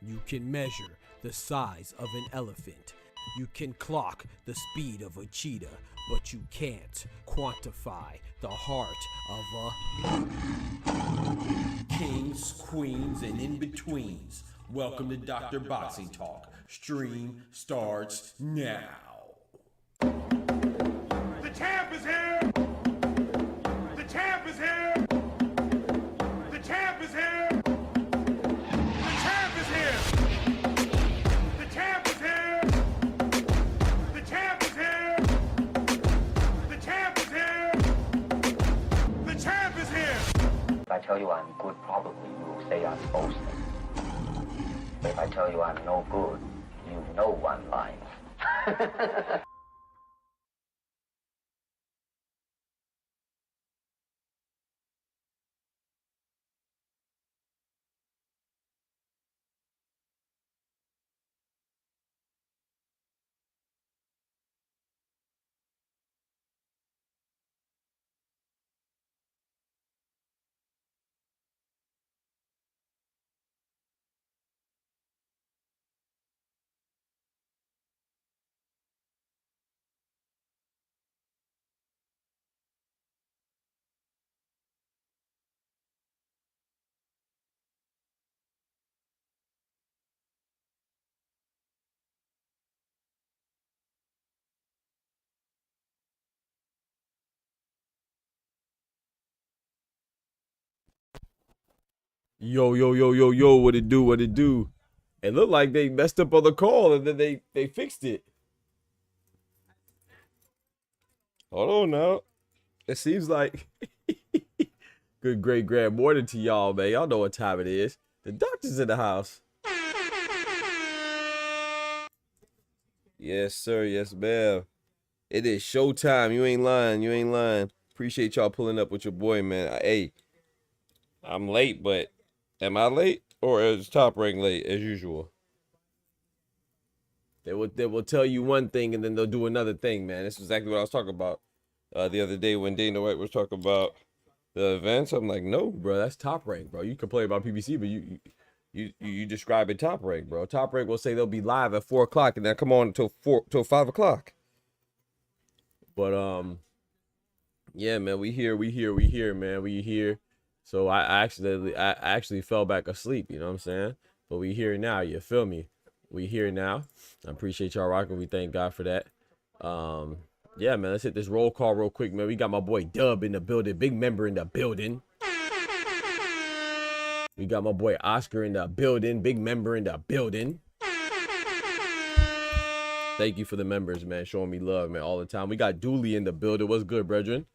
You can measure the size of an elephant. You can clock the speed of a cheetah, but you can't quantify the heart of a kings, queens, and in-betweens. Welcome to Dr. Boxing Talk. Stream starts now. The champ is here! The champ is here! The champ is here! The champ is here! The champ is here! The champ is here! The champ is here! The champ is here! If I tell you I'm good, probably you will say I'm boasting. But if I tell you I'm no good, you know I'm lying. Yo, yo, yo, yo, yo, what it do, what it do? It looked like they messed up on the call and then they fixed it. Hold on now. It seems like good great grand morning to y'all, man. Y'all know what time it is. The doctor's in the house. Yes, sir. Yes, ma'am. It is showtime. You ain't lying. You ain't lying. Appreciate y'all pulling up with your boy, man. Hey, I'm late, but am I late or is Top Rank late as usual? They will tell you one thing and then they'll do another thing, man. That's exactly what I was talking about the other day when Dana White was talking about the events. I'm like, no, bro, that's Top Rank, bro. You complain about PBC, but you describe it Top Rank, bro. Top Rank will say they'll be live at 4 o'clock and then come on until 5 o'clock. But yeah, man, we here, man. We here. So I actually fell back asleep, you know what I'm saying? But we here now, you feel me? We here now. I appreciate y'all rocking. We thank God for that. Yeah, man, let's hit this roll call real quick, man. We got my boy Dub in the building, big member in the building. We got my boy Oscar in the building, big member in the building. Thank you for the members, man, showing me love, man, all the time. We got Dooley in the building. What's good, brethren?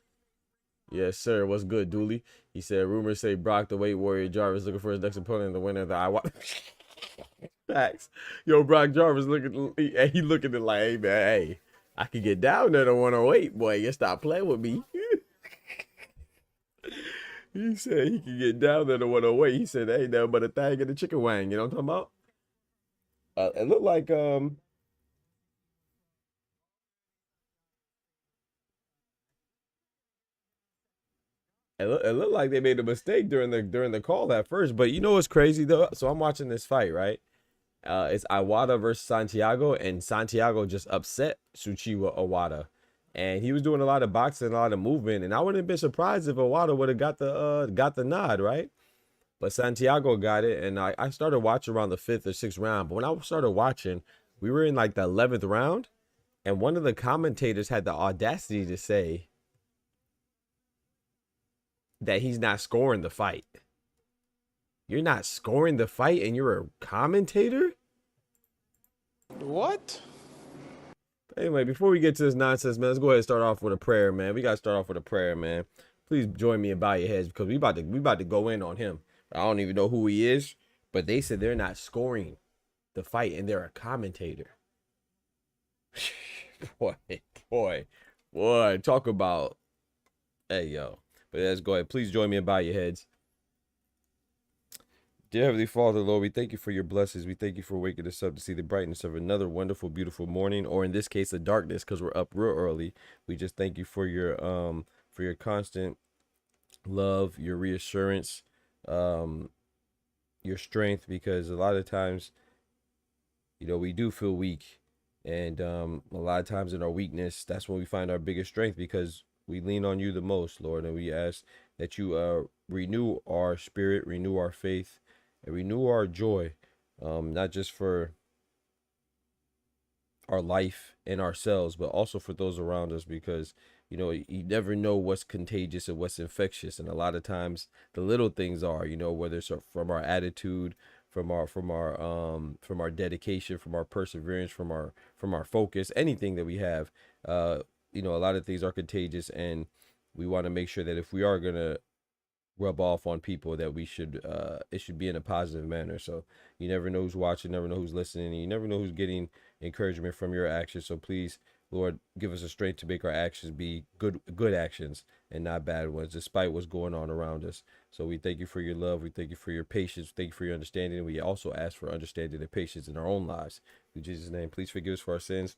Yes, sir. What's good, Dooley? He said, rumors say Brock, the weight warrior Jarvis, looking for his next opponent, the winner of the Iowa. Facts. Yo, Brock Jarvis he looking at it like, hey, man, hey, I can get down there to 108, boy. You stop playing with me. He said he can get down there to 108. He said, hey, nothing but a thing and a chicken wang. You know what I'm talking about? It looked like it looked like they made a mistake during the call at first. But you know what's crazy though? So I'm watching this fight, right? It's Iwata versus Santiago, and Santiago just upset Tsuchiwa Iwata. And he was doing a lot of boxing, a lot of movement, and I wouldn't have been surprised if Iwata would have got the nod, right? But Santiago got it, and I started watching around the 5th or 6th round. But when I started watching, we were in like the 11th round, and one of the commentators had the audacity to say that he's not scoring the fight. You're not scoring the fight, and you're a commentator? What? Anyway, before we get to this nonsense, man, let's go ahead and start off with a prayer, man. We gotta start off with a prayer, man. Please join me and bow your heads because we about to go in on him. I don't even know who he is, but they said they're not scoring the fight and they're a commentator. boy, talk about, hey yo. But let's go ahead. Please join me and bow your heads. Dear Heavenly Father, Lord, we thank you for your blessings. We thank you for waking us up to see the brightness of another wonderful, beautiful morning, or in this case, the darkness, because we're up real early. We just thank you for your constant love, your reassurance, your strength, because a lot of times, you know, we do feel weak, and a lot of times in our weakness, that's when we find our biggest strength, because we lean on you the most, Lord, and we ask that you renew our spirit, renew our faith, and renew our joy, not just for our life and ourselves, but also for those around us, because you know you never know what's contagious and what's infectious, and a lot of times the little things are, you know, whether it's from our attitude, from our dedication, from our perseverance, from our focus, anything that we have, you know, a lot of things are contagious, and we want to make sure that if we are gonna rub off on people, that we should it should be in a positive manner. So you never know who's watching, never know who's listening, and you never know who's getting encouragement from your actions. So please, Lord, give us the strength to make our actions be good actions and not bad ones, despite what's going on around us. So we thank you for your love, we thank you for your patience, thank you for your understanding, and we also ask for understanding and patience in our own lives. In Jesus' name, please forgive us for our sins,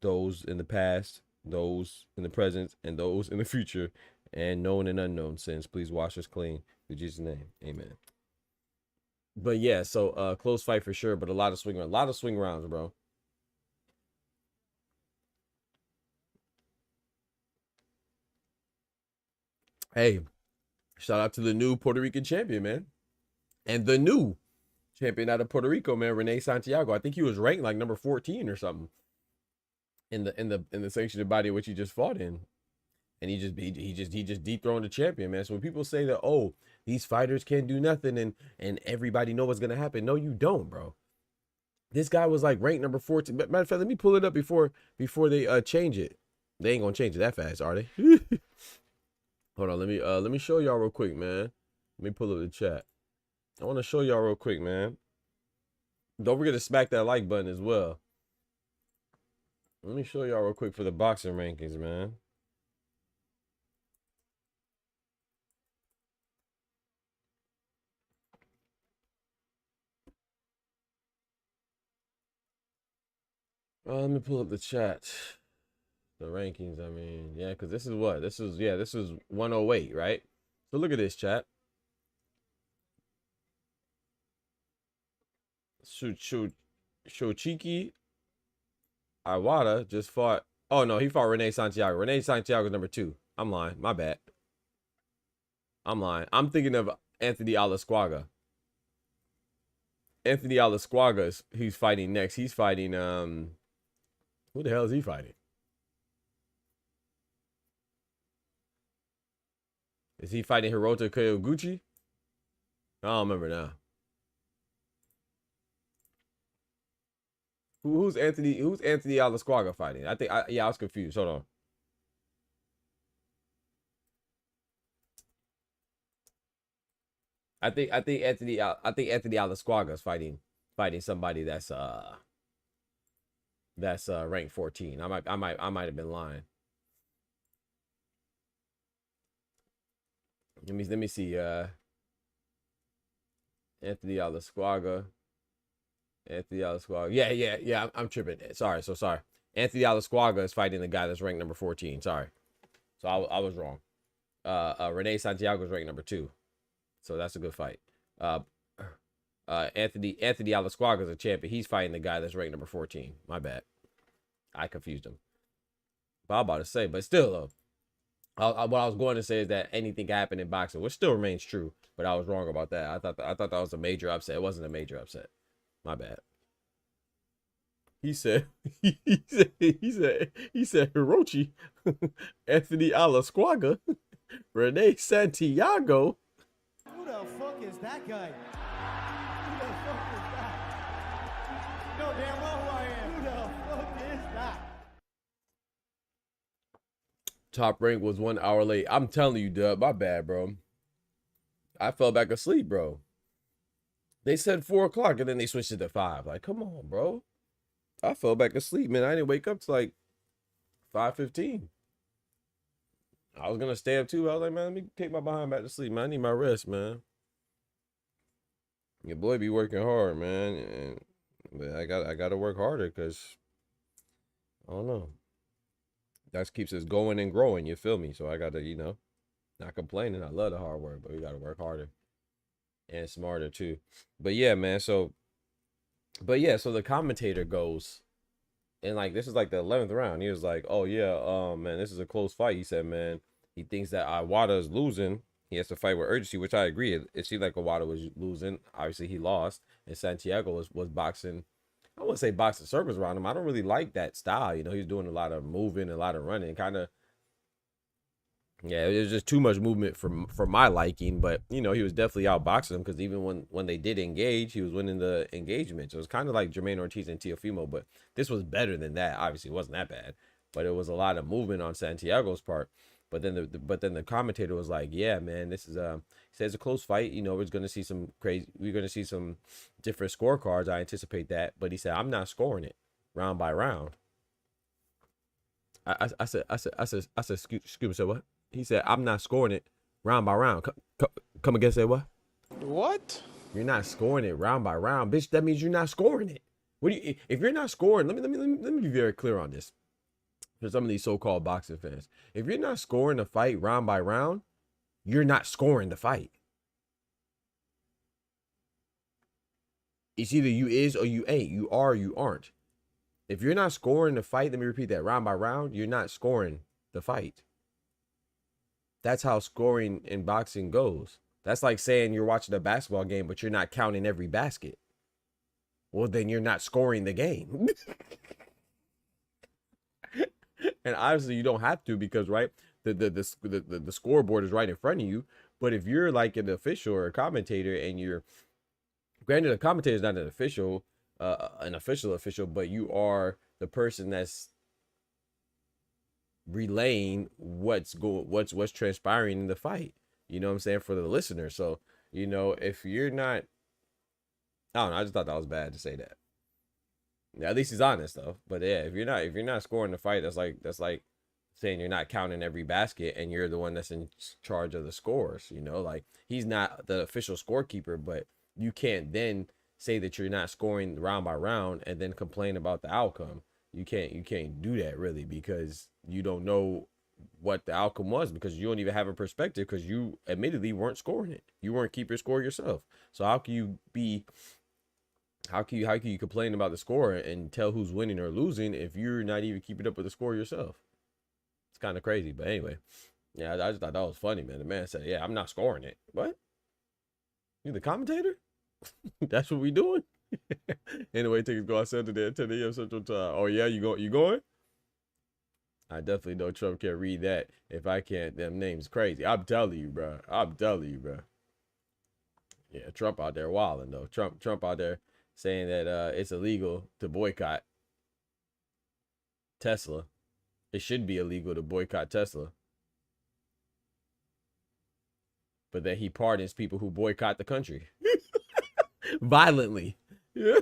those in the past, those in the present, and those in the future, and known and unknown sins. Please wash us clean. In Jesus' name, amen. But yeah, so close fight for sure, but a lot of swing rounds, bro. Hey, shout out to the new Puerto Rican champion, man, and the new champion out of Puerto Rico, man, Rene Santiago. I think he was ranked like number 14 or something in the sanctioned body which he just fought in. And he just dethroned the champion, man. So when people say that, oh, these fighters can't do nothing and everybody know what's gonna happen, no, you don't, bro. This guy was like ranked number 14. Matter of fact, let me pull it up before they change it. They ain't gonna change it that fast, are they? Hold on, let me show y'all real quick, man. Let me pull up the chat. I want to show y'all real quick, man. Don't forget to smack that like button as well. Let me show y'all real quick for the boxing rankings, man. Let me pull up the chat. The rankings, I mean, yeah, because this is what? This is 108, right? So look at this, chat. Shochiki Iwata just fought. Oh, no, he fought Rene Santiago. Rene Santiago is number 2. I'm lying. My bad. I'm lying. I'm thinking of Anthony Alasquaga. Anthony Alasquaga, he's fighting next. He's fighting, who the hell is he fighting? Is he fighting Hirota Kyoguchi? I don't remember now. Who's Anthony Alasquaga fighting? I was confused. Hold on. Anthony Alasquaga is fighting somebody that's ranked 14. I might have been lying. Let me see. Anthony Alasquaga. Yeah. I'm tripping. Sorry. Anthony Alasquaga is fighting the guy that's ranked number 14. Sorry. So I was wrong. Renee Santiago is ranked number 2. So that's a good fight. Anthony Alasquaga is a champion. He's fighting the guy that's ranked number 14. My bad. I confused him. But I'm about to say, but still though. What I was going to say is that anything can happen in boxing, which still remains true, but I was wrong about that. I thought that was a major upset. It wasn't a major upset. My bad. He said Hirochi, Anthony Alasquaga, Renee Santiago. Who the fuck is that guy? Who the fuck is that? You know damn well who I am. Who the fuck is that? Top Rank was 1 hour late. I'm telling you, Dub, my bad, bro. I fell back asleep, bro. They said 4 o'clock and then they switched it to 5. Like, come on, bro. I fell back asleep, man. I didn't wake up till like 5:15. I was gonna stay up too. I was like, man, let me take my behind back to sleep, man. I need my rest, man. Your boy be working hard, man. But I gotta work harder because I don't know. That keeps us going and growing, you feel me? So I gotta, not complaining. I love the hard work, but we gotta work harder and smarter too. But yeah, man. So the commentator goes, and like this is like the 11th round. He was like, "Oh yeah, man, this is a close fight." He said, "Man, he thinks that Iwata is losing. He has to fight with urgency," which I agree. It seemed like Iwata was losing. Obviously, he lost, and Santiago was boxing. I wouldn't say boxing circles around him. I don't really like that style. He was doing a lot of moving, a lot of running, kind of. Yeah, it was just too much movement for my liking. But he was definitely outboxing him because even when they did engage, he was winning the engagement. So it was kind of like Jermaine Ortiz and Teofimo, but this was better than that. Obviously, it wasn't that bad, but it was a lot of movement on Santiago's part. But then the commentator was like, "Yeah, man, this is he says a close fight. We're gonna see some crazy. We're gonna see some different scorecards. I anticipate that." But he said, "I'm not scoring it round by round." I said, excuse me, said what? He said, "I'm not scoring it round by round." Come again, say what? What? You're not scoring it round by round, bitch. That means you're not scoring it. What do you? If you're not scoring, let me be very clear on this. For some of these so-called boxing fans, if you're not scoring the fight round by round, you're not scoring the fight. It's either you is or you ain't. You are or you aren't. If you're not scoring the fight, let me repeat that, round by round, you're not scoring the fight. That's how scoring in boxing goes. That's like saying you're watching a basketball game, but you're not counting every basket. Well, then you're not scoring the game. And obviously you don't have to because, right, the scoreboard is right in front of you. But if you're like an official or a commentator and you're, granted, a commentator is not an official, but you are the person that's relaying what's transpiring in the fight. You know what I'm saying, for the listener. So, if you're not, I don't know, I just thought that was bad to say that. At least he's honest though. But yeah, if you're not scoring the fight, that's like saying you're not counting every basket and you're the one that's in charge of the scores. Like he's not the official scorekeeper, but you can't then say that you're not scoring round by round and then complain about the outcome. You can't do that really because you don't know what the outcome was because you don't even have a perspective because you admittedly weren't scoring it. You weren't keeping score yourself. So how can you complain about the score and tell who's winning or losing if you're not even keeping up with the score yourself? It's kind of crazy. But anyway, yeah, I just thought that was funny, man. The man said, "Yeah, I'm not scoring it." What? You the commentator? That's what we doing? Anyway, tickets go on Saturday at 10 a.m. Central Time. Oh yeah, you going? I definitely know Trump can't read that. If I can't, them names crazy. I'm telling you, bro. Yeah, Trump out there wilding though. Trump out there saying that it's illegal to boycott Tesla. It should be illegal to boycott Tesla. but then he pardons people who boycott the country violently. Yeah.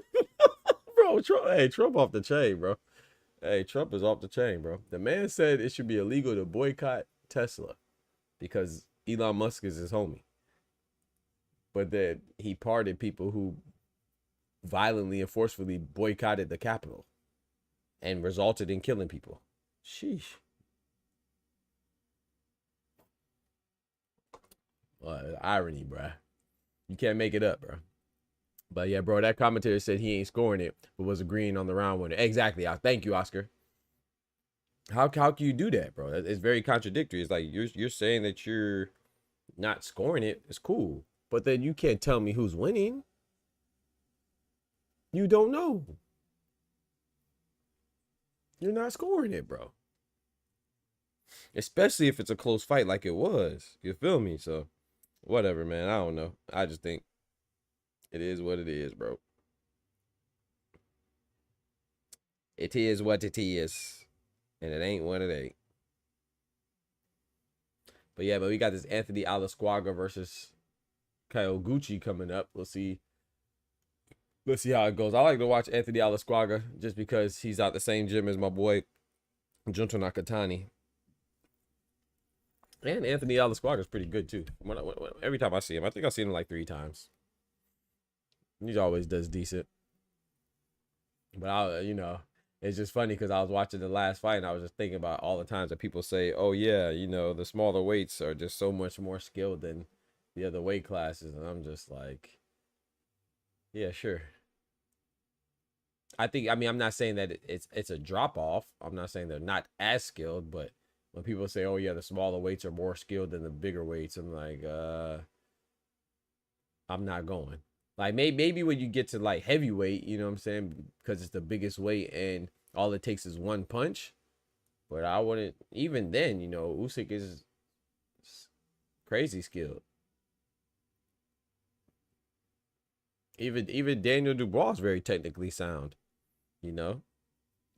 Bro, Trump, hey, Trump off the chain, bro. Hey, Trump is off the chain, bro. The man said it should be illegal to boycott Tesla because Elon Musk is his homie. But then he pardoned people who violently and forcefully boycotted the Capitol and resulted in killing people. Sheesh. Irony, bruh. You can't make it up, bro. But yeah, bro, that commentator said he ain't scoring it, but was agreeing on the round winner. Exactly. Thank you, Oscar. How can you do that, bro? It's very contradictory. It's like you're saying that you're not scoring it. It's cool, but then you can't tell me who's winning. You don't know. You're not scoring it, bro. Especially if it's a close fight like it was. You feel me? So, whatever, man. I don't know. I just think it is what it is, bro. It is what it is. And it ain't what it ain't. But yeah, but we got this Anthony Alasquaga versus Kyoguchi coming up. We'll see. Let's see how it goes. I like to watch Anthony Alasquaga just because he's out the same gym as my boy Junto Nakatani. And Anthony Alasquaga is pretty good too. Every time I see him, I think I've seen him like 3 times. He always does decent. But it's just funny because I was watching the last fight and I was just thinking about all the times that people say, oh yeah, the smaller weights are just so much more skilled than the other weight classes. And I'm just like, yeah, sure. I'm not saying that it's a drop off. I'm not saying they're not as skilled, but when people say, oh yeah, the smaller weights are more skilled than the bigger weights, I'm like, I'm not going. Like maybe when you get to like heavyweight, you know what I'm saying? Because it's the biggest weight and all it takes is one punch. But I wouldn't, even then, Usyk is crazy skilled. Even Daniel Dubois is very technically sound, He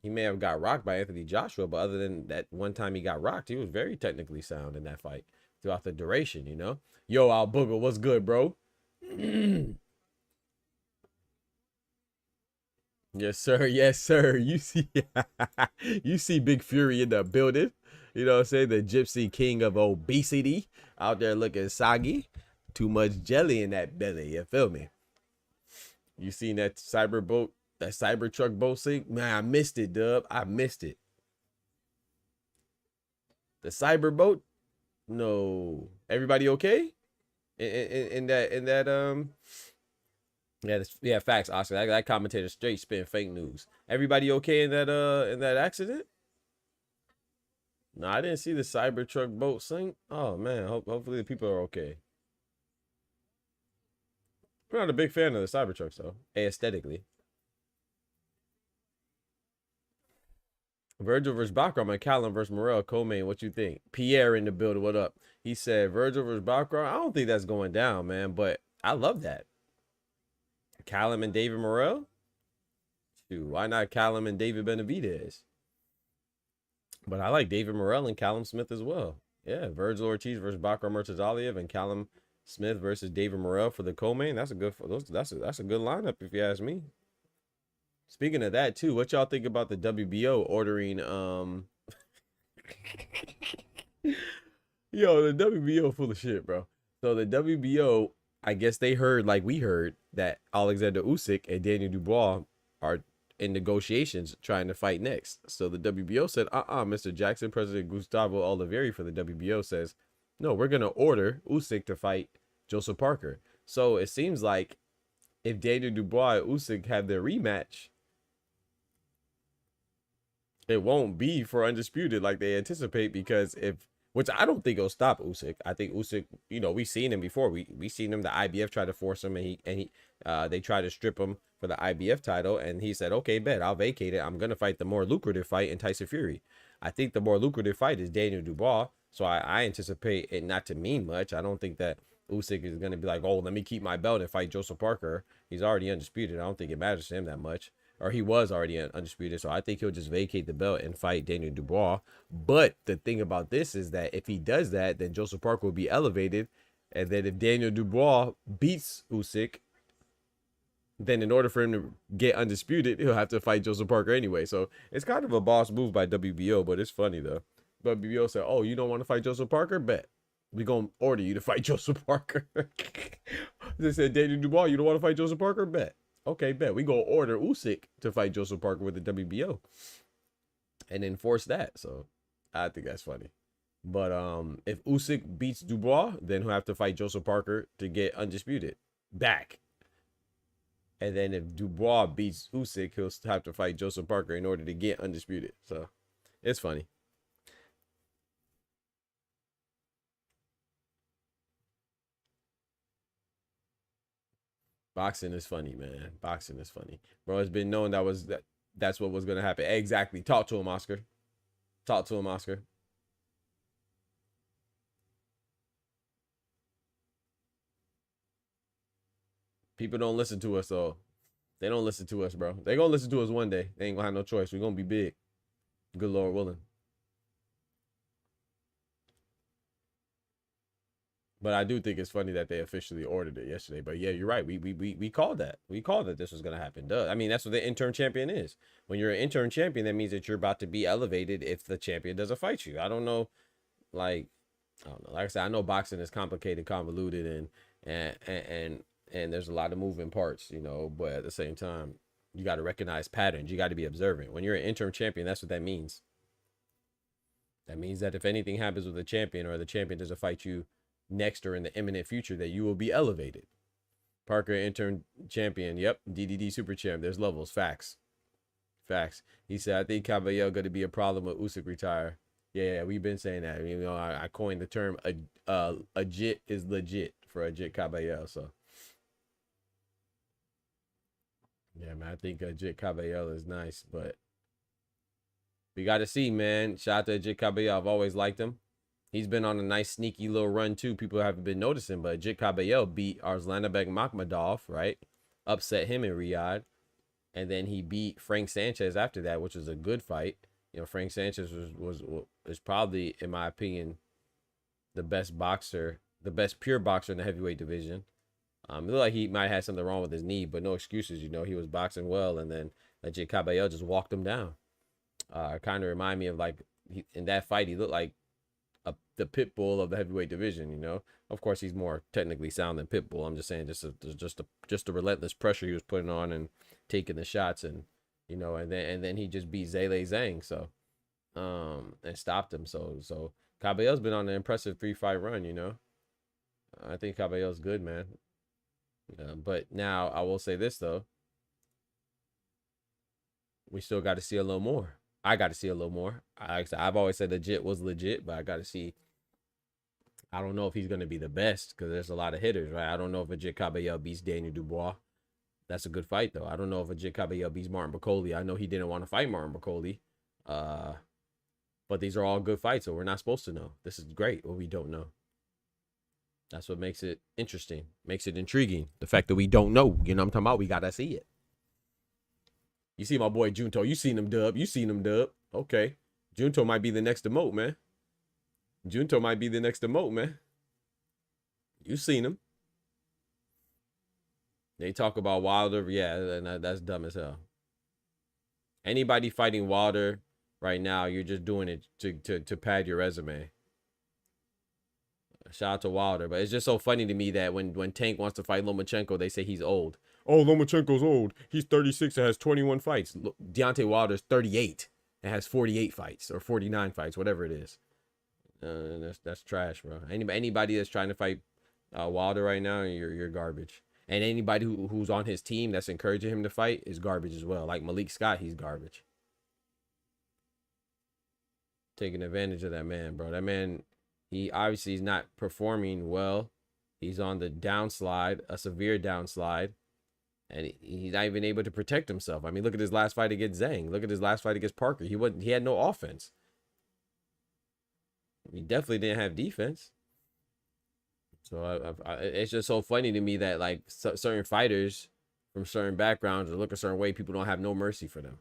may have got rocked by Anthony Joshua, but other than that one time he got rocked, he was very technically sound in that fight throughout the duration, Yo, Al Booger, what's good, bro? Yes, sir. Yes, sir. You see Big Fury in the building. You know what I'm saying? The Gypsy King of obesity out there looking soggy. Too much jelly in that belly. You feel me? You seen that Cybertruck boat sink? Man, I missed it, Dub. I missed it. The cyber boat? No. Everybody okay? In that yeah, facts, Oscar. That commentator straight spin fake news. Everybody okay in that accident? No, I didn't see the Cybertruck boat sink. Oh man, hopefully the people are okay. I'm not a big fan of the Cybertrucks though, aesthetically. Virgil versus Baccarat and Callum versus Morel co-main. What you think? Pierre in the building. What up? He said Virgil versus Baccarat. I don't think that's going down, man, but I love that. Callum and David Morrell? Shoot, why not Callum and David Benavidez? But I like David Morrell and Callum Smith as well. Yeah, Virgil Ortiz versus Baccarat Murtazaliev and Callum Smith versus David Morrell for the co-main. That's a good that's a good lineup if you ask me. Speaking of that too, what y'all think about the WBO ordering Yo, the WBO full of shit, bro. So the WBO, I guess they heard, like we heard, that Alexander Usyk and Daniel Dubois are in negotiations trying to fight next. So the WBO said, Mr. Jackson. President Gustavo Oliveira for the WBO says, no, we're going to order Usyk to fight Joseph Parker. So it seems like if Daniel Dubois and Usyk have their rematch, it won't be for undisputed like they anticipate, because which I don't think it'll stop Usyk. I think Usyk, we've seen him before. We seen him, the IBF try to force him, and they tried to strip him for the IBF title, and he said, okay, bet, I'll vacate it. I'm going to fight the more lucrative fight in Tyson Fury. I think the more lucrative fight is Daniel Dubois, so I anticipate it not to mean much. I don't think that Usyk is going to be like, oh, let me keep my belt and fight Joseph Parker. He's already undisputed. I don't think it matters to him that much. Or he was already undisputed, so I think he'll just vacate the belt and fight Daniel Dubois. But the thing about this is that if he does that, then Joseph Parker will be elevated, And then if Daniel Dubois beats Usyk, then in order for him to get undisputed, he'll have to fight Joseph Parker anyway. So it's kind of a boss move by WBO, but it's funny though. WBO said, "Oh, you don't want to fight Joseph Parker? Bet we gonna order you to fight Joseph Parker." They said, "Daniel Dubois, you don't want to fight Joseph Parker? Bet. Okay, bet. We gonna order Usyk to fight Joseph Parker with the WBO, and enforce that." So I think that's funny. But if Usyk beats Dubois, then he'll have to fight Joseph Parker to get undisputed back. And then if Dubois beats Usyk, he'll have to fight Joseph Parker in order to get undisputed. So it's funny. Boxing is funny, man. Boxing is funny. Bro, it's been known that's what was gonna happen. Exactly. Talk to him, Oscar. Talk to him, Oscar. People don't listen to us, though. They don't listen to us, bro. They gonna listen to us one day. They ain't gonna have no choice. We're gonna be big. Good Lord willing. But I do think it's funny that they officially ordered it yesterday. But yeah, you're right. We called that. We called that this was gonna happen. Duh. I mean, that's what the interim champion is. When you're an interim champion, that means that you're about to be elevated if the champion doesn't fight you. I don't know. Like, I don't know. Like I said, I know boxing is complicated, convoluted, and there's a lot of moving parts, you know, but at the same time, you got to recognize patterns. You got to be observant. When you're an interim champion, that's what that means. That means that if anything happens with the champion or the champion doesn't fight you next or in the imminent future, that you will be elevated. Parker, interim champion. Yep. DDD super champ. There's levels. Facts. Facts. He said, I think Caballero going to be a problem with Usyk retire. Yeah, we've been saying that. You know, I coined the term "ajit is legit" for Ajit Caballero. So, yeah, man, I think Ajit Caballero is nice, but we got to see, man. Shout out to Ajit Caballero. I've always liked him. He's been on a nice sneaky little run too. People haven't been noticing, but Ajit Caballero beat Arslanbek Makhmadov, right? Upset him in Riyadh, and then he beat Frank Sanchez after that, which was a good fight. You know, Frank Sanchez was probably, in my opinion, the best boxer, the best pure boxer in the heavyweight division. It looked like he might have something wrong with his knee, but no excuses. You know, he was boxing well, and then Ajit Caballero just walked him down. Kind of remind me of, like, in that fight, he looked like the pit bull of the heavyweight division. You know, of course, he's more technically sound than pit bull. I'm just saying, just the relentless pressure he was putting on and taking the shots, and you know, and then he just beat Zhale Zhang, so and stopped him. So Caballero's been on an impressive 3-fight run. You know, I think Caballero's good, man. But now I will say this though, we still got to see a little more. I got to see a little more. I've always said legit was legit, but I got to see. I don't know if he's going to be the best because there's a lot of hitters, right? I don't know if Ajit Caballero beats Daniel Dubois. That's a good fight, though. I don't know if Ajit Caballero beats Martin Bakole. I know he didn't want to fight Martin Bakole. But these are all good fights, so we're not supposed to know. This is great, what we don't know. That's what makes it interesting, makes it intriguing. The fact that we don't know, you know what I'm talking about? We got to see it. You see my boy Junto. You seen him, Dub. You seen him, Dub. Okay. Junto might be the next emote, man. Junto might be the next emote, man. You seen him. They talk about Wilder. Yeah, and that's dumb as hell. Anybody fighting Wilder right now, you're just doing it to pad your resume. Shout out to Wilder. But it's just so funny to me that when Tank wants to fight Lomachenko, they say he's old. Oh, Lomachenko's old. He's 36 and has 21 fights. Deontay Wilder's 38 and has 48 fights or 49 fights, whatever it is. That's trash, bro. Anybody that's trying to fight Wilder right now, you're garbage. And anybody who's on his team that's encouraging him to fight is garbage as well. Like Malik Scott, he's garbage. Taking advantage of that man, bro. That man, he obviously is not performing well. He's on the downslide, a severe downslide. And he's not even able to protect himself. I mean, look at his last fight against Zhang. Look at his last fight against Parker. He had no offense. He definitely didn't have defense. So it's just so funny to me that like certain fighters from certain backgrounds or look a certain way, people don't have no mercy for them.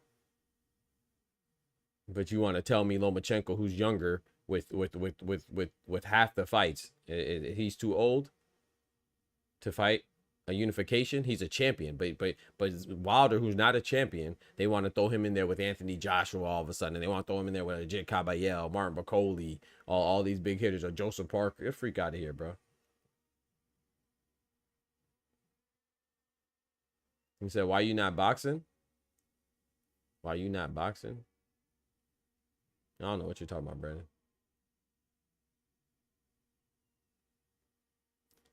But you want to tell me Lomachenko, who's younger with half the fights, he's too old? to fight a unification, he's a champion. But Wilder, who's not a champion, they want to throw him in there with Anthony Joshua all of a sudden. And they want to throw him in there with Jake Caballel, Martin Bacoli, all these big hitters, or Joseph Parker. Get freak out of here, bro. He said, why you not boxing? Why you not boxing? I don't know what you're talking about, Brandon.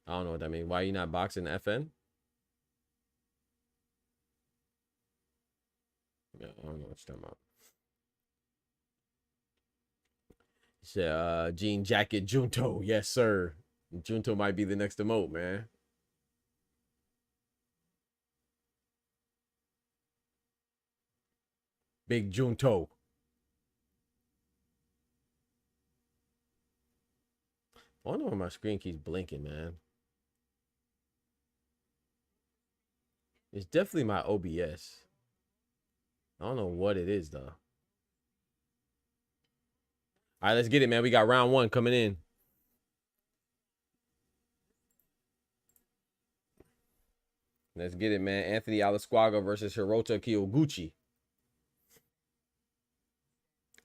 I don't know what that means. Why you not boxing FN? Yeah, I don't know what you're talking about. He said, Jean Jacket Junto. Yes, sir. Junto might be the next emote, man. Big Junto. I don't know why my screen keeps blinking, man. It's definitely my OBS. I don't know what it is, though. All right, let's get it, man. We got round one coming in. Let's get it, man. Anthony Alasquaga versus Hirota Kyoguchi.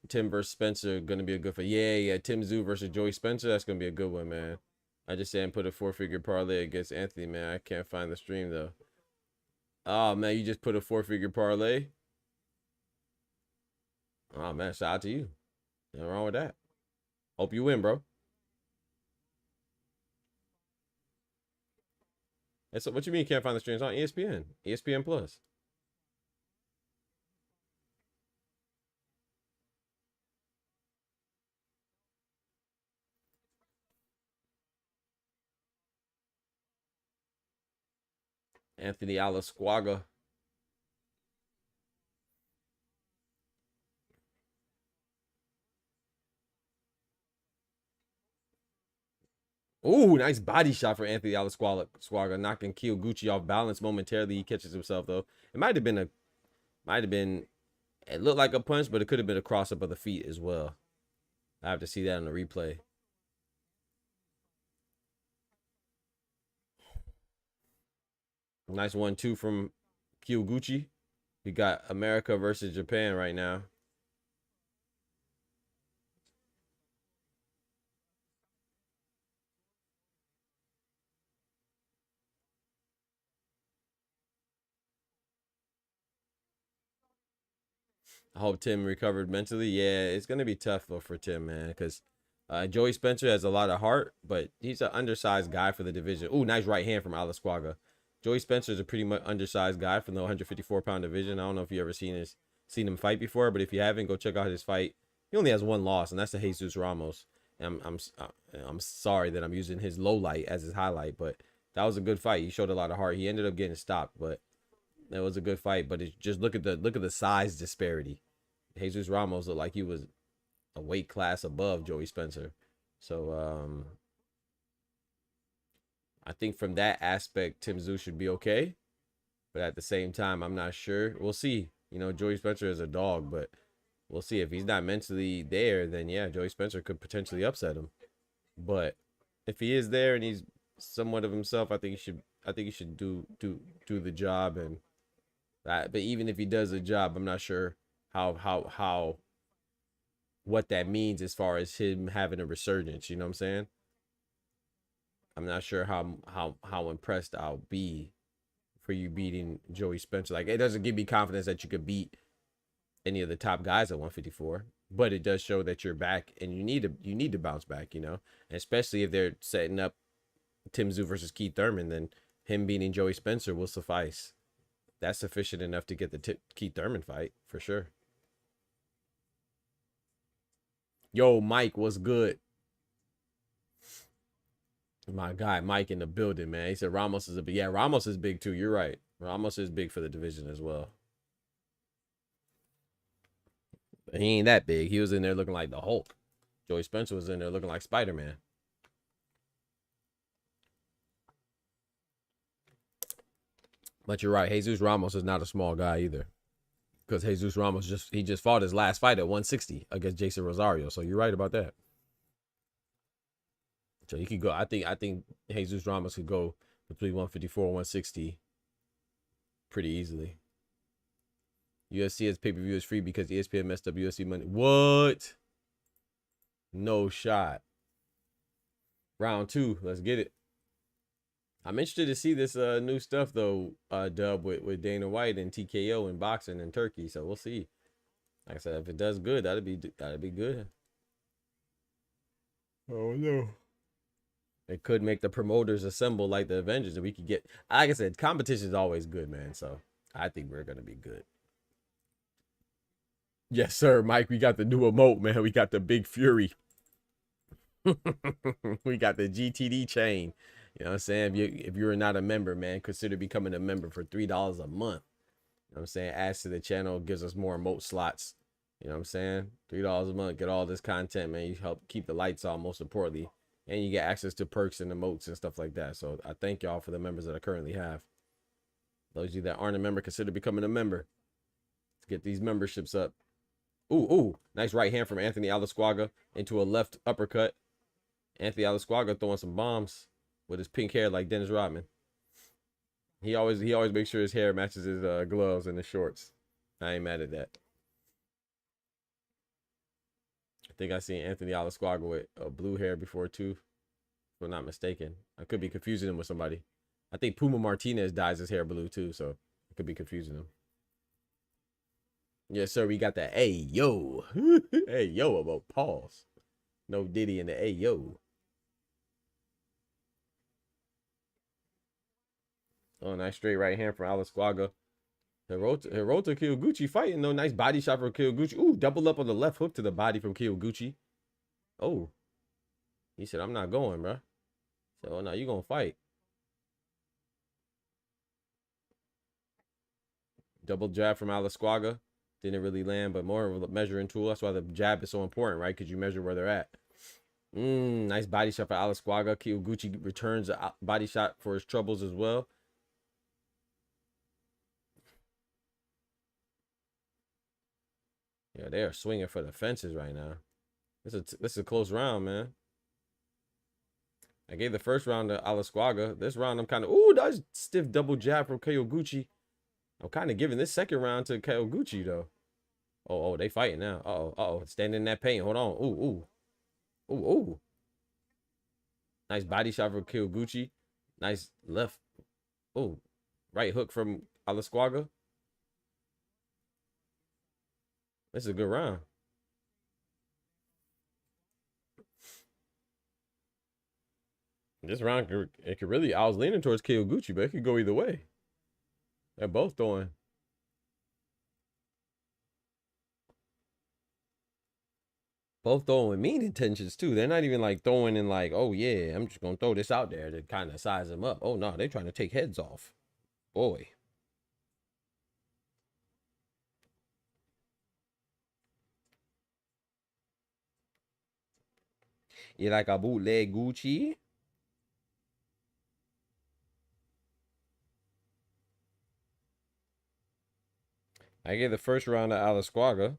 Tim versus Spencer, gonna be a good fight. Yeah. Tim Tszyu versus Joey Spencer, that's gonna be a good one, man. I just said put a 4-figure parlay against Anthony, man. I can't find the stream though. Oh man, you just put a 4-figure parlay. Oh man, shout out to you. Nothing wrong with that. Hope you win, bro. That's what you mean you can't find the streams on ESPN? ESPN Plus. Anthony Alasquaga. Ooh, nice body shot for Anthony Alasquaga, knocking Kyoguchi off balance momentarily. He catches himself though. It might have been. It looked like a punch, but it could have been a cross up of the feet as well. I have to see that on the replay. Nice 1-2 from Kyoguchi. We got America versus Japan right now. I hope Tim recovered mentally. Yeah, it's going to be tough though for Tim, man, because Joey Spencer has a lot of heart, but he's an undersized guy for the division. Ooh, nice right hand from Alasquaga. Joey Spencer is a pretty much undersized guy from the 154-pound division. I don't know if you ever seen him fight before, but if you haven't, go check out his fight. He only has one loss, and that's to Jesus Ramos. And I'm sorry that I'm using his low light as his highlight, but that was a good fight. He showed a lot of heart. He ended up getting stopped, but that was a good fight. But it's just look at the size disparity. Jesus Ramos looked like he was a weight class above Joey Spencer. So I think from that aspect, Tim Tszyu should be okay. But at the same time, I'm not sure. We'll see. You know, Joey Spencer is a dog, but we'll see. If he's not mentally there, then yeah, Joey Spencer could potentially upset him. But if he is there and he's somewhat of himself, I think he should do the job. And but even if he does the job, I'm not sure how what that means as far as him having a resurgence. You know what I'm saying? I'm not sure how impressed I'll be for you beating Joey Spencer. Like, it doesn't give me confidence that you could beat any of the top guys at 154, but it does show that you're back and you need to bounce back, you know, and especially if they're setting up Tim Tszyu versus Keith Thurman, then him beating Joey Spencer will suffice. That's sufficient enough to get the Keith Thurman fight for sure. Yo, Mike, what's good? My guy Mike in the building, man. He said Ramos is Ramos is big too. You're right. Ramos is big for the division as well. But he ain't that big. He was in there looking like the Hulk. Joey Spencer was in there looking like Spider-Man. But you're right. Jesus Ramos is not a small guy either. Because Jesus Ramos just fought his last fight at 160 against Jason Rosario. So you're right about that. So he could go. I think Jesus Ramos could go between 154 and 160 pretty easily. UFC as pay-per-view is free because ESPN messed up UFC money. What? No shot. Round 2. Let's get it. I'm interested to see this new stuff though, Dub, with Dana White and TKO and boxing in Turkey. So we'll see. Like I said, if it does good, that'd be good. Oh no. It could make the promoters assemble like the Avengers, and we could get, like I said, competition is always good, man. So I think we're gonna be good. Yes, sir, Mike. We got the new emote, man. We got the Big Fury. We got the GTD chain. You know what I'm saying? If you're not a member, man, consider becoming a member for $3 a month. You know what I'm saying? Adds to the channel, gives us more emote slots. You know what I'm saying? $3 a month, get all this content, man. You help keep the lights on, most importantly. And you get access to perks and emotes and stuff like that. So I thank y'all for the members that I currently have. Those of you that aren't a member, consider becoming a member. Let's get these memberships up. Ooh. Nice right hand from Anthony Alasquaga into a left uppercut. Anthony Alasquaga throwing some bombs with his pink hair like Dennis Rodman. He always makes sure his hair matches his gloves and his shorts. I ain't mad at that. I think I seen Anthony Alasquaga with blue hair before too, if I'm not mistaken. I could be confusing him with somebody. I think Puma Martinez dyes his hair blue too, so I could be confusing him. Yes, sir. We got the Ayo. Ayo about pause. No Diddy in the Ayo. Oh, nice straight right hand from Alasquaga. Hirota Kiyoguchi fighting though. Nice body shot from Kiyoguchi. Ooh, double up on the left hook to the body from Kiyoguchi. Oh. He said, I'm not going, bro. So, oh, no, you gonna fight. Double jab from Alasquaga. Didn't really land, but more of a measuring tool. That's why the jab is so important, right? Because you measure where they're at. Nice body shot for Alasquaga. Kiyoguchi returns a body shot for his troubles as well. Yeah, they are swinging for the fences right now. This is a close round, man. I gave the first round to Alasquaga. This round, I'm kind of... Ooh, nice stiff double jab from Kiyoguchi. I'm kind of giving this second round to Kiyoguchi, though. Oh, they fighting now. Uh-oh. Standing in that paint. Hold on. Ooh. Nice body shot from Kiyoguchi. Nice left. Oh, right hook from Alasquaga. This is a good round. This round, it could really... I was leaning towards Kiyoguchi, but it could go either way. They're both throwing. Both throwing with mean intentions, too. They're not even, like, throwing in, like, oh, yeah, I'm just going to throw this out there to kind of size them up. Oh, no, they're trying to take heads off. Boy. You like a bootleg Gucci? I gave the first round to Alasquaga.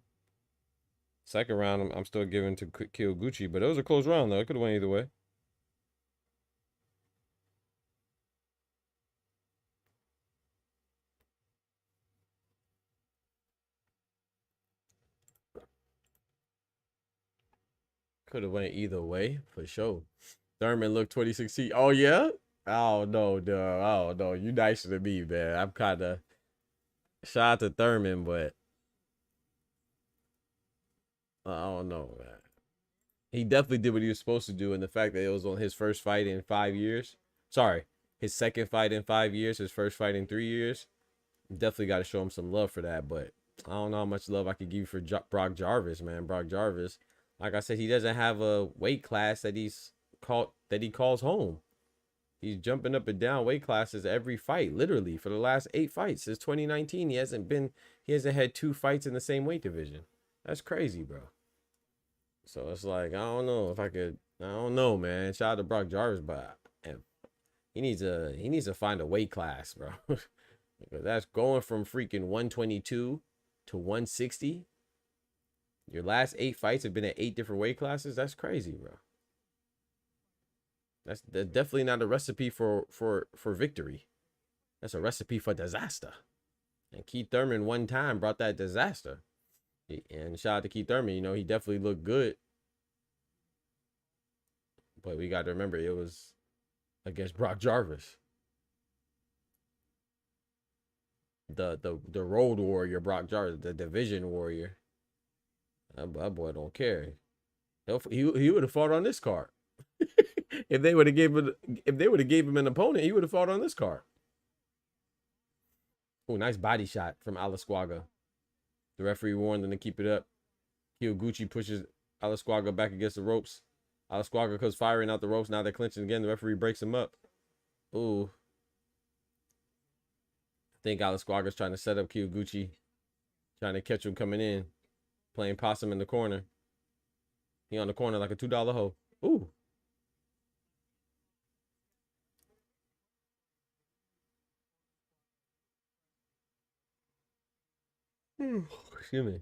Second round, I'm still giving to Kiyoguchi, but it was a close round, though. It could have went either way. Could have went either way, for sure. Thurman looked 2016. Oh, yeah? Oh, no, duh. Oh, no. You nicer than me, man. I'm kind of... Shout out to Thurman, but... I don't know, man. He definitely did what he was supposed to do, and the fact that it was on his first fight in 5 years. Sorry, his second fight in 5 years, his first fight in 3 years. Definitely got to show him some love for that, but I don't know how much love I could give you for Brock Jarvis, man. Brock Jarvis, like I said, he doesn't have a weight class that he calls home. He's jumping up and down weight classes every fight, literally for the last 8 fights since 2019. He hasn't had 2 fights in the same weight division. That's crazy, bro. So it's like, I don't know if I could. I don't know, man. Shout out to Brock Jarvis, but he needs to find a weight class, bro. Because that's going from freaking 122 to 160. Your last 8 fights have been at 8 different weight classes. That's crazy, bro. That's definitely not a recipe for victory. That's a recipe for disaster. And Keith Thurman one time brought that disaster. And shout out to Keith Thurman. You know, he definitely looked good. But we got to remember it was against Brock Jarvis. The road warrior Brock Jarvis, the division warrior. That boy don't care. He would have fought on this card. If they would have gave him an opponent, he would have fought on this card. Oh, nice body shot from Alasquaga. The referee warned them to keep it up. Kyoguchi pushes Alasquaga back against the ropes. Alasquaga goes firing out the ropes. Now they're clinching again. The referee breaks him up. Ooh. I think Alasquaga's trying to set up Kyoguchi. Trying to catch him coming in. Playing possum in the corner. He on the corner like a $2 hoe. Ooh. Excuse me.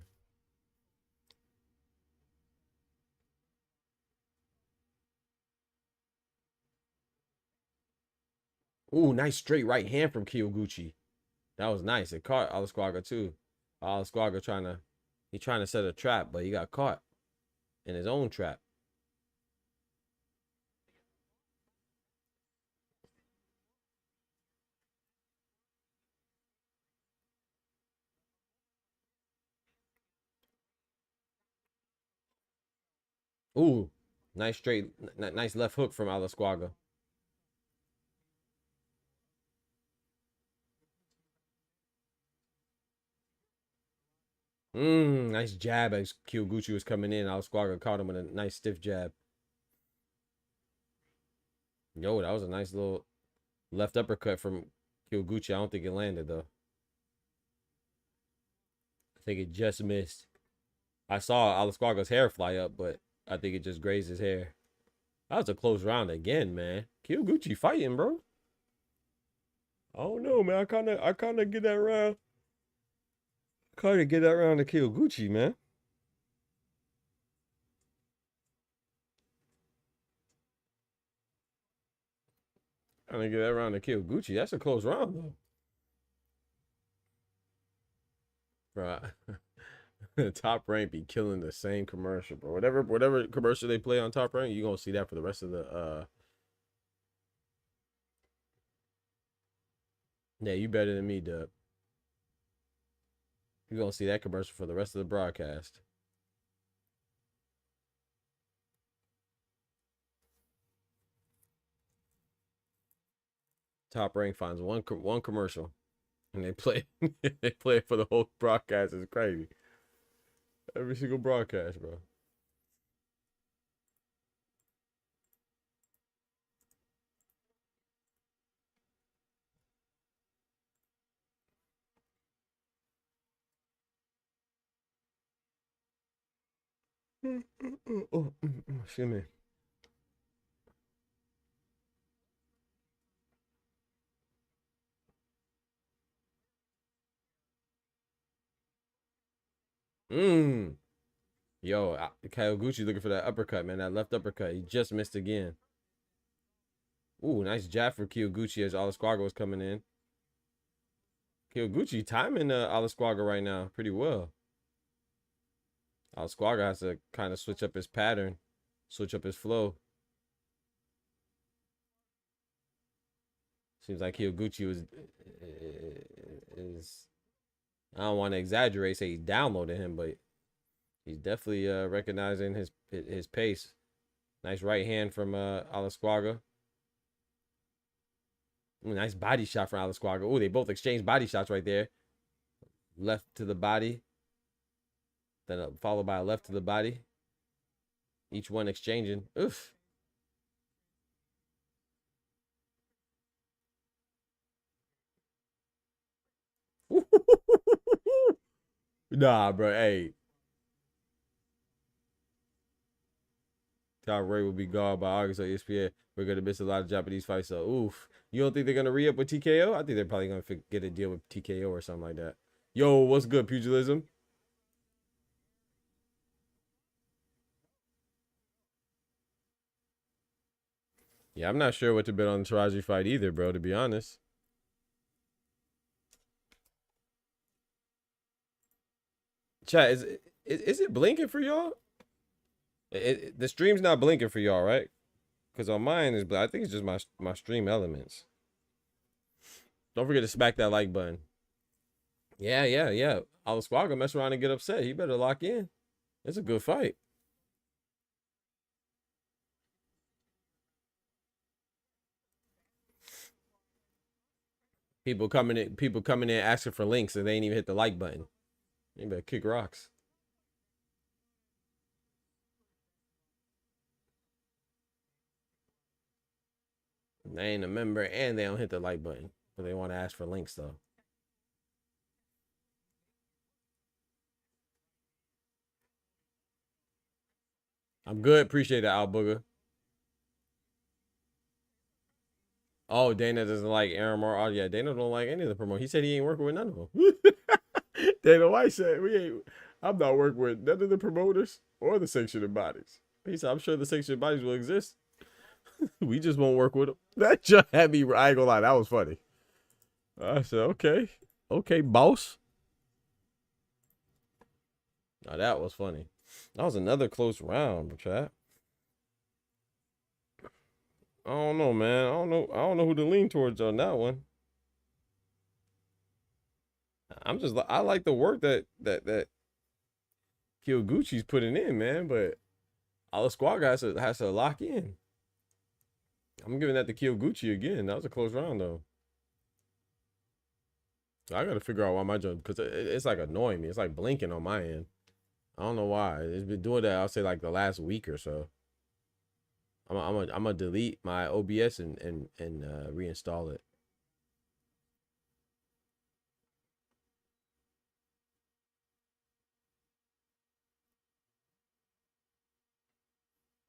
Ooh, nice straight right hand from Kyoguchi. That was nice. It caught Alasquaga too. Alasquaga trying to set a trap, but he got caught in his own trap. Ooh, nice straight, nice left hook from Alasquaga. Nice jab as Kyoguchi was coming in. Alasquaga caught him with a nice stiff jab. Yo, that was a nice little left uppercut from Kyoguchi. I don't think it landed though. I think it just missed. I saw Alasquaga's hair fly up, but I think it just grazed his hair. That was a close round again, man. Kyoguchi fighting, bro. I don't know, man. I kind of get that round. Kind of get that round to Kyoguchi, man. Kind of get that round to Kyoguchi. That's a close round, though. Right. Top Rank be killing the same commercial, bro. Whatever commercial they play on Top Rank, you're gonna see that for the rest of the Yeah, you better than me, Dub. You're gonna see that commercial for the rest of the broadcast. Top Rank finds one commercial and they play they play it for the whole broadcast. It's crazy. Every single broadcast, bro. Excuse me. Yo, Kyoguchi looking for that uppercut, man. That left uppercut. He just missed again. Ooh, nice jab for Kyoguchi as Alasquaga was coming in. Kyoguchi timing Alasquaga right now pretty well. Alasquaga has to kind of switch up his pattern, switch up his flow. Seems like Kyoguchi is I don't want to exaggerate, say he's downloading him, but he's definitely recognizing his pace. Nice right hand from Alasquaga. Nice body shot from Alasquaga. Oh, they both exchanged body shots right there. Left to the body. Then followed by a left to the body. Each one exchanging. Oof. Nah, bro. Hey. Top Ray will be gone by August on ESPN. We're going to miss a lot of Japanese fights. So, oof. You don't think they're going to re-up with TKO? I think they're probably going to get a deal with TKO or something like that. Yo, what's good, Pugilism? Yeah, I'm not sure what to bet on the Taraji fight either, bro, to be honest. Chat, is it blinking for y'all? The stream's not blinking for y'all, right? Because on mine is, I think it's just my stream elements. Don't forget to smack that like button. Yeah. Alasquaga mess around and get upset. He better lock in. It's a good fight. People coming in asking for links and they ain't even hit the like button. You better kick rocks. They ain't a member and they don't hit the like button. But they want to ask for links though. I'm good. Appreciate that, Al Booger. Oh, Dana doesn't like Aaron Moore. Oh, yeah, Dana don't like any of the promote. He said he ain't working with none of them. Dana White said I'm not working with none of the promoters or the sanctioning bodies. He said, I'm sure the sanctioning bodies will exist. We just won't work with them. That just had me, I ain't gonna lie, that was funny. I said, okay, boss. Now that was funny. That was another close round, chat. I don't know, man. I don't know who to lean towards on that one. I like the work that Kyoguchi's putting in, man, but Alasquaga has to lock in. I'm giving that to Kyoguchi again. That was a close round though. I gotta figure out why my jump, because it's like annoying me. It's like blinking on my end. I don't know why. It's been doing that, I'll say like the last week or so. I'm gonna delete my OBS and reinstall it.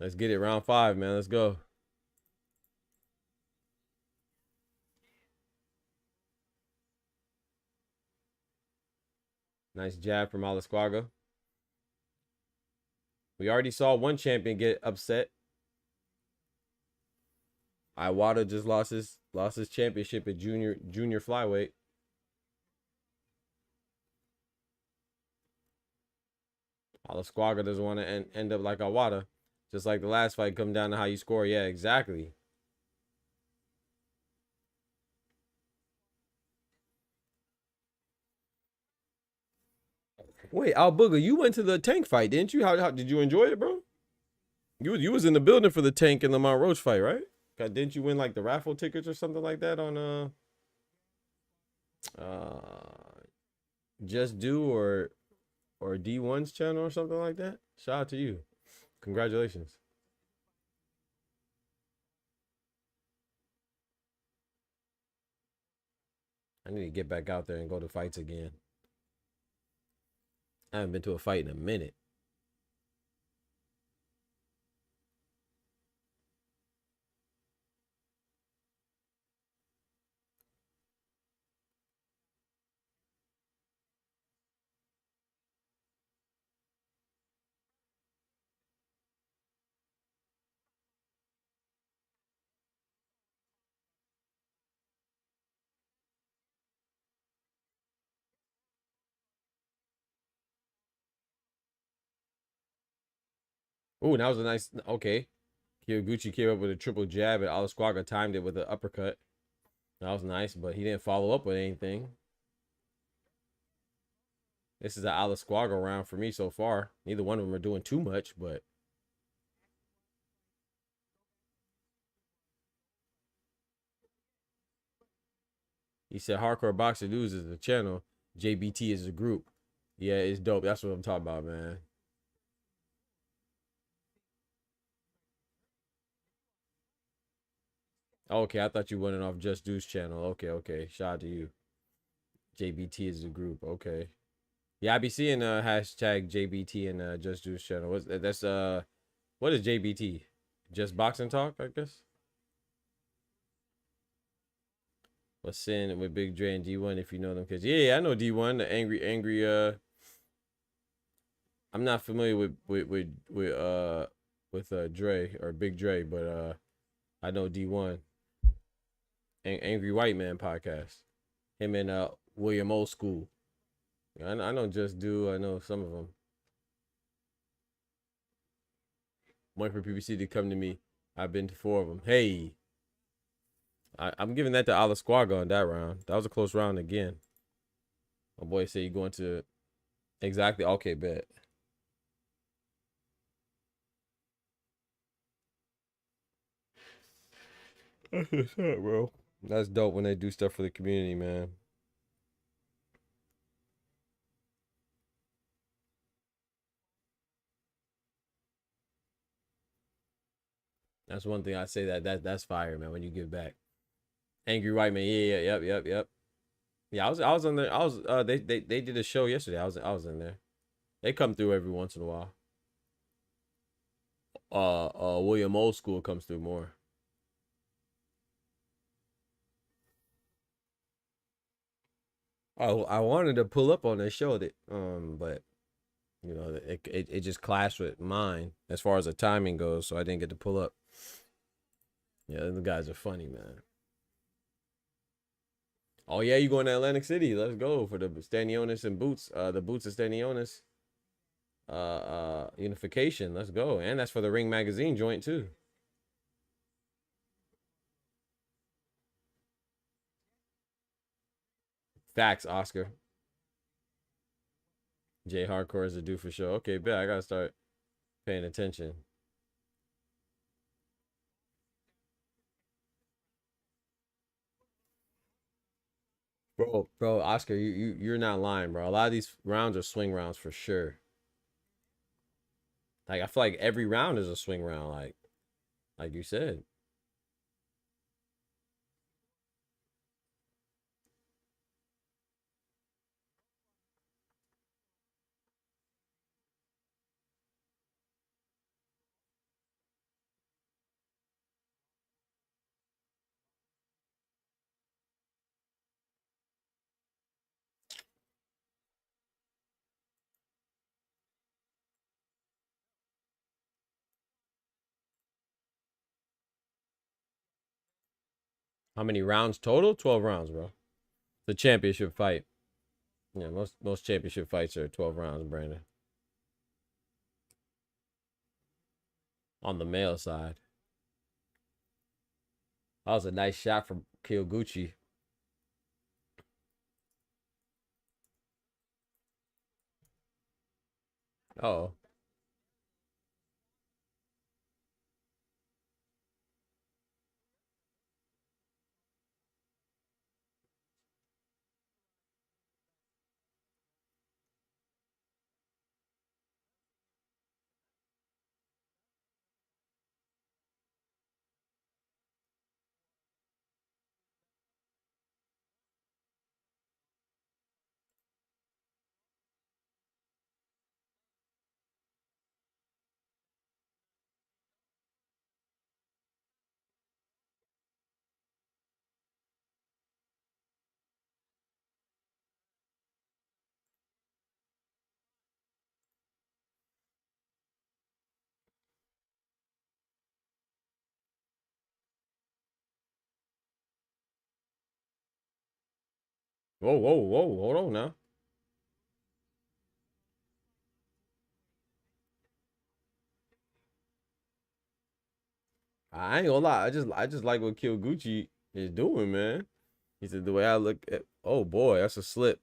Let's get it, round 5, man. Let's go. Nice jab from Alasquaga. We already saw one champion get upset. Iwata just lost his championship at junior flyweight. Alasquaga doesn't want to end up like Iwata. Just like the last fight, come down to how you score. Yeah, exactly. Wait, Al Booger, you went to the Tank fight, didn't you? How did you enjoy it, bro? You was in the building for the Tank and Lamont Roach fight, right? Didn't you win like the raffle tickets or something like that on Just Do or D1's channel or something like that? Shout out to you. Congratulations. I need to get back out there and go to fights again. I haven't been to a fight in a minute. Ooh, that was a nice, okay. Kyoguchi came up with a triple jab and Alasquaga timed it with an uppercut. That was nice, but he didn't follow up with anything. This is an Alasquaga round for me so far. Neither one of them are doing too much, but he said Hardcore Boxer News is the channel. JBT is the group. Yeah, it's dope. That's what I'm talking about, man. Okay, I thought you went off Just Deuce channel. Okay. Shout out to you. JBT is the group. Okay. Yeah, I be seeing hashtag JBT and Just Deuce channel. What is JBT? Just Boxing Talk, I guess. What's sin with Big Dre and D1 if you know them? Because yeah, I know D1, the angry. I'm not familiar with Dre or Big Dre, but I know D1. Angry White Man podcast. Him and William Old School. I know Just Do. I know some of them. Waiting for PBC to come to me. I've been to 4 of them. Hey, I'm giving that to Alasquaga on that round. That was a close round again. My boy said you going to exactly. Okay, bet. That's what's up, bro. That's dope when they do stuff for the community, man. That's one thing I say that's fire, man. When you give back. Angry White Man, yep. Yeah, I was on there. They did a show yesterday. I was in there. They come through every once in a while. William Old School comes through more. I wanted to pull up on their show that but you know it just clashed with mine as far as the timing goes, so I didn't get to pull up. Yeah, the guys are funny, man. Oh yeah, you going to Atlantic City? Let's go for the Stanionis and Boots. The Boots of Stanionis. Unification. Let's go, and that's for the Ring Magazine joint too. Facts, Oscar. J Hardcore is a do for sure. Okay, bet I gotta start paying attention. Bro, Oscar, you're not lying, bro. A lot of these rounds are swing rounds for sure. Like I feel like every round is a swing round, like you said. How many rounds total? 12 rounds, bro. The championship fight. Yeah, most championship fights are 12 rounds, Brandon. On the male side. That was a nice shot from Kyoguchi. Oh. Whoa. Hold on now. I ain't gonna lie. I just like what Kyoguchi is doing, man. He said the way I look at, oh boy, that's a slip.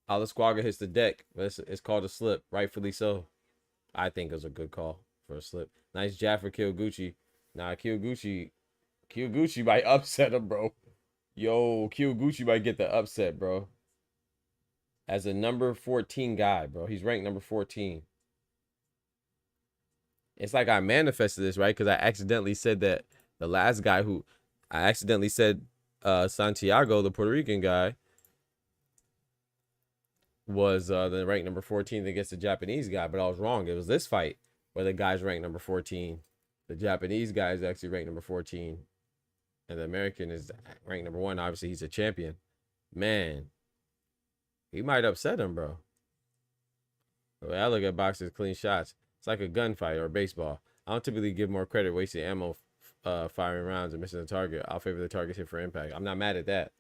Alasquaga hits the deck. It's called a slip, rightfully so. I think it was a good call for a slip. Nice jab for Kyoguchi. Nah, Kyoguchi might upset him, bro. Yo, Kyoguchi might get the upset, bro. As a number 14 guy, bro. He's ranked number 14. It's like I manifested this, right? Because I accidentally said that the last guy who I accidentally said Santiago, the Puerto Rican guy, was the ranked number 14 against the Japanese guy, but I was wrong. It was this fight where the guy's ranked number 14. The Japanese guy is actually ranked number 14. And the American is ranked number 1. Obviously, he's a champion. Man, he might upset him, bro. The way I look at boxers, clean shots. It's like a gunfight or baseball. I don't typically give more credit wasting ammo firing rounds and missing the target, I'll favor the targets hit for impact. I'm not mad at that.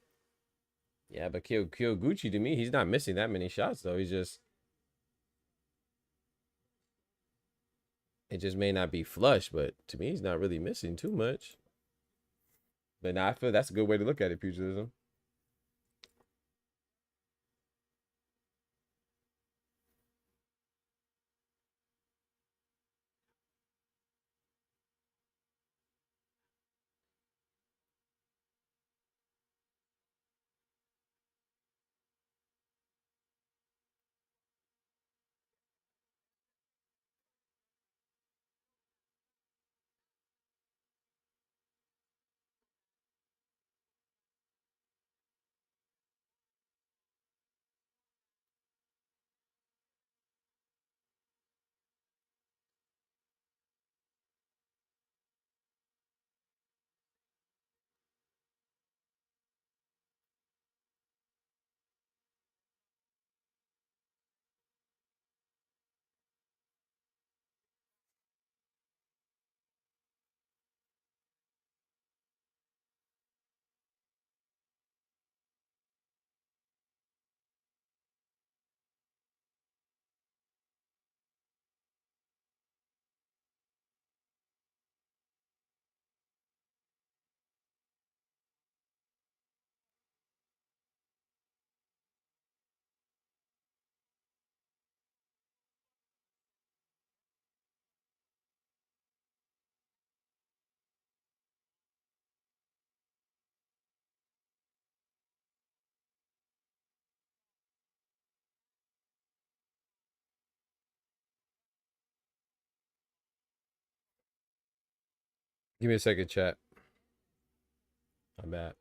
Yeah, but Kyoguchi, to me, he's not missing that many shots though. He's just, it just may not be flush, but to me, he's not really missing too much. But now I feel that's a good way to look at it, pugilism. Give me a second, chat. My bad.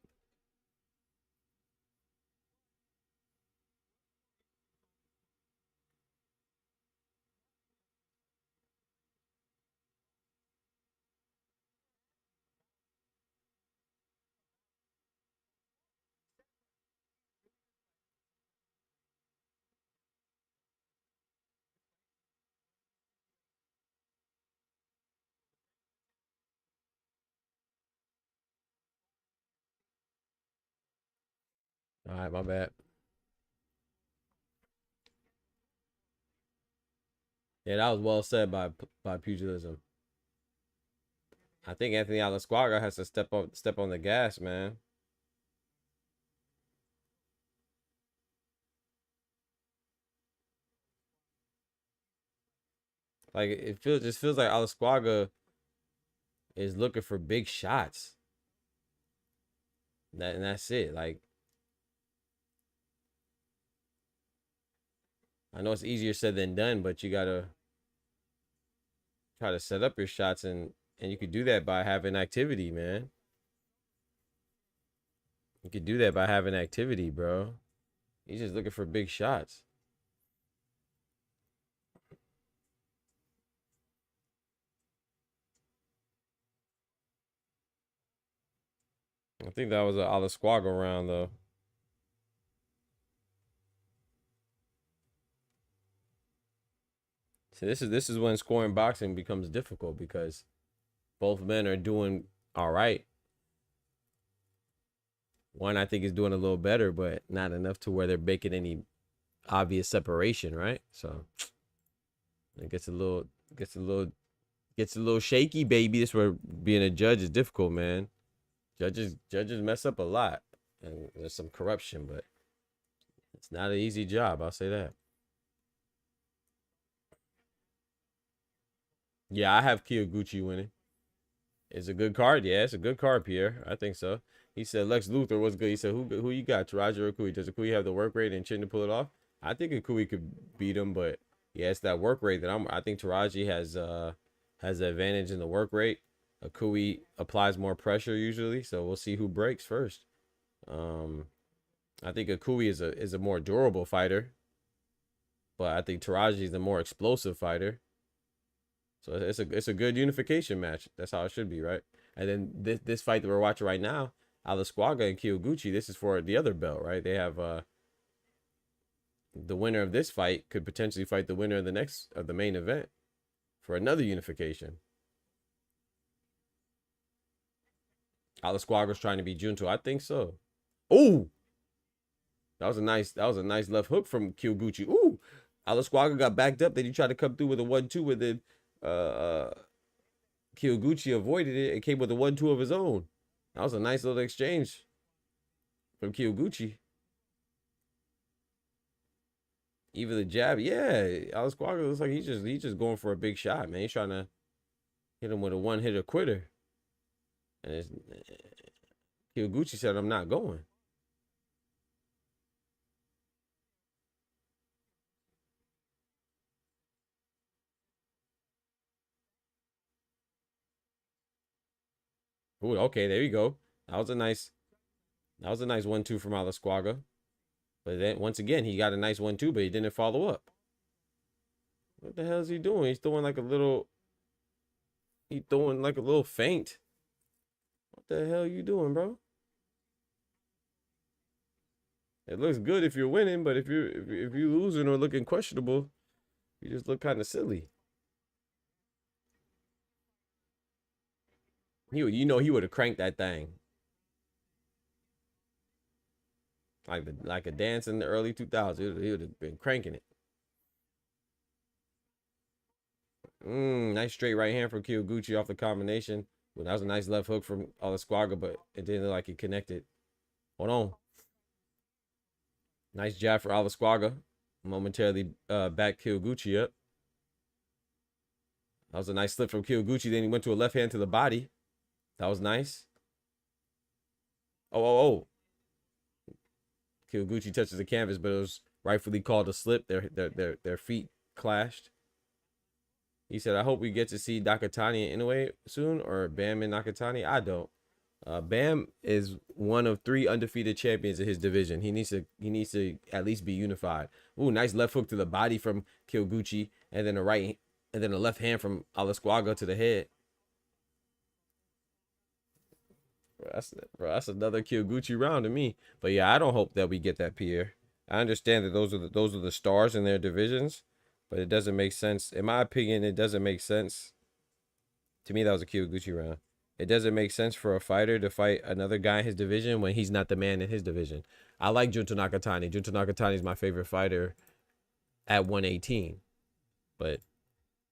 All right, my bad. Yeah, that was well said by pugilism. I think Anthony Alasquaga has to step on the gas, man. Like it feels like Alasquaga is looking for big shots. And that's it. Like, I know it's easier said than done, but you gotta try to set up your shots, and you could do that by having activity, man. You could do that by having activity, bro. He's just looking for big shots. I think that was a Alasquaga round though. So this is when scoring boxing becomes difficult, because both men are doing all right. One, I think, is doing a little better, but not enough to where they're making any obvious separation, right? So it gets a little shaky, baby. This is where being a judge is difficult, man. Judges mess up a lot, and there's some corruption, but it's not an easy job. I'll say that. Yeah, I have Kyoguchi winning. It's a good card. Yeah, it's a good card, Pierre. I think so. He said Lex Luthor was good. He said, who you got, Taraji or Akui? Does Akui have the work rate and chin to pull it off? I think Akui could beat him, but yeah, it's that work rate that I think Taraji has the advantage in the work rate. Akui applies more pressure usually, so we'll see who breaks first. I think Akui is a more durable fighter, but I think Taraji is the more explosive fighter. So it's a good unification match. That's how it should be, right? And then this fight that we're watching right now, Alasquaga and Kyoguchi, this is for the other belt, right? They have the winner of this fight could potentially fight the winner of the main event for another unification. Alasquaga's trying to be Junto. I think so. Oh, that was a nice left hook from Kyoguchi. Ooh, Alasquaga got backed up. Then he tried to come through with a 1-2 with it. Kyoguchi avoided it and came with a 1-2 of his own. That was a nice little exchange from Kyoguchi. Even the jab, yeah. Alasquaga looks like he's just going for a big shot, man. He's trying to hit him with a one-hitter quitter. And Kyoguchi said, "I'm not going." Ooh, okay, there you go. That was a nice 1-2 from Alasquaga. But then once again, he got a nice 1-2, but he didn't follow up. What the hell is he doing? He's throwing like a little feint. What the hell are you doing, bro? It looks good if you're winning, but if you're losing or looking questionable, you just look kind of silly. He would have cranked that thing. Like a dance in the early 2000s. He would have been cranking it. Nice straight right hand from Kyoguchi off the combination. Well, that was a nice left hook from Alasquaga, but it didn't look like it connected. Hold on. Nice jab for Alasquaga. Momentarily back Kyoguchi up. That was a nice slip from Kyoguchi. Then he went to a left hand to the body. That was nice. Oh. Kyoguchi touches the canvas, but it was rightfully called a slip. Their feet clashed. He said, "I hope we get to see Nakatani and Inoue soon, or Bam and Nakatani." I don't. Bam is one of 3 undefeated champions in his division. He needs to at least be unified. Ooh, nice left hook to the body from Kyoguchi, and then a left hand from Alasquaga to the head. That's another Kyoguchi round to me. But yeah, I don't hope that we get that Pierre. I understand that those are the stars in their divisions, but it doesn't make sense. In my opinion, it doesn't make sense. To me, that was a Kyoguchi round. It doesn't make sense for a fighter to fight another guy in his division when he's not the man in his division. I like Junto Nakatani. Junto Nakatani is my favorite fighter at 118. But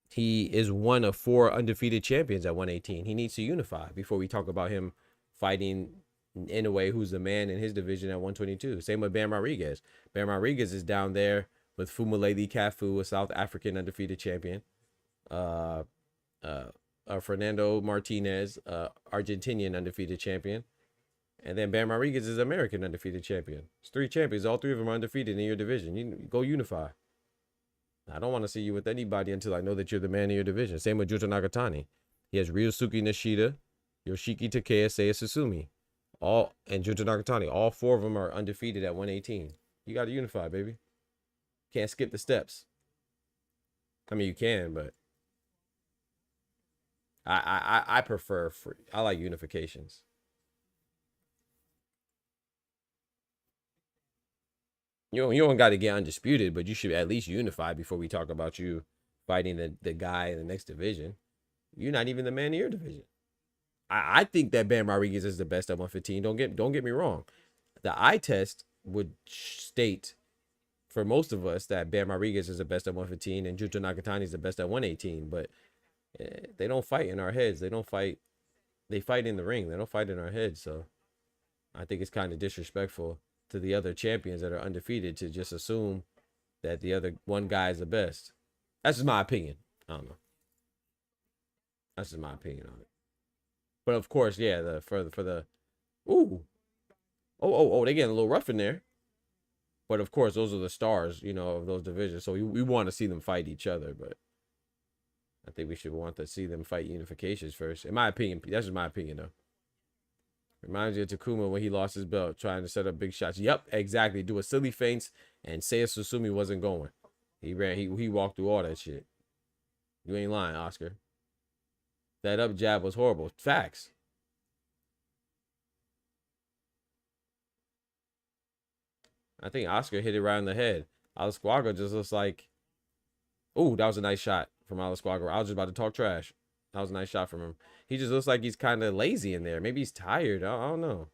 he is one of 4 undefeated champions at 118. He needs to unify before we talk about him fighting Inoue, who's the man in his division at 122. Same with Bam Rodriguez. Bam Rodriguez is down there with Fumaleli Cafu, a South African undefeated champion. Fernando Martinez, Argentinian undefeated champion. And then Bam Rodriguez is American undefeated champion. It's 3 champions. All 3 of them are undefeated in your division. You go unify. I don't want to see you with anybody until I know that you're the man in your division. Same with Junto Nakatani. He has Ryosuke Nishida, Yoshiki Takea, Seiya Susumi. And Junto Nakatani. All 4 of them are undefeated at 118. You got to unify, baby. Can't skip the steps. I mean, you can, but I prefer free. I like unifications. You don't got to get undisputed, but you should at least unify before we talk about you fighting the guy in the next division. You're not even the man in your division. I think that Bam Rodriguez is the best at 115. Don't get me wrong. The eye test would state for most of us that Bam Rodriguez is the best at 115 and Junto Nakatani is the best at 118. But they don't fight in our heads. They fight in the ring. They don't fight in our heads. So I think it's kind of disrespectful to the other champions that are undefeated to just assume that the other one guy is the best. That's just my opinion. I don't know. That's just my opinion on it. But of course, yeah, they're getting a little rough in there. But of course, those are the stars, of those divisions. So we want to see them fight each other, but I think we should want to see them fight unifications first. In my opinion, that's just my opinion, though. Reminds you of Takuma when he lost his belt, trying to set up big shots. Yep, exactly. Do a silly feints, and Seiya Susumi wasn't going. He walked through all that shit. You ain't lying, Oscar. That up jab was horrible. Facts. I think Oscar hit it right in the head. Alasquaga just looks like... Ooh, that was a nice shot from Alasquaga. I was just about to talk trash. That was a nice shot from him. he just looks like he's kind of lazy in there. Maybe he's tired. I don't know.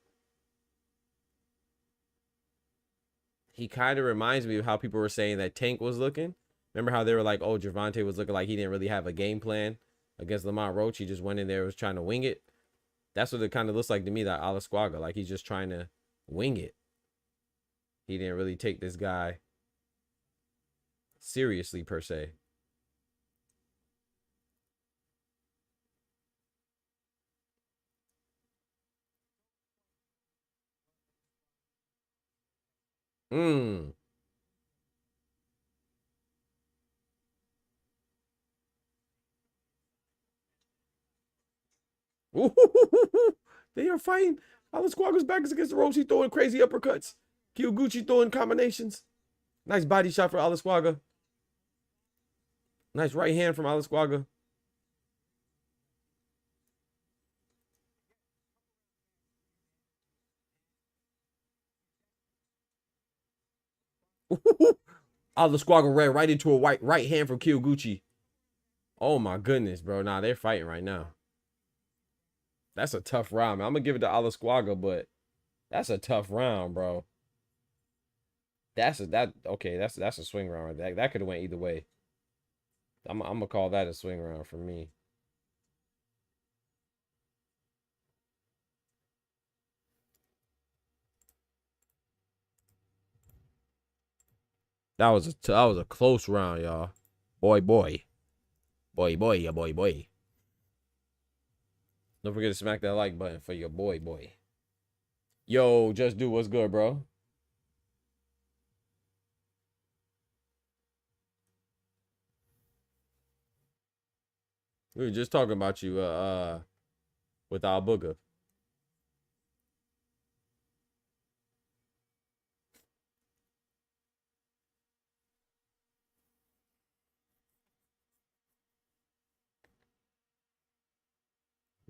He kind of reminds me of how people were saying that Tank was looking. Remember how they were like, oh, Gervonta was looking like he didn't really have a game plan against Lamont Roach. He just went in there and was trying to wing it. That's what it kind of looks like to me, that Alasquaga. Like he's just trying to wing it. He didn't really take this guy seriously, per se. Mmm. They are fighting. Alasquaga's back is against the ropes. He's throwing crazy uppercuts. Kyoguchi throwing combinations. Nice body shot for Alasquaga. Nice right hand from Alasquaga. Alasquaga ran right into a right hand from Kyoguchi. Oh my goodness, bro. Nah, they're fighting right now. That's a tough round, man. I'm gonna give it to Alasquaga, but that's a tough round, bro. That's a swing round. That could have went either way. I'm gonna call that a swing round for me. That was a close round, y'all. Boy. Yeah, boy. Don't forget to smack that like button for your boy. Yo, Just Do, what's good, bro? We were just talking about you with Al Booger.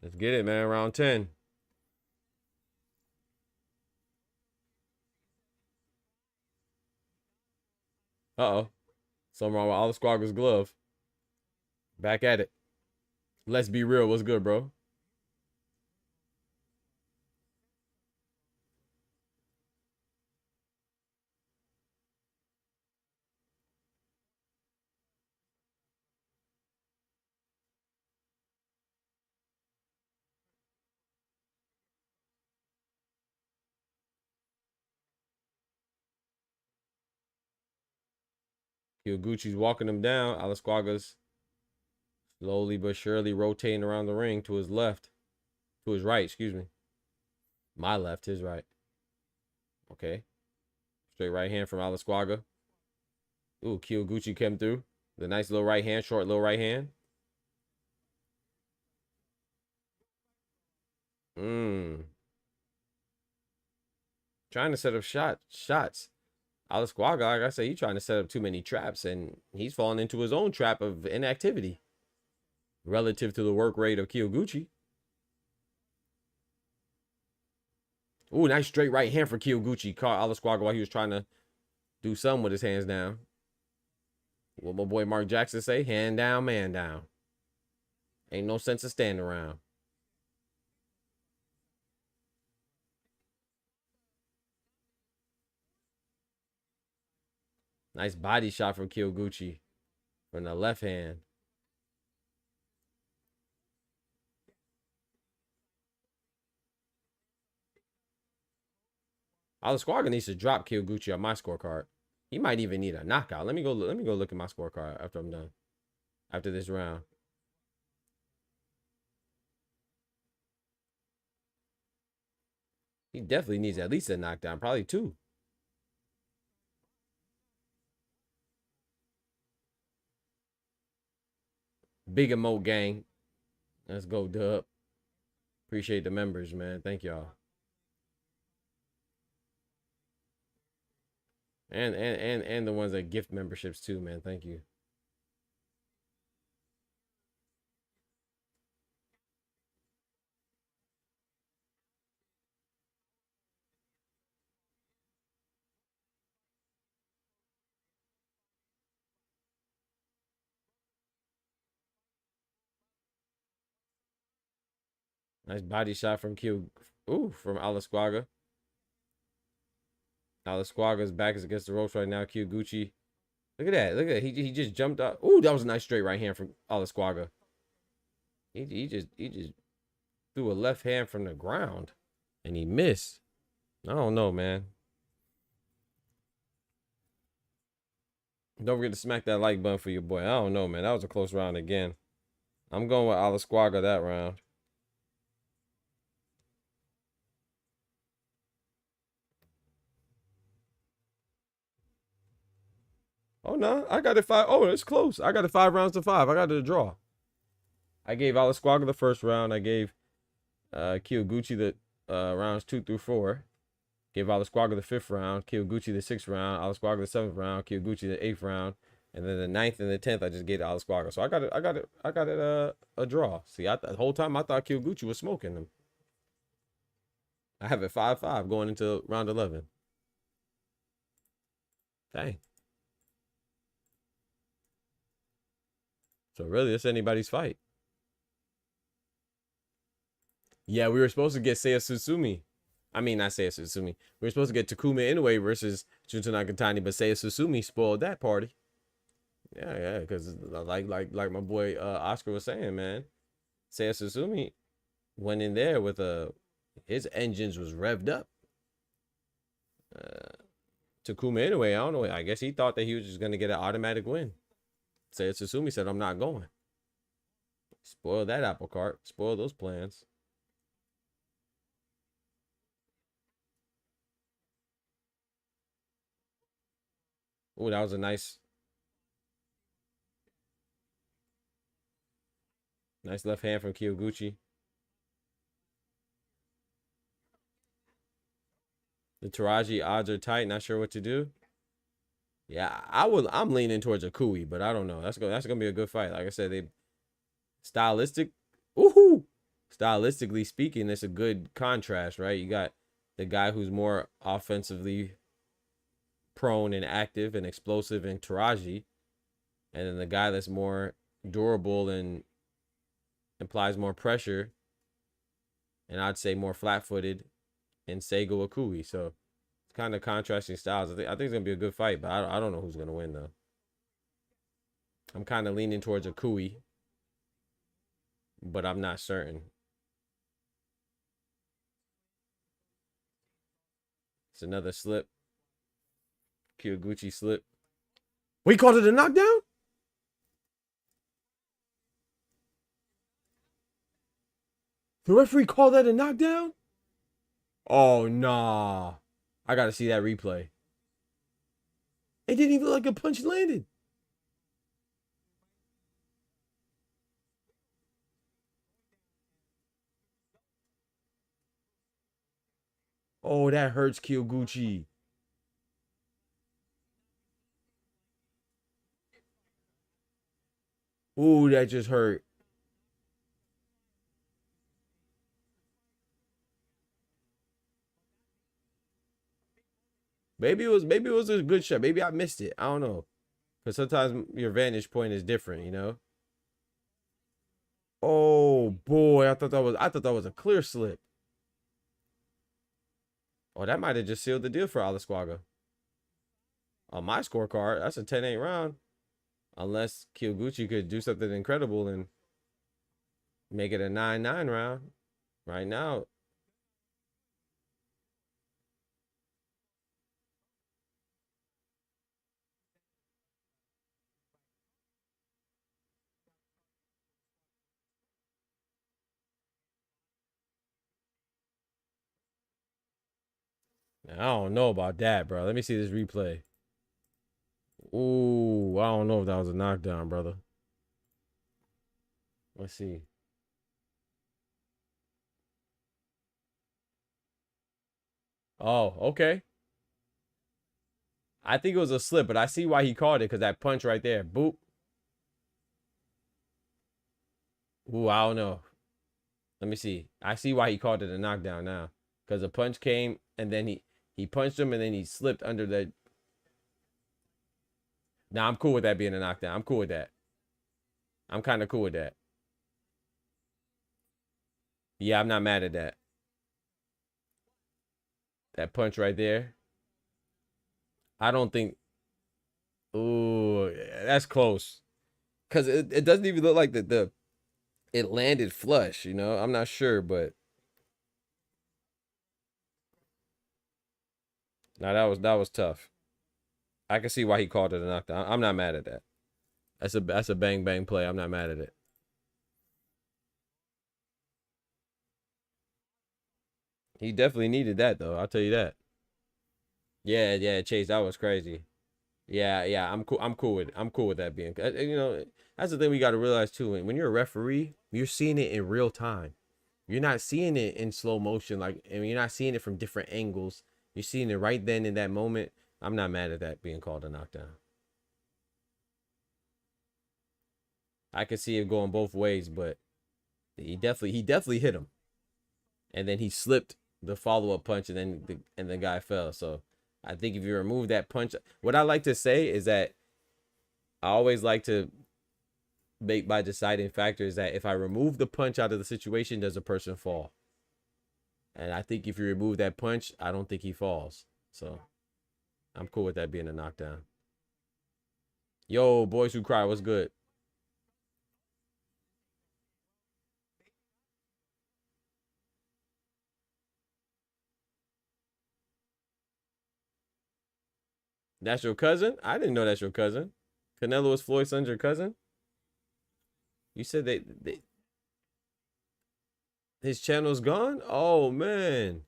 Let's get it, man. Round 10. Uh-oh. Something wrong with Alasquaga's glove. Back at it. Let's be real. What's good, bro? Kyoguchi's walking him down. Alasquaga's slowly but surely rotating around the ring to his left. To his right, excuse me. My left, his right. Okay. Straight right hand from Alasquaga. Ooh, Kyoguchi came through. The nice little right hand, short little right hand. Trying to set up shots. Alasquaga, like I say, he's trying to set up too many traps, and he's falling into his own trap of inactivity relative to the work rate of Kyoguchi. Ooh, nice straight right hand for Kyoguchi. Caught Alasquaga while he was trying to do something with his hands down. What my boy Mark Jackson say? Hand down, man down. Ain't no sense of standing around. Nice body shot from Kyoguchi from the left hand. Alasquaga needs to drop Kyoguchi on my scorecard. He might even need a knockout. Let me go look at my scorecard after I'm done. After this round. He definitely needs at least a knockdown, probably 2. Big emote gang. Let's go, Dub. Appreciate the members, man. Thank y'all. And the ones that gift memberships too, man. Thank you. Nice body shot from Q. Ooh, from Alasquaga. Alasquaga's back is against the ropes right now. Kyoguchi. Look at that. Look at that. He just jumped up. Ooh, that was a nice straight right hand from Alasquaga. He just threw a left hand from the ground and he missed. I don't know, man. Don't forget to smack that like button for your boy. I don't know, man. That was a close round again. I'm going with Alasquaga that round. Oh, no. I got it 5. Oh, it's close. I got it 5 rounds to 5. I got it a draw. I gave Alasquaga the first round. I gave Kyoguchi the rounds 2 through 4. Gave Alasquaga the 5th round. Kyoguchi the 6th round. Alasquaga the 7th round. Kyoguchi the 8th round. And then the 9th and the 10th, I just gave to Alasquaga. So I got it a draw. See, the whole time I thought Kyoguchi was smoking them. I have it 5-5 going into round 11. Dang. So really, it's anybody's fight. Yeah, we were supposed to get Seiya Susumi. I mean, not Seiya Susumi. We were supposed to get Takuma Inoue versus Junta Nakatani, but Seiya Susumi spoiled that party. Yeah, because like my boy Oscar was saying, man, Seiya Susumi went in there with his engines was revved up. Takuma Inoue, I don't know. I guess he thought that he was just gonna get an automatic win. Seiya Susumi said, "I'm not going." Spoil that apple cart. Spoil those plans. Oh, that was a nice left hand from Kyoguchi. The Teraji odds are tight. Not sure what to do. Yeah, I'm leaning towards Akui, but I don't know. That's gonna be a good fight. Like I said, stylistically speaking, it's a good contrast, right? You got the guy who's more offensively prone and active and explosive in Teraji, and then the guy that's more durable and implies more pressure, and I'd say more flat-footed in Seigo Akui. So it's kind of contrasting styles. I think it's gonna be a good fight, but I don't know who's gonna win though. I'm kind of leaning towards Akui, but I'm not certain. It's another slip. Kyoguchi slip. We called it a knockdown? The referee called that a knockdown? Oh, nah. I got to see that replay. It didn't even look like a punch landed. Oh, that hurts Kyoguchi. Ooh, that just hurt. Maybe it was a good shot. Maybe I missed it. I don't know. Because sometimes your vantage point is different, you know? Oh boy, I thought that was a clear slip. Oh, that might have just sealed the deal for Alasquaga. On my scorecard, that's a 10-8 round. Unless Kyoguchi could do something incredible and make it a 9-9 round. Right now. I don't know about that, bro. Let me see this replay. Ooh, I don't know if that was a knockdown, brother. Let's see. Oh, okay. I think it was a slip, but I see why he called it because that punch right there. Boop. Ooh, I don't know. Let me see. I see why he called it a knockdown now. Because the punch came and then he punched him and then he slipped under the. Nah, I'm cool with that being a knockdown. I'm cool with that. I'm kind of cool with that. Yeah, I'm not mad at that. That punch right there. I don't think. Ooh, that's close. Cause it doesn't even look like the it landed flush. You know, I'm not sure, but now that was tough. I can see why he called it a knockdown. I'm not mad at that. That's a bang bang play. I'm not mad at it. He definitely needed that though. I'll tell you that. Yeah, yeah, Chase, that was crazy. Yeah, yeah, I'm cool. I'm cool with that being. You know, that's the thing we got to realize too. When you're a referee, you're seeing it in real time. You're not seeing it in slow motion, like, and you're not seeing it from different angles. You're seeing it right then in that moment. I'm not mad at that being called a knockdown. I could see it going both ways, but he definitely hit him, and then he slipped the follow up punch, and then the guy fell. So I think if you remove that punch, what I like to say is that I always like to make my deciding factor is that if I remove the punch out of the situation, does a person fall? And I think if you remove that punch, I don't think he falls. So I'm cool with that being a knockdown. Yo, boys who cry, what's good? That's your cousin? I didn't know that's your cousin. Canelo is Floyd's son's your cousin? You said his channel's gone? Oh man.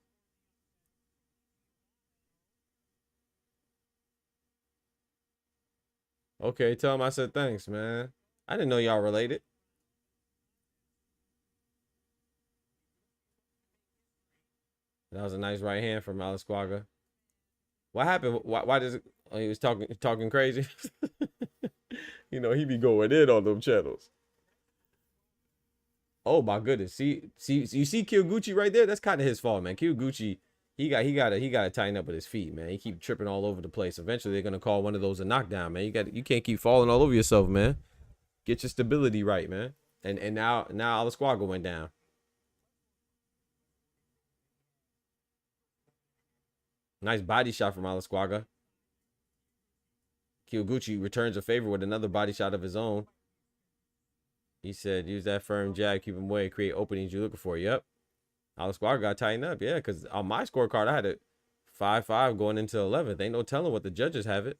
Okay, tell him I said thanks, man. I didn't know y'all related. That was a nice right hand from Alasquaga. What happened? Why does it? Oh, he was talking crazy. You know, he be going in on them channels. Oh my goodness. See, you see Kyoguchi right there? That's kind of his fault, man. Kyoguchi, he gotta tighten up with his feet, man. He keep tripping all over the place. Eventually they're gonna call one of those a knockdown, man. You can't keep falling all over yourself, man. Get your stability right, man. And now Alasquaga went down. Nice body shot from Alasquaga. Kyoguchi returns a favor with another body shot of his own. He said, use that firm jab, keep him away, create openings you're looking for. Yep. Alasquaga got tightened up. Yeah, because on my scorecard, I had it 5-5 going into 11th. Ain't no telling what the judges have it.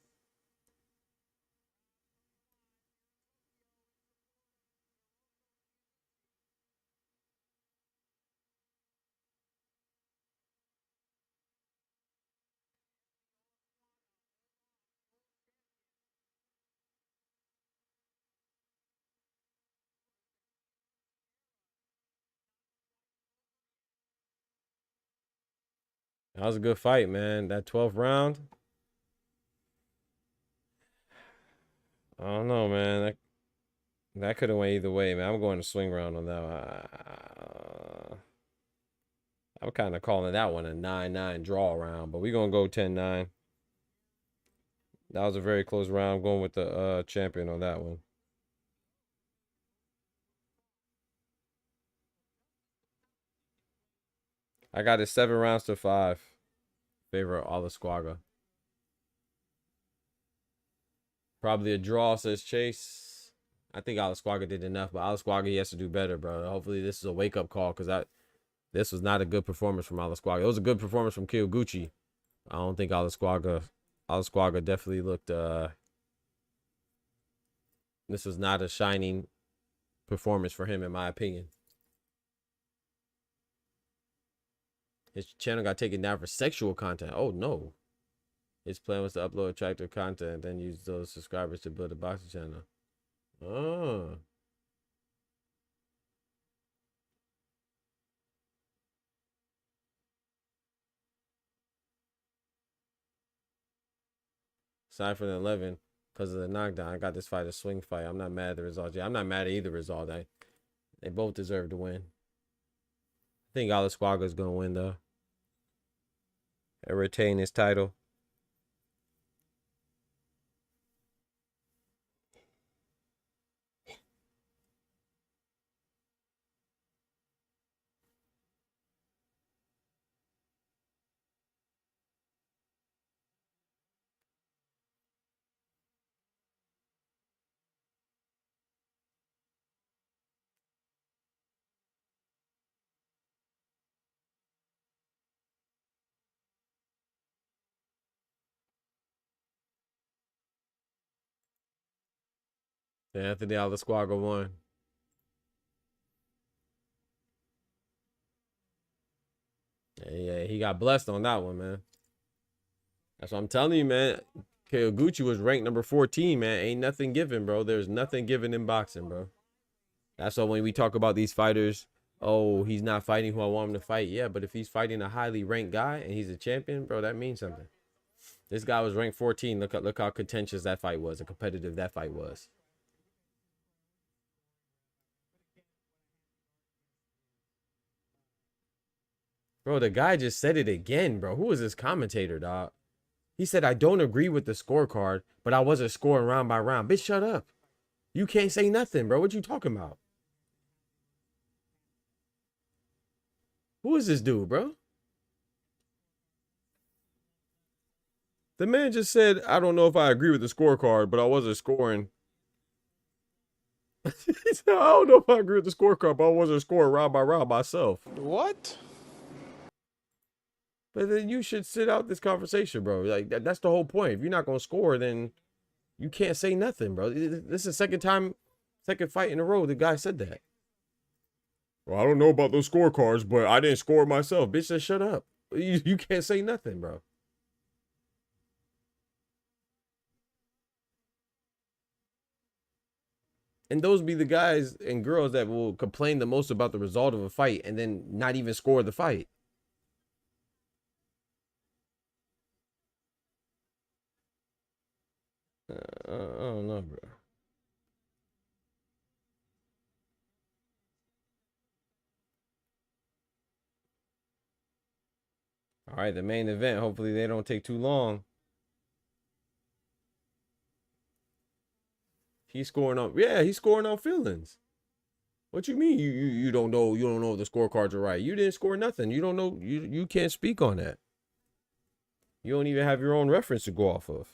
That was a good fight, man. That 12th round, I don't know, man. That could have went either way, man. I'm going to swing round on that one. I'm kind of calling that one a 9-9 draw round, but we're going to go 10-9. That was a very close round. I'm going with the champion on that one. I got it 7 rounds to 5. Favor of Alasquaga. Probably a draw, says Chase. I think Alasquaga did enough, but Alasquaga, he has to do better, bro. Hopefully this is a wake-up call, because this was not a good performance from Alasquaga. It was a good performance from Kyoguchi. I don't think Alasquaga definitely looked, this was not a shining performance for him, in my opinion. His channel got taken down for sexual content. Oh, no. His plan was to upload attractive content and then use those subscribers to build a boxing channel. Oh. Aside from the 11, because of the knockdown, I got this fight a swing fight. I'm not mad at the result. Yeah, I'm not mad at either result. They both deserve to win. I think Alasquaga is going to win, though, and retain his title. Anthony Alasquaga won. Yeah, he got blessed on that one, man. That's what I'm telling you, man. Kyoguchi was ranked number 14, man. Ain't nothing given, bro. There's nothing given in boxing, bro. That's why when we talk about these fighters, oh, he's not fighting who I want him to fight. Yeah, but if he's fighting a highly ranked guy and he's a champion, bro, that means something. This guy was ranked 14. Look how contentious that fight was and competitive that fight was. Bro, the guy just said it again, bro. Who is this commentator, dog? He said, I don't agree with the scorecard, but I wasn't scoring round by round. Bitch, shut up. You can't say nothing, bro. What you talking about? Who is this dude, bro? The man just said, I don't know if I agree with the scorecard, but I wasn't scoring. He said, I don't know if I agree with the scorecard, but I wasn't scoring round by round myself. What? But then you should sit out this conversation, bro. Like, that's the whole point. If you're not going to score, then you can't say nothing, bro. This is the second fight in a row the guy said that. Well, I don't know about those scorecards, but I didn't score myself. Bitch, just shut up. You can't say nothing, bro. And those be the guys and girls that will complain the most about the result of a fight and then not even score the fight. I don't know, bro. All right, the main event. Hopefully they don't take too long. He's scoring on, yeah, he's scoring on feelings. What you mean you don't know if the scorecards are right? You didn't score nothing. You don't know, you can't speak on that. You don't even have your own reference to go off of.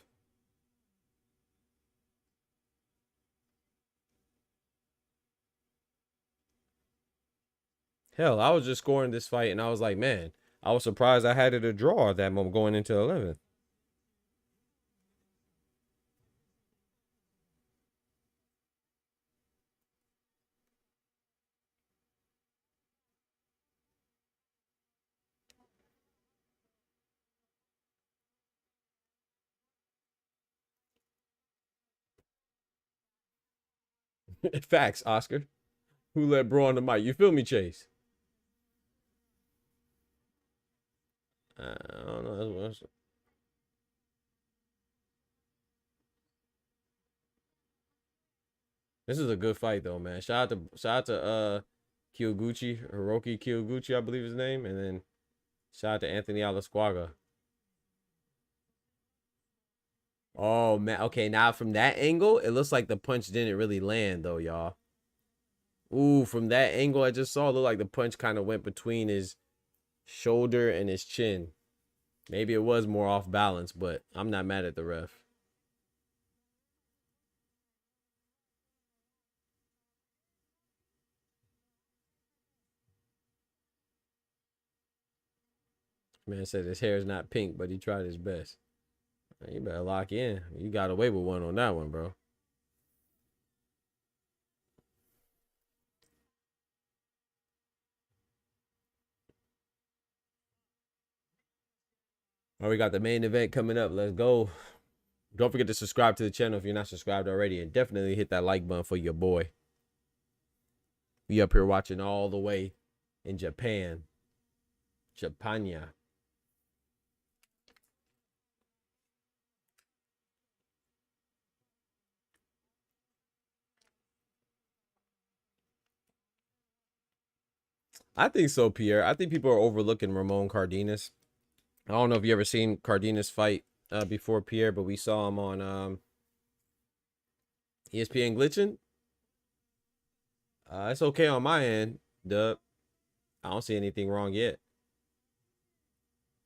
Hell, I was just scoring this fight and I was like, man, I was surprised I had it a draw at that moment going into 11th. Facts, Oscar. Who let bro on the mic? You feel me, Chase? I don't know. This is a good fight though, man. Shout out to Kyoguchi, Hiroki Kyoguchi, I believe his name, and then shout out to Anthony Alasquaga. Oh man, okay, now from that angle, it looks like the punch didn't really land though, y'all. Ooh, from that angle I just saw, it looked like the punch kind of went between his shoulder and his chin. Maybe it was more off balance, but I'm not mad at the ref. Man said his hair is not pink, but he tried his best. Man, you better lock in. You got away with one on that one, bro. All right, we got the main event coming up. Let's go. Don't forget to subscribe to the channel if you're not subscribed already. And definitely hit that like button for your boy. We up here watching all the way in Japan. Japania. I think so, Pierre. I think people are overlooking Ramon Cardenas. I don't know if you ever seen Cardenas fight before, Pierre, but we saw him on ESPN glitching. It's okay on my end, Dub. I don't see anything wrong yet.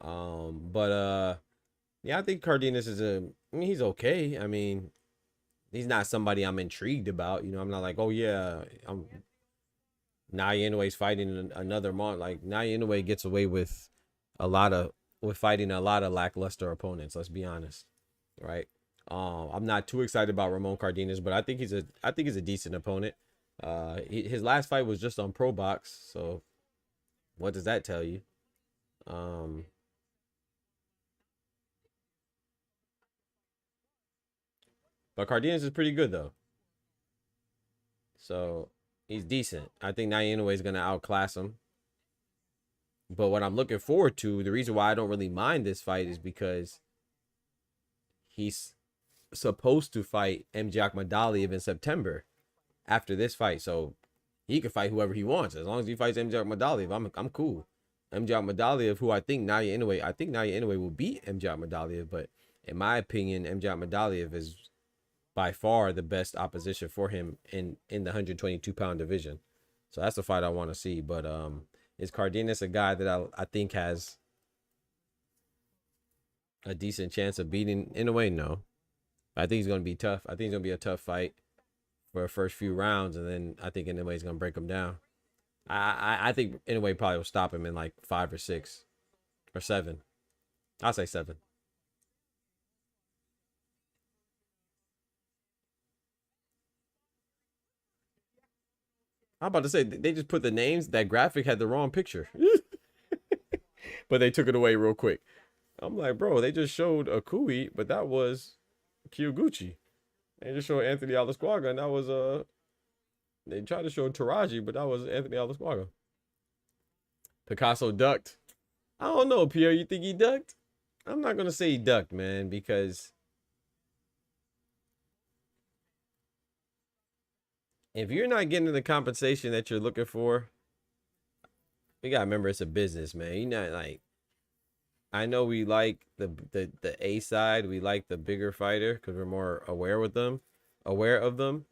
Yeah, I think Cardenas is I mean, he's okay. I mean, he's not somebody I'm intrigued about. You know, I'm not like, oh yeah, Naya Inoue's fighting another month. Like Naya Inoue gets away with fighting a lot of lackluster opponents. Let's be honest, right? I'm not too excited about Ramon Cardenas, but I think he's a decent opponent. His last fight was just on Pro Box, so what does that tell you? But Cardenas is pretty good though, so he's decent. I think Naoya Inoue is gonna outclass him. But what I'm looking forward to, the reason why I don't really mind this fight is because he's supposed to fight MJ Akhmadaliev in September after this fight. So he can fight whoever he wants. As long as he fights MJ Akhmadaliev, I'm cool. MJ Akhmadaliev, who I think Naoya Inoue will beat MJ Akhmadaliev, but in my opinion, MJ Akhmadaliev is by far the best opposition for him in the 122-pound division. So that's the fight I want to see. But is Cardenas a guy that I think has a decent chance of beating Inoue? No. I think he's going to be tough. I think it's going to be a tough fight for the first few rounds, and then I think Inoue is going to break him down. I think Inoue probably will stop him in like 5 or 6 or 7. I'll say 7. I'm about to say, they just put the names. That graphic had the wrong picture. But they took it away real quick. I'm like, bro, they just showed Akui, but that was Kyoguchi. They just showed Anthony Alasquaga, and that was they tried to show Teraji, but that was Anthony Alasquaga. Picasso ducked. I don't know, Pierre. You think he ducked? I'm not gonna say he ducked, man, because if you're not getting the compensation that you're looking for, you gotta remember it's a business, man. You're not like, I know we like the A side, we like the bigger fighter because we're more aware of them.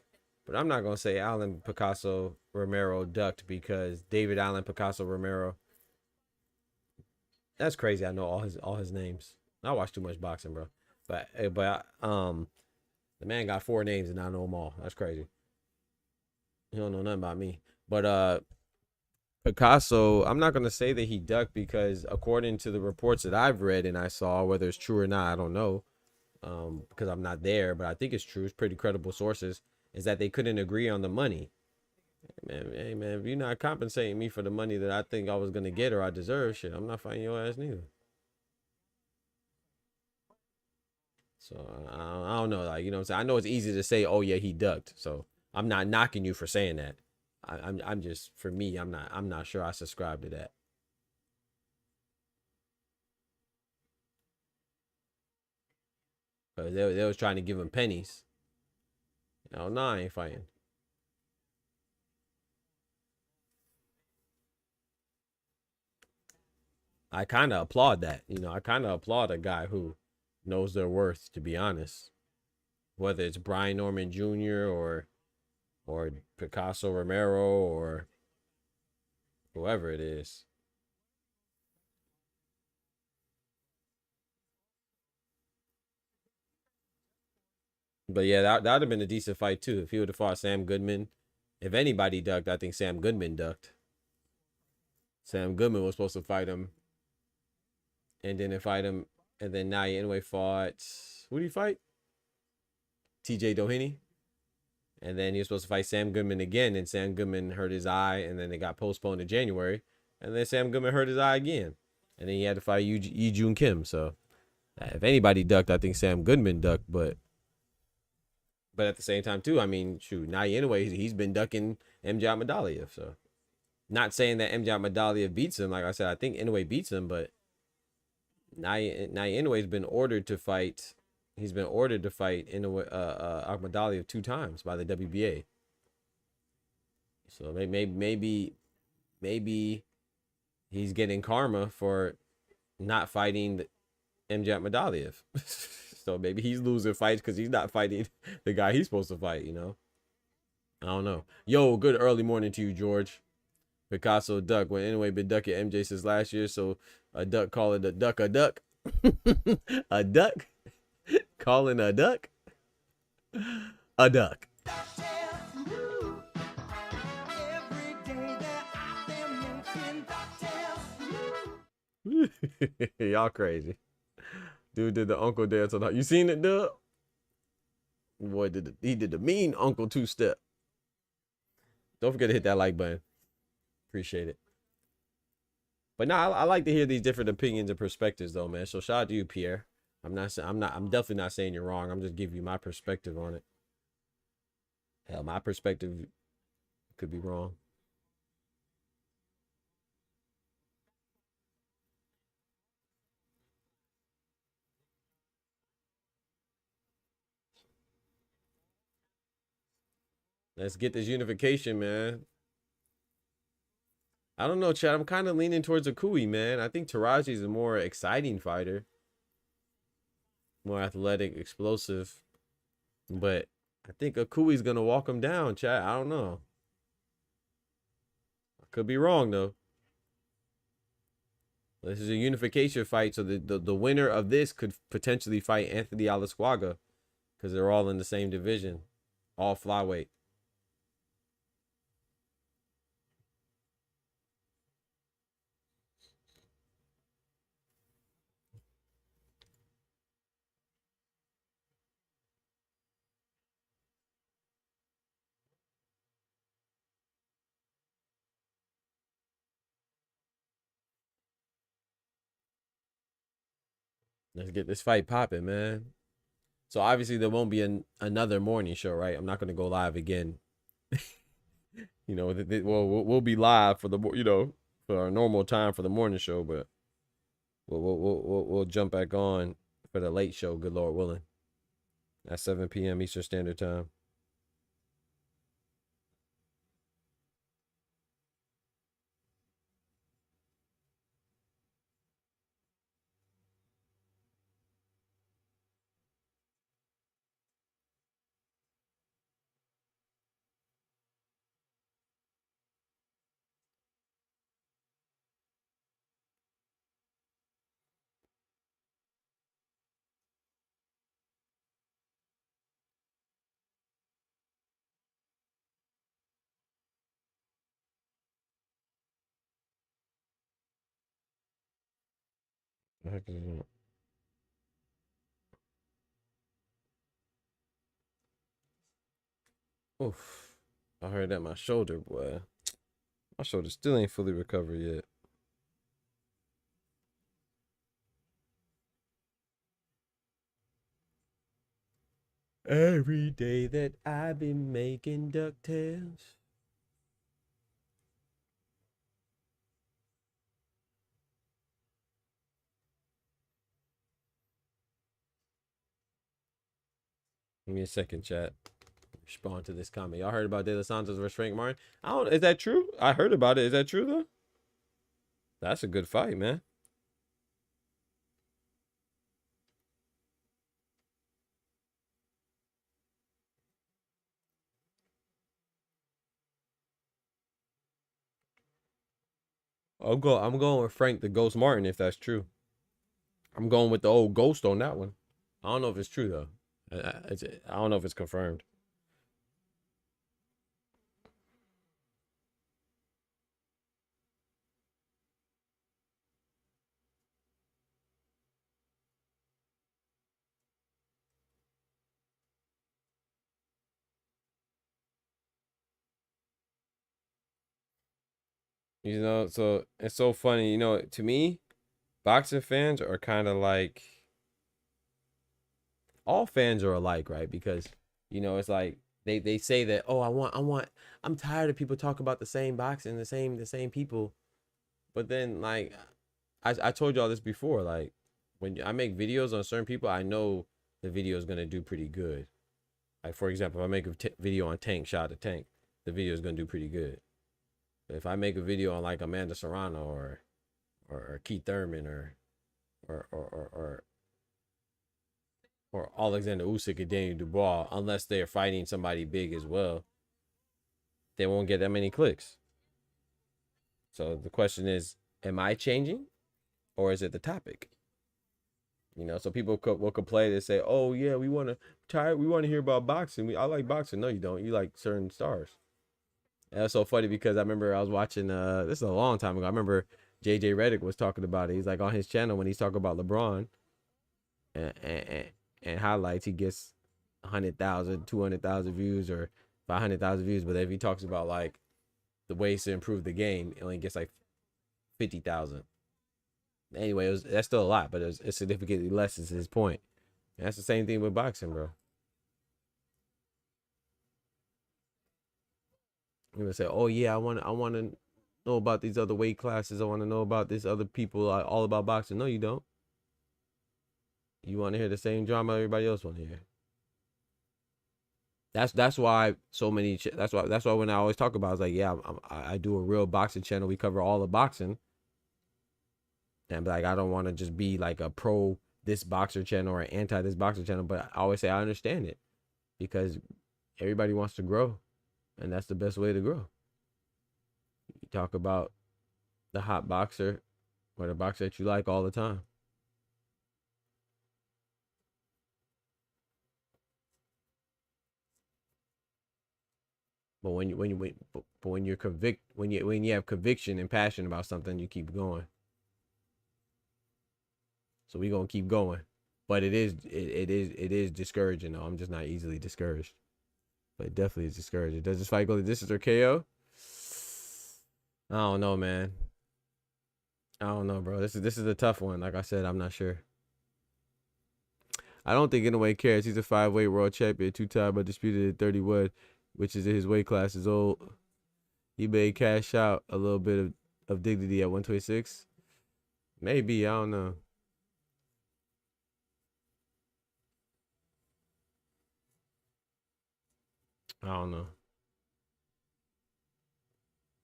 But I'm not gonna say Alan Picasso Romero ducked because David Allen Picasso Romero. That's crazy. I know all his names. I watch too much boxing, bro. But the man got 4 names and I know them all. That's crazy. You don't know nothing about me. But Picasso, I'm not gonna say that he ducked because according to the reports that I've read and I saw, whether it's true or not, I don't know. Because I'm not there, but I think it's true. It's pretty credible sources. Is that they couldn't agree on the money. Hey man, if you're not compensating me for the money that I think I was gonna get or I deserve, shit, I'm not fighting your ass neither. So I don't know, like, you know what I'm saying? I know it's easy to say, oh yeah, he ducked. So I'm not knocking you for saying that. I'm just, for me, I'm not sure I subscribe to that. But they was trying to give him pennies. No, I ain't fighting. I kind of applaud that. You know, I kind of applaud a guy who knows their worth, to be honest. Whether it's Brian Norman Jr. or Picasso Romero or whoever it is. But yeah, that would have been a decent fight too if he would have fought Sam Goodman. If anybody ducked, I think Sam Goodman ducked. Sam Goodman was supposed to fight him, and then and then Naoya Inoue fought. Who did he fight? TJ Doheny. And then he was supposed to fight Sam Goodman again, and Sam Goodman hurt his eye, and then it got postponed to January. And then Sam Goodman hurt his eye again, and then he had to fight Yi Jun Kim. So if anybody ducked, I think Sam Goodman ducked, but at the same time too, I mean, shoot, Naoya Inoue, he's been ducking MJ Akhmadaliev. So not saying that MJ Akhmadaliev beats him. Like I said, I think Inoue beats him, but Naoya Inoue's been ordered to fight. He's been ordered to fight Akhmadaliev 2 times by the WBA. So maybe he's getting karma for not fighting MJ Akhmadaliev. So maybe he's losing fights because he's not fighting the guy he's supposed to fight, you know? I don't know. Yo, good early morning to you, George. Picasso duck. When Inoue been ducking MJ since last year, so a duck call it a duck a duck. A duck? Calling a duck? A duck. Y'all crazy. Dude did the uncle dance on. You seen it, Dub? Boy, he did the mean Uncle two-step. Don't forget to hit that like button. Appreciate it. But now I like to hear these different opinions and perspectives, though, man. So shout out to you, Pierre. I'm definitely not saying you're wrong. I'm just giving you my perspective on it. Hell, my perspective could be wrong. Let's get this unification, man. I don't know, Chad. I'm kind of leaning towards Akui, man. I think Teraji is a more exciting fighter. More athletic, explosive. But I think Akui's going to walk him down, Chad. I don't know. I could be wrong, though. This is a unification fight, so the winner of this could potentially fight Anthony Alasquaga because they're all in the same division. All flyweight. Let's get this fight popping, man. So obviously there won't be another morning show, right? I'm not going to go live again. You know, we'll be live for the, you know, for our normal time for the morning show, but we'll jump back on for the late show, good Lord willing, at 7 p.m. Eastern Standard Time. Oof. I heard that my shoulder, boy. My shoulder still ain't fully recovered yet. Every day that I've been making DuckTales. Give me a second, chat. Respond to this comment. Y'all heard about De Los Santos versus Frank Martin? I don't. Is that true? I heard about it. Is that true though? That's a good fight, man. I'm going with Frank the Ghost Martin if that's true. I'm going with the old Ghost on that one. I don't know if it's true though. I don't know if it's confirmed. You know, so it's so funny. You know, to me, boxing fans are kind of like, all fans are alike, right? Because, you know, it's like they say that, oh, I'm tired of people talking about the same boxing, the same people. But then, like, I told y'all this before, like, when I make videos on certain people, I know the video is gonna do pretty good. Like, for example, if I make a video on Tank, shout out to Tank, the video is gonna do pretty good. But if I make a video on like Amanda Serrano or Keith Thurman or Alexander Usyk and Daniel Dubois, unless they're fighting somebody big as well, they won't get that many clicks. So the question is, am I changing, or is it the topic? You know, so people will complain and say, "Oh yeah, we want to hear about boxing. I like boxing." No, you don't. You like certain stars. And that's so funny because I remember I was watching. This is a long time ago. I remember JJ Redick was talking about it. He's like on his channel when he's talking about LeBron and highlights. He gets 100,000, 200,000 views or 500,000 views. But if he talks about like the ways to improve the game, it only gets like 50,000. Anyway, that's still a lot, but it's significantly less. Is his point. And that's the same thing with boxing, bro. You would say, "Oh yeah, I want to know about these other weight classes. I want to know about these other people all about boxing." No, you don't. You want to hear the same drama everybody else want to hear. That's why so many. That's why when I always talk about, it's like, yeah, I do a real boxing channel. We cover all of boxing, and like I don't want to just be like a pro this boxer channel or anti this boxer channel. But I always say I understand it because everybody wants to grow, and that's the best way to grow. You talk about the hot boxer or the boxer that you like all the time. But when you have conviction and passion about something, you keep going. So we gonna keep going. But it is discouraging though. I'm just not easily discouraged. But it definitely is discouraging. Does this fight go the distance or KO? I don't know, man. I don't know, bro. This is a tough one. Like I said, I'm not sure. I don't think Inoue cares. He's a 5-weight world champion, 2-time undisputed at 31, which is in his weight class, is old. He may cash out a little bit of dignity at 126. Maybe, I don't know. I don't know.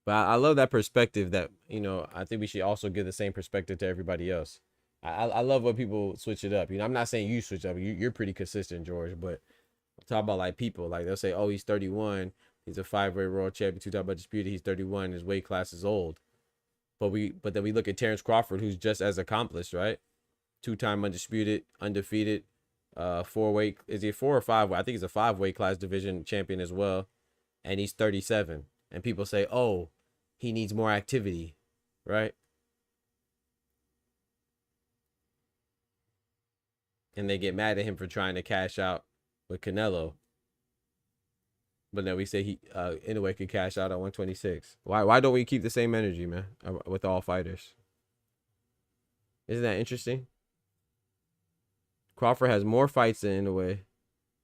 But I love that perspective that, you know, I think we should also give the same perspective to everybody else. I love when people switch it up. You know, I'm not saying you switch up. You're pretty consistent, George, but talk about like people. Like they'll say, oh, he's 31. He's a 5-weight world champion, 2-time undisputed. He's 31. His weight class is old. But then we look at Terrence Crawford, who's just as accomplished, right? 2-time undisputed, undefeated. 4-weight, is he a 4 or 5? I think he's a 5-weight class division champion as well. And he's 37. And people say, oh, he needs more activity, right? And they get mad at him for trying to cash out with Canelo. But then we say he Inoue could cash out at 126. Why don't we keep the same energy, man, with all fighters? Isn't that interesting? Crawford has more fights than Inoue.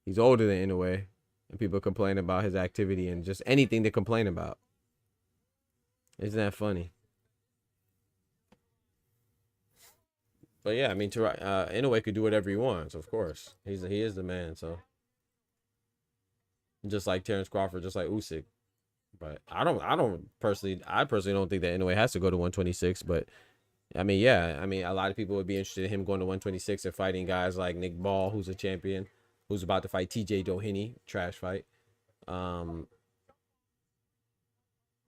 He's older than Inoue. And people complain about his activity and just anything to complain about. Isn't that funny? But yeah, I mean, Inoue could do whatever he wants, of course. He is the man, so. Just like Terrence Crawford, just like Usyk. But I personally don't think that Inoue has to go to 126. But I mean, yeah, I mean, a lot of people would be interested in him going to 126 and fighting guys like Nick Ball, who's a champion, who's about to fight TJ Doheny, trash fight.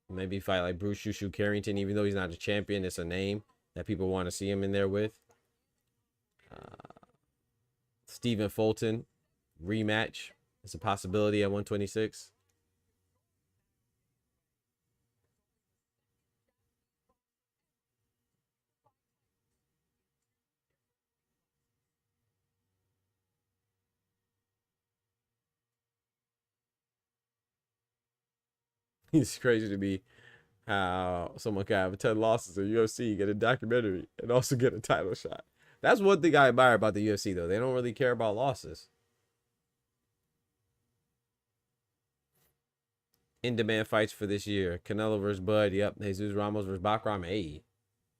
Maybe fight like Bruce Shushu Carrington, even though he's not a champion, it's a name that people want to see him in there with. Stephen Fulton, rematch. It's a possibility at 126. It's crazy to me how someone can have 10 losses in UFC, get a documentary, and also get a title shot. That's one thing I admire about the UFC, though. They don't really care about losses. In-demand fights for this year. Canelo versus Bud. Yep. Jesus Ramos versus Bakram.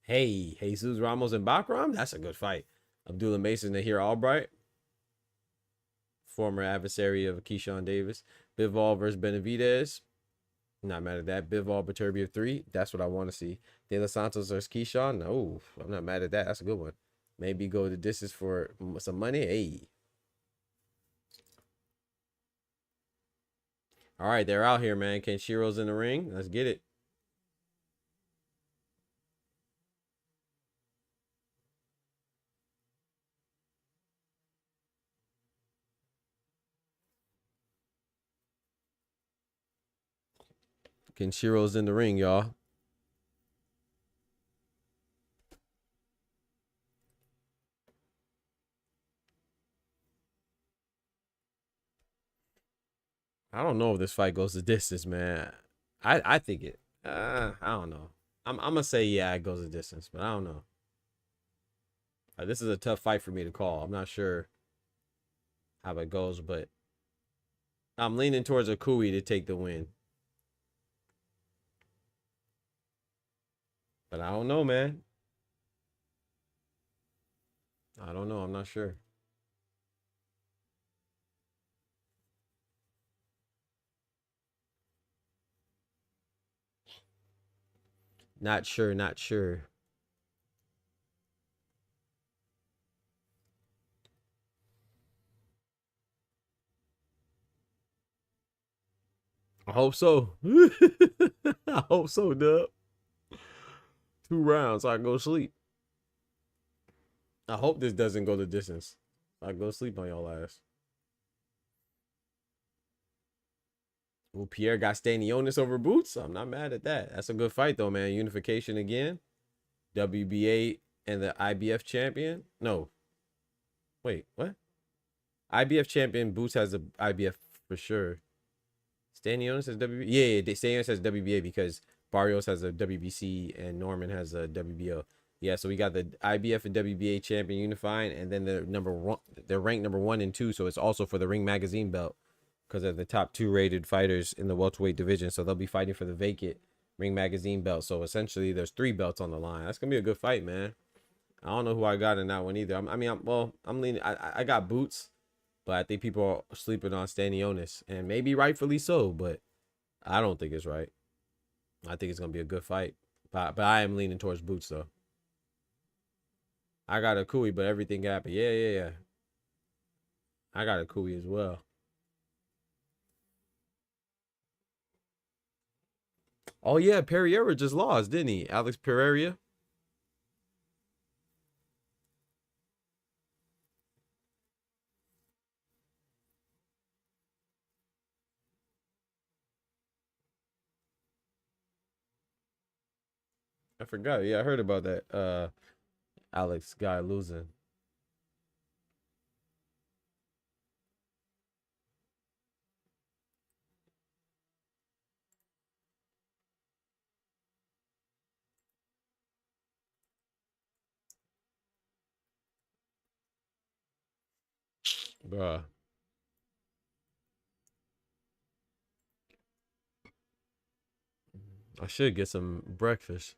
Hey, Jesus Ramos and Bakram? That's a good fight. Abdullah Mason and Tahir Albright. Former adversary of Keyshawn Davis. Bivol versus Benavidez. Not mad at that. Bivol Beterbiev 3. That's what I want to see. De Los Santos versus Keyshawn. No, I'm not mad at that. That's a good one. Maybe go the distance for some money. Hey. All right, they're out here, man. Kenshiro's in the ring. Let's get it. Kenshiro's in the ring, y'all. I don't know if this fight goes the distance, man. I think it. I don't know. I'm gonna say yeah, it goes the distance, but I don't know. This is a tough fight for me to call. I'm not sure how it goes, but I'm leaning towards Akui to take the win. But I don't know, man. I don't know. I'm not sure. Not sure. Not sure. I hope so. I hope so, Dub. 2 rounds, so I can go sleep. I hope this doesn't go the distance. I go sleep on y'all ass. Well, Pierre got Stanionis over Boots. I'm not mad at that. That's a good fight, though, man. Unification again. WBA and the IBF champion. No. Wait, what? IBF champion. Boots has the IBF for sure. Stanionis has WBA. Yeah, Stanionis has WBA because Barrios has a WBC and Norman has a WBO. Yeah, so we got the IBF and WBA champion unifying, and then they're ranked number 1 and 2, so it's also for the Ring Magazine belt because they're the top 2 rated fighters in the welterweight division. So they'll be fighting for the vacant Ring Magazine belt. So essentially, there's 3 belts on the line. That's gonna be a good fight, man. I don't know who I got in that one either. I'm leaning. I got Boots, but I think people are sleeping on Stanionis, and maybe rightfully so. But I don't think it's right. I think it's gonna be a good fight, but I am leaning towards Boots though. I got Akui, but everything can happen. Yeah. I got Akui as well. Oh yeah, Pereira just lost, didn't he? Alex Pereira. I forgot. Yeah, I heard about that. Alex guy losing. Bruh. I should get some breakfast.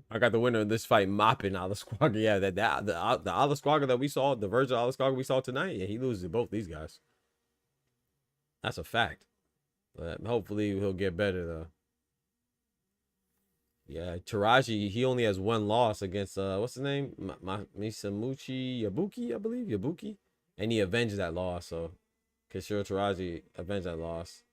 I got the winner of this fight mopping Alasquaga. Yeah, the Alasquaga that we saw, the version of Alasquaga we saw tonight. Yeah, he loses to both these guys. That's a fact. But hopefully he'll get better though. Yeah, Teraji, he only has 1 loss against what's his name? Misamuchi Yabuki, I believe. Yabuki. And he avenged that loss, so Kenshiro Teraji avenged that loss.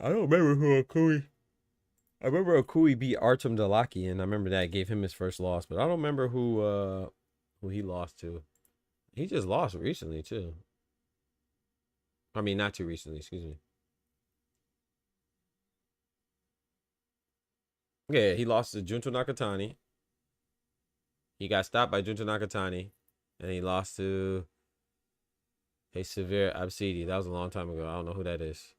I don't remember who Akui. I remember Akui beat Artem Dalaki, and I remember that gave him his first loss, but I don't remember who he lost to. He just lost recently too. I mean, not too recently, excuse me. Yeah, he lost to Junto Nakatani. He got stopped by Junto Nakatani, and he lost to Severe Absidi. That was a long time ago. I don't know who that is.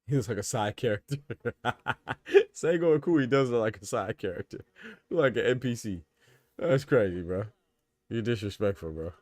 He looks like a side character. Seigo Akui does look like a side character. Like an NPC. That's crazy, bro. You're disrespectful, bro.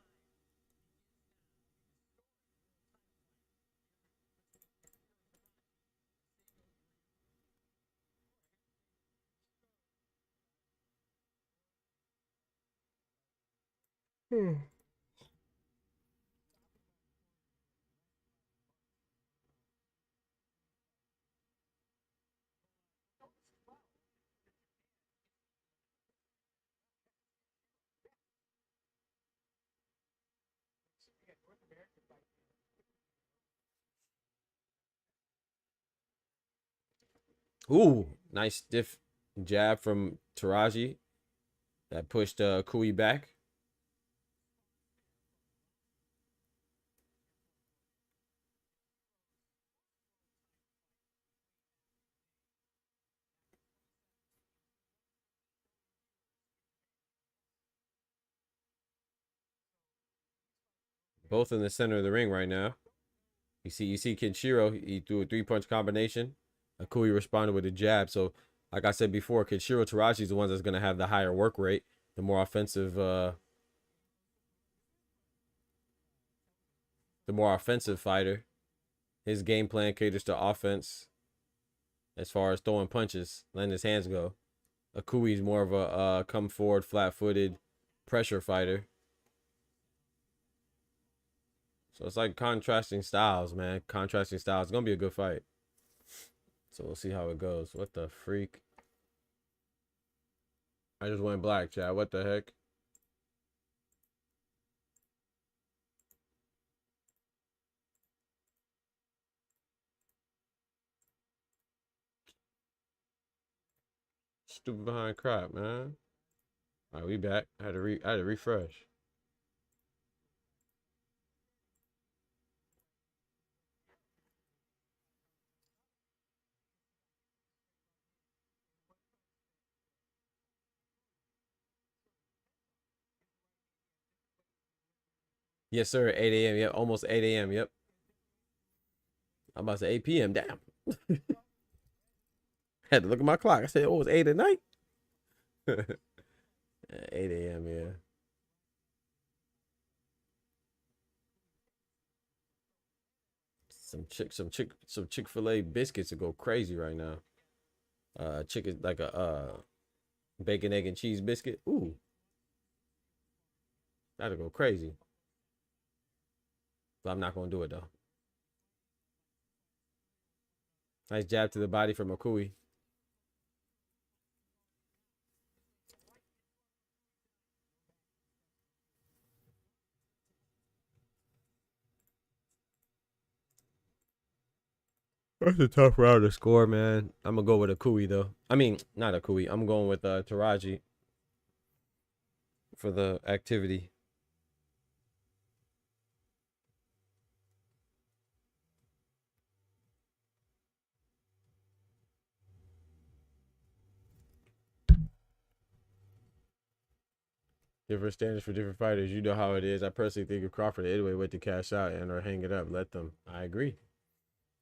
Ooh, nice stiff jab from Teraji that pushed Akui back. Both in the center of the ring right now. You see Kenshiro, he threw a 3-punch combination. Akui responded with a jab. So, like I said before, Kenshiro Teraji is the one that's going to have the higher work rate, the more offensive fighter. His game plan caters to offense as far as throwing punches, letting his hands go. Akui's more of a come forward, flat-footed pressure fighter. So it's like contrasting styles, man. Contrasting styles. It's going to be a good fight. So we'll see how it goes. What the freak? I just went black, Chad. What the heck? Stupid behind crap, man. All right, we back. I had to refresh. Yes, sir. 8 a.m. Yep, almost 8 a.m. Yep. I'm about to say 8 p.m. Damn. Had to look at my clock. I said, oh, it's 8 at night. 8 a.m. Yeah. Some Chick-fil-A biscuits to go crazy right now. Chicken like a bacon, egg, and cheese biscuit. Ooh. That'll go crazy. But I'm not gonna do it though. Nice jab to the body from Akui. That's a tough round to score, man. I'm gonna go with Akui though. I mean, not Akui. I'm going with Teraji for the activity. Different standards for different fighters. You know how it is. I personally think if Crawford anyway wait to cash out and or hang it up, let them. I agree.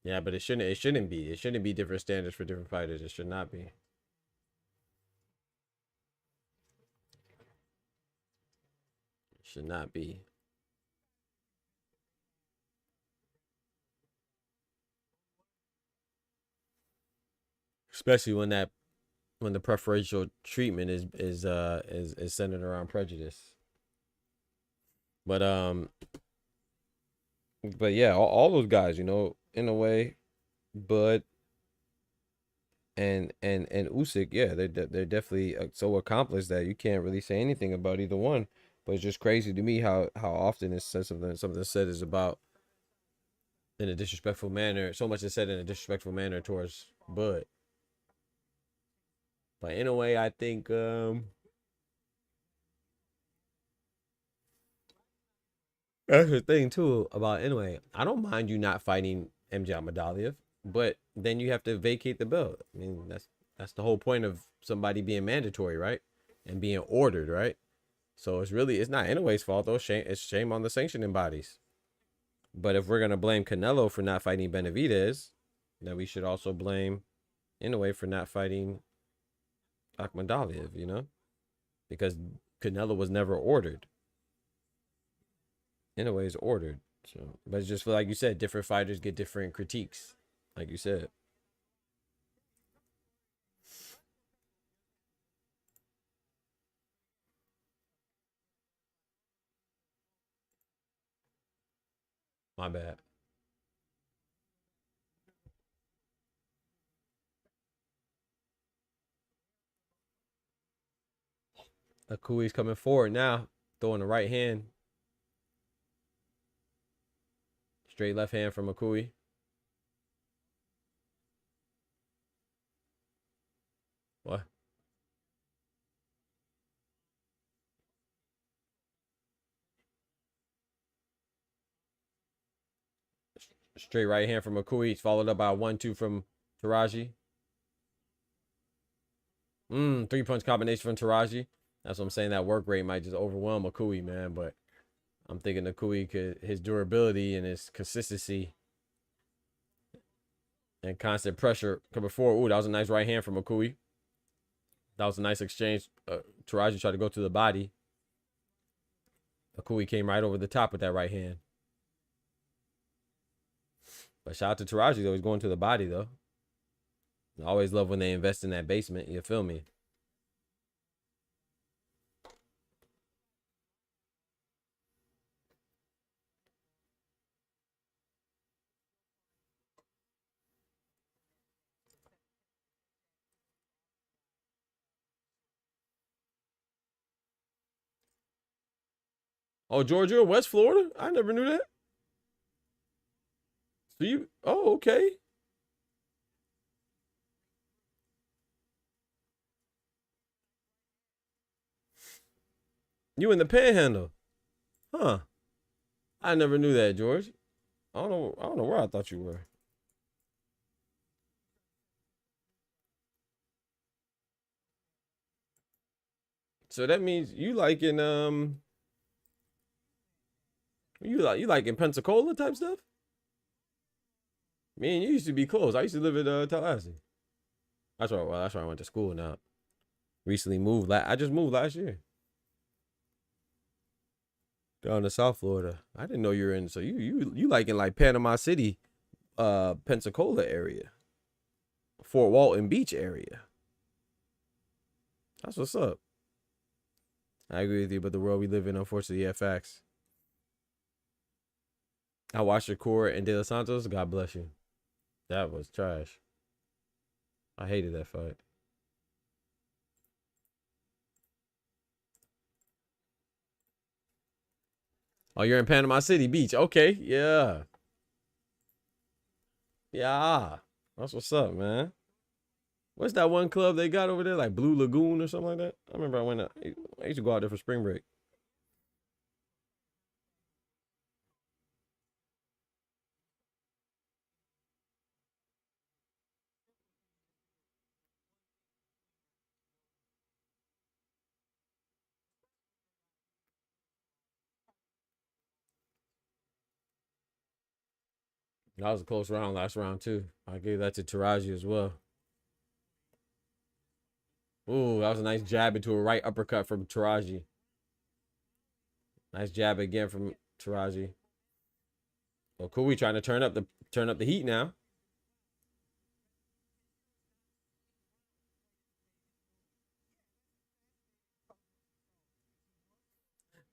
Yeah, but it shouldn't be. It shouldn't be different standards for different fighters. It should not be. It should not be. Especially when the preferential treatment is centered around prejudice. But yeah, all those guys, in a way, but and Usyk, yeah, they're definitely so accomplished that you can't really say anything about either one. But it's just crazy to me how often it's said something said is about in a disrespectful manner. So much is said in a disrespectful manner towards Bud. But in a way, I think that's the thing too about anyway. I don't mind you not fighting MJ Ahmadaliev, but then you have to vacate the belt. I mean, that's the whole point of somebody being mandatory, right? And being ordered, right? So it's not Inoue's fault though. It's shame on the sanctioning bodies. But if we're gonna blame Canelo for not fighting Benavidez, then we should also blame Inoue for not fighting Akhmadaliev, because Canelo was never ordered. Inoue is ordered. So, but it's just like you said, different fighters get different critiques, like you said. My bad. Akui's coming forward now, throwing the right hand. Straight left hand from Akui. Straight right hand from Akui, followed up by a 1-2 from Teraji. 3-punch combination from Teraji. That's what I'm saying. That work rate might just overwhelm Akui, man. But I'm thinking Akui could, his durability and his consistency and constant pressure coming forward. Ooh, that was a nice right hand from Akui. That was a nice exchange. Teraji tried to go to the body. Akui came right over the top with that right hand. But shout out to Teraji, though. He's going to the body, though. I always love when they invest in that basement. You feel me? Oh, Georgia, West Florida? I never knew that. So you, oh, okay. You in the Panhandle, huh? I never knew that, George. I don't know where I thought you were. So that means you like in you like in Pensacola type stuff? Me and you used to be close. I used to live in Tallahassee. That's right. Well, that's where I went to school now. Recently moved. I just moved last year. Down to South Florida. I didn't know you were in. So you like in like Panama City, Pensacola area, Fort Walton Beach area. That's what's up. I agree with you, but the world we live in, unfortunately, yeah, facts. I watched Shakur and De Los Santos. God bless you. That was trash. I hated that fight. Oh, you're in Panama City Beach. Okay, yeah. Yeah. That's what's up, man. What's that one club they got over there? Like Blue Lagoon or something like that? I remember I used to go out there for spring break. That was a close round last round too. I gave that to Taraji as well. Ooh, that was a nice jab into a right uppercut from Taraji. Nice jab again from Taraji. Well, Kui trying to turn up the heat now.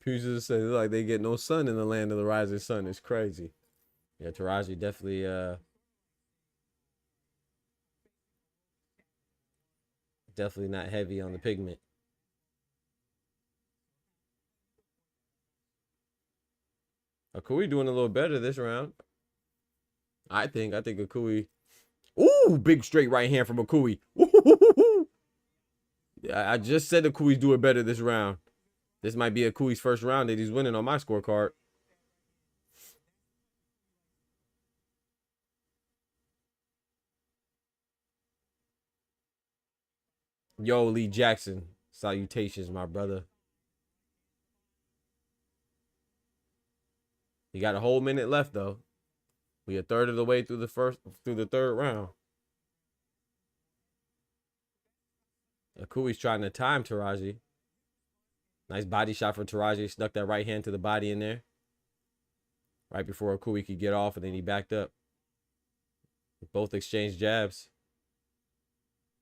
Producers say like they get no sun in the land of the rising sun. It's crazy. Yeah, Taraji definitely not heavy on the pigment. Akui doing a little better this round. I think Akui. Ooh, big straight right hand from Akui. I just said Akui's doing better this round. This might be Akui's first round that he's winning on my scorecard. Yo, Lee Jackson. Salutations, my brother. You got a whole minute left though. We a third of the way through the third round. Akui's trying to time Taraji. Nice body shot for Taraji. Snuck that right hand to the body in there. Right before Akui could get off, and then he backed up. Both exchanged jabs.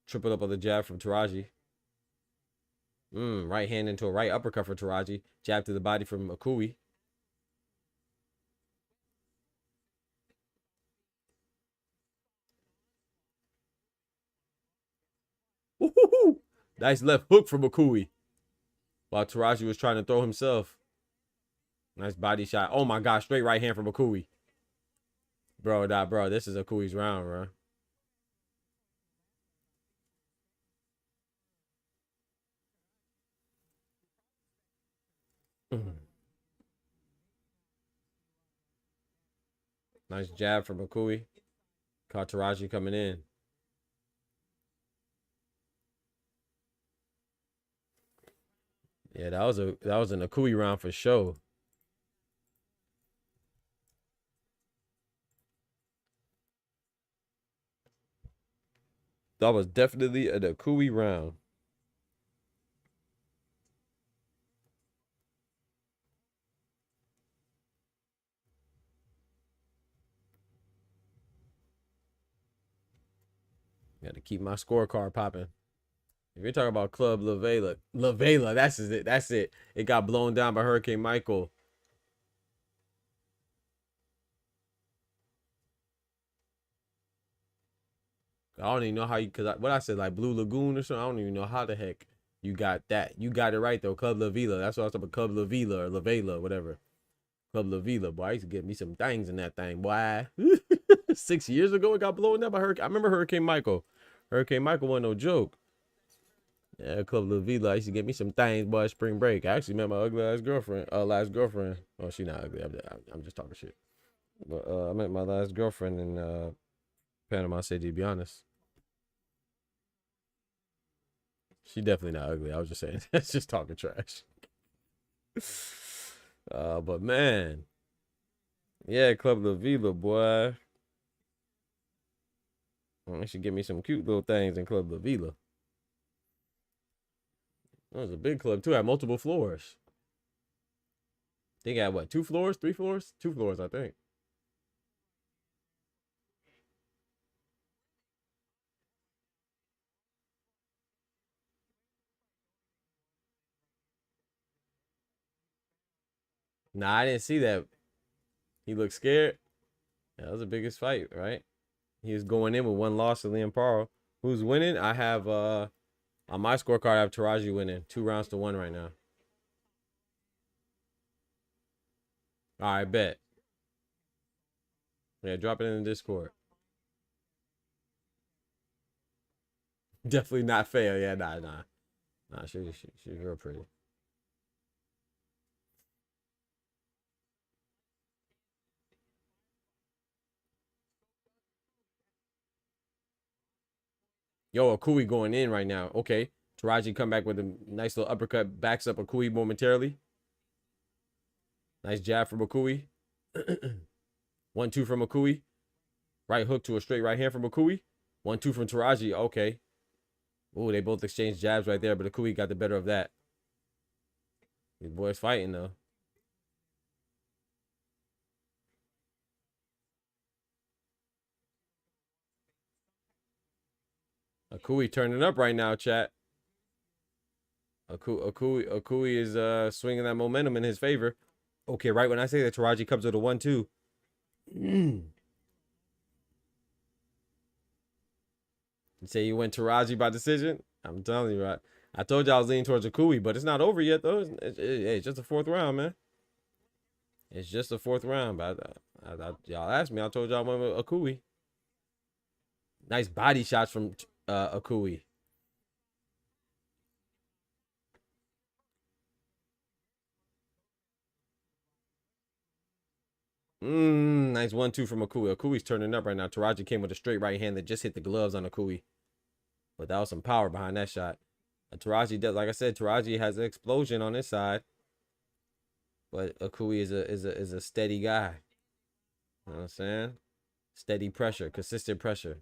Tripled up on the jab from Taraji. Right hand into a right uppercut for Taraji. Jab to the body from Akui. Woo-hoo-hoo. Nice left hook from Akui. While Taraji was trying to throw himself. Nice body shot. Oh my God, straight right hand from Akui. Bro, this is Akui's round, bro. Nice jab from Akui. Caught Teraji coming in. Yeah, that was an Akui round for sure. That was definitely an Akui round. Got to keep my scorecard popping. If you're talking about Club Lavela, that's it. That's it. It got blown down by Hurricane Michael. I don't even know how you, what I said, like Blue Lagoon or something. I don't even know how the heck you got that. You got it right though. Club Lavela. That's what I was talking about. Club Lavela or Lavela, whatever. Club Lavela, boy. I used to get me some things in that thing, boy. 6 years ago, it got blown up by Hurricane. I remember Hurricane Michael. Hurricane Michael wasn't no joke. Yeah, Club Lavela. I used to get me some things, boy. Spring break. I actually met my ugly ass girlfriend. Last girlfriend. Oh, she not ugly. I'm just talking shit. But I met my last girlfriend in Panama City. To be honest, she definitely not ugly. I was just saying. That's just talking trash. But man, yeah, Club Lavela, boy. I should get me some cute little things in Club Lavela. That was a big club too. Had multiple floors. I think it had what? 2 floors? 3 floors? 2 floors, I think. Nah, I didn't see that. He looked scared. Yeah, that was the biggest fight, right? He was going in with 1 loss to Liam Paro. Who's winning? I have on my scorecard, I have Teraji winning 2 rounds to 1 right now. All right, bet. Yeah, drop it in the Discord. Definitely not fair. Yeah, nah. She's real pretty. Yo, Akui going in right now. Okay. Teraji come back with a nice little uppercut. Backs up Akui momentarily. Nice jab from Akui. 1-2 from Akui. Right hook to a straight right hand from Akui. 1-2 from Teraji. Okay. Ooh, they both exchanged jabs right there, but Akui got the better of that. These boys fighting though. Akui turning up right now, chat. Akui is swinging that momentum in his favor. Okay, right when I say that, Teraji comes with a 1-2. You say you went Teraji by decision? I'm telling you, right? I told you I was leaning towards Akui, but it's not over yet, though. It's just the 4th round, man. It's just the 4th round. But y'all asked me. I told y'all I went with Akui. Nice body shots from Akui. Nice 1-2 from Akui. Akui's turning up right now. Teraji came with a straight right hand that just hit the gloves on Akui. But that was some power behind that shot. Teraji does, like I said, Teraji has an explosion on his side. But Akui is a steady guy. You know what I'm saying? Steady pressure, consistent pressure.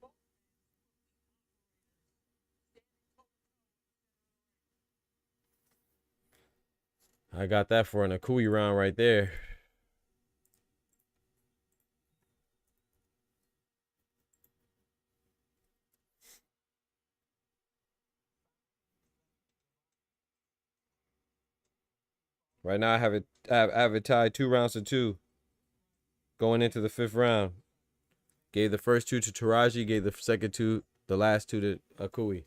I got that for an Akui round right there. Right now I have it tied 2 rounds to 2. Going into the 5th round. Gave the first 2 to Teraji, gave the second 2, the last 2 to Akui.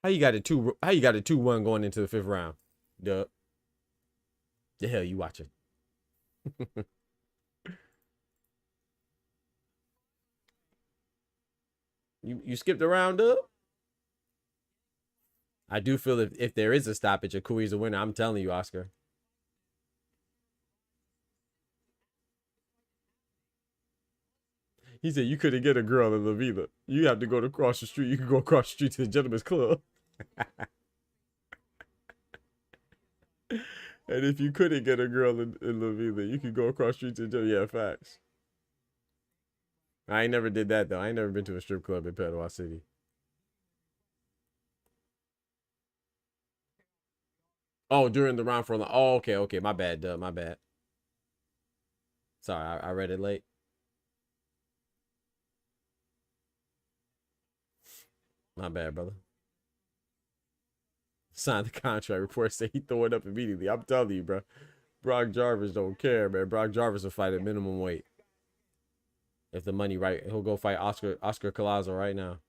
How you got a 2-1 going into the 5th round? Duh. The hell you watching? You skipped a round up. I do feel if there is a stoppage, Akui's a winner. I'm telling you, Oscar. He said you couldn't get a girl in La Vida. You have to go to cross the street. You can go across the street to the gentleman's club. And if you couldn't get a girl in La Vida, you could go across the street to the gentleman's. Yeah, facts. I ain't never did that though. I ain't never been to a strip club in Panama City. Oh, during the round for oh, okay, my bad, duh, my bad. Sorry, I read it late. My bad, brother. Signed the contract. Reports say he throw it up immediately. I'm telling you, bro. Brock Jarvis don't care, man. Brock Jarvis will fight at minimum weight. If the money right, he'll go fight Oscar Collazo right now.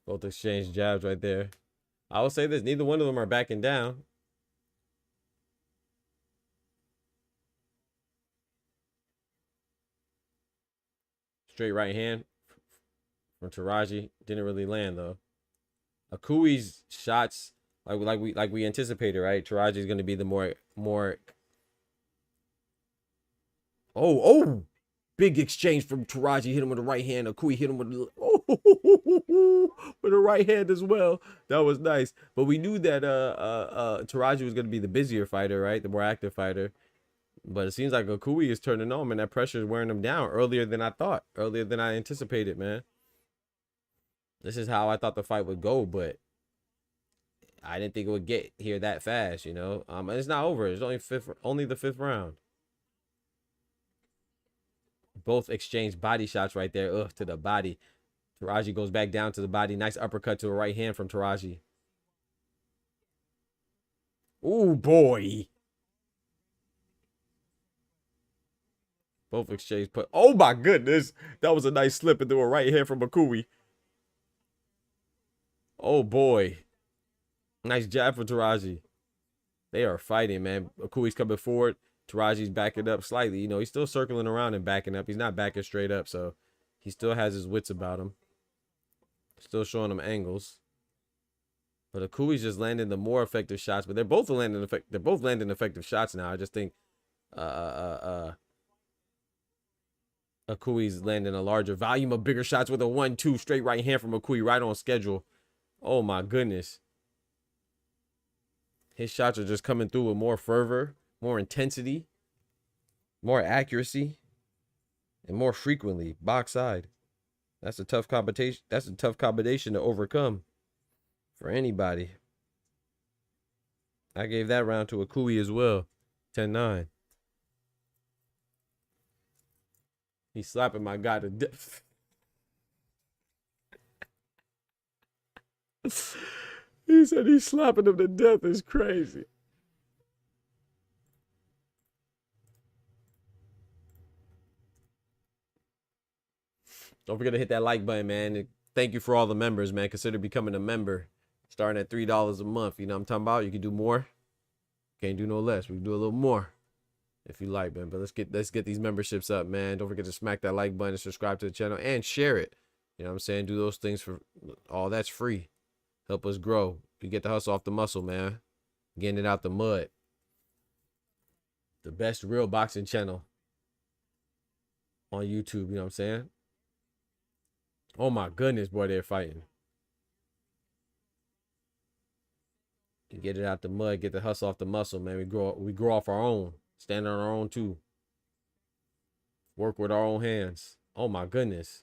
Both exchange jabs right there. I will say this: neither one of them are backing down. Straight right hand from Teraji. Didn't really land though. Akui's shots, like we anticipated, right? Teraji is going to be the more. Oh, big exchange from Teraji. Hit him with the right hand. Akui hit him with with the right hand as well. That was nice. But we knew that Teraji was going to be the busier fighter, right? The more active fighter. But it seems like Akui is turning on, and that pressure is wearing him down earlier than I thought, earlier than I anticipated, man. This is how I thought the fight would go, but I didn't think it would get here that fast, you know. And it's not over. It's only the fifth round. Both exchange body shots right there. Ugh, to the body. Teraji goes back down to the body. Nice uppercut to a right hand from Teraji. Ooh, boy. Both exchange put. Oh my goodness, that was a nice slip into a right hand from Akui. Oh boy, nice jab for Teraji. They are fighting, man. Akui's coming forward. Taraji's backing up slightly. You know, he's still circling around and backing up. He's not backing straight up, so he still has his wits about him. Still showing him angles. But Akui's just landing the more effective shots. But they're both landing effective shots now. I just think Akui's landing a larger volume of bigger shots with a 1-2 straight right hand from Akui right on schedule. Oh my goodness. His shots are just coming through with more fervor, more intensity, more accuracy, and more frequently. Box side. That's a tough combination. That's a tough combination to overcome for anybody. I gave that round to Akui as well. 10-9. He's slapping my guy to death. He said he's slapping him to death. It's crazy. Don't forget to hit that like button, man. And thank you for all the members, man. Consider becoming a member. Starting at $3 a month. You know what I'm talking about? You can do more. Can't do no less. We can do a little more if you like, man. But let's get these memberships up, man. Don't forget to smack that like button and subscribe to the channel and share it. You know what I'm saying? Do those things for all that's free. Help us grow. We get the hustle off the muscle, man. Getting it out the mud. The best real boxing channel on YouTube, you know what I'm saying? Oh my goodness, boy, they're fighting. You get it out the mud, get the hustle off the muscle, man. We grow off our own. Stand on our own too. Work with our own hands. Oh my goodness.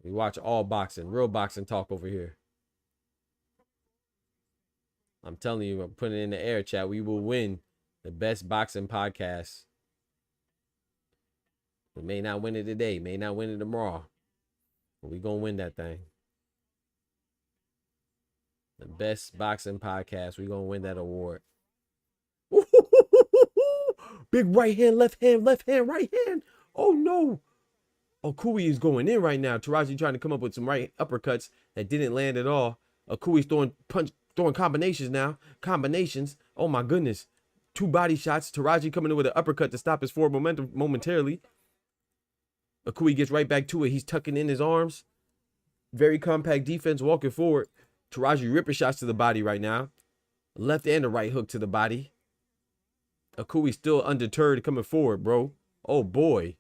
We watch all boxing, real boxing talk over here. I'm telling you, I'm putting it in the air, chat. We will win the best boxing podcast. We may not win it today, may not win it tomorrow, but we gonna win that thing. The best boxing podcast. We gonna win that award. Big right hand, left hand, right hand. Oh no. Akui is going in right now. Teraji trying to come up with some right uppercuts that didn't land at all. Akui's throwing combinations now. Combinations. Oh my goodness. 2 body shots. Teraji coming in with an uppercut to stop his forward momentum momentarily. Akui gets right back to it. He's tucking in his arms. Very compact defense walking forward. Teraji ripping shots to the body right now. Left and a right hook to the body. Akui still undeterred coming forward, bro. Oh, boy.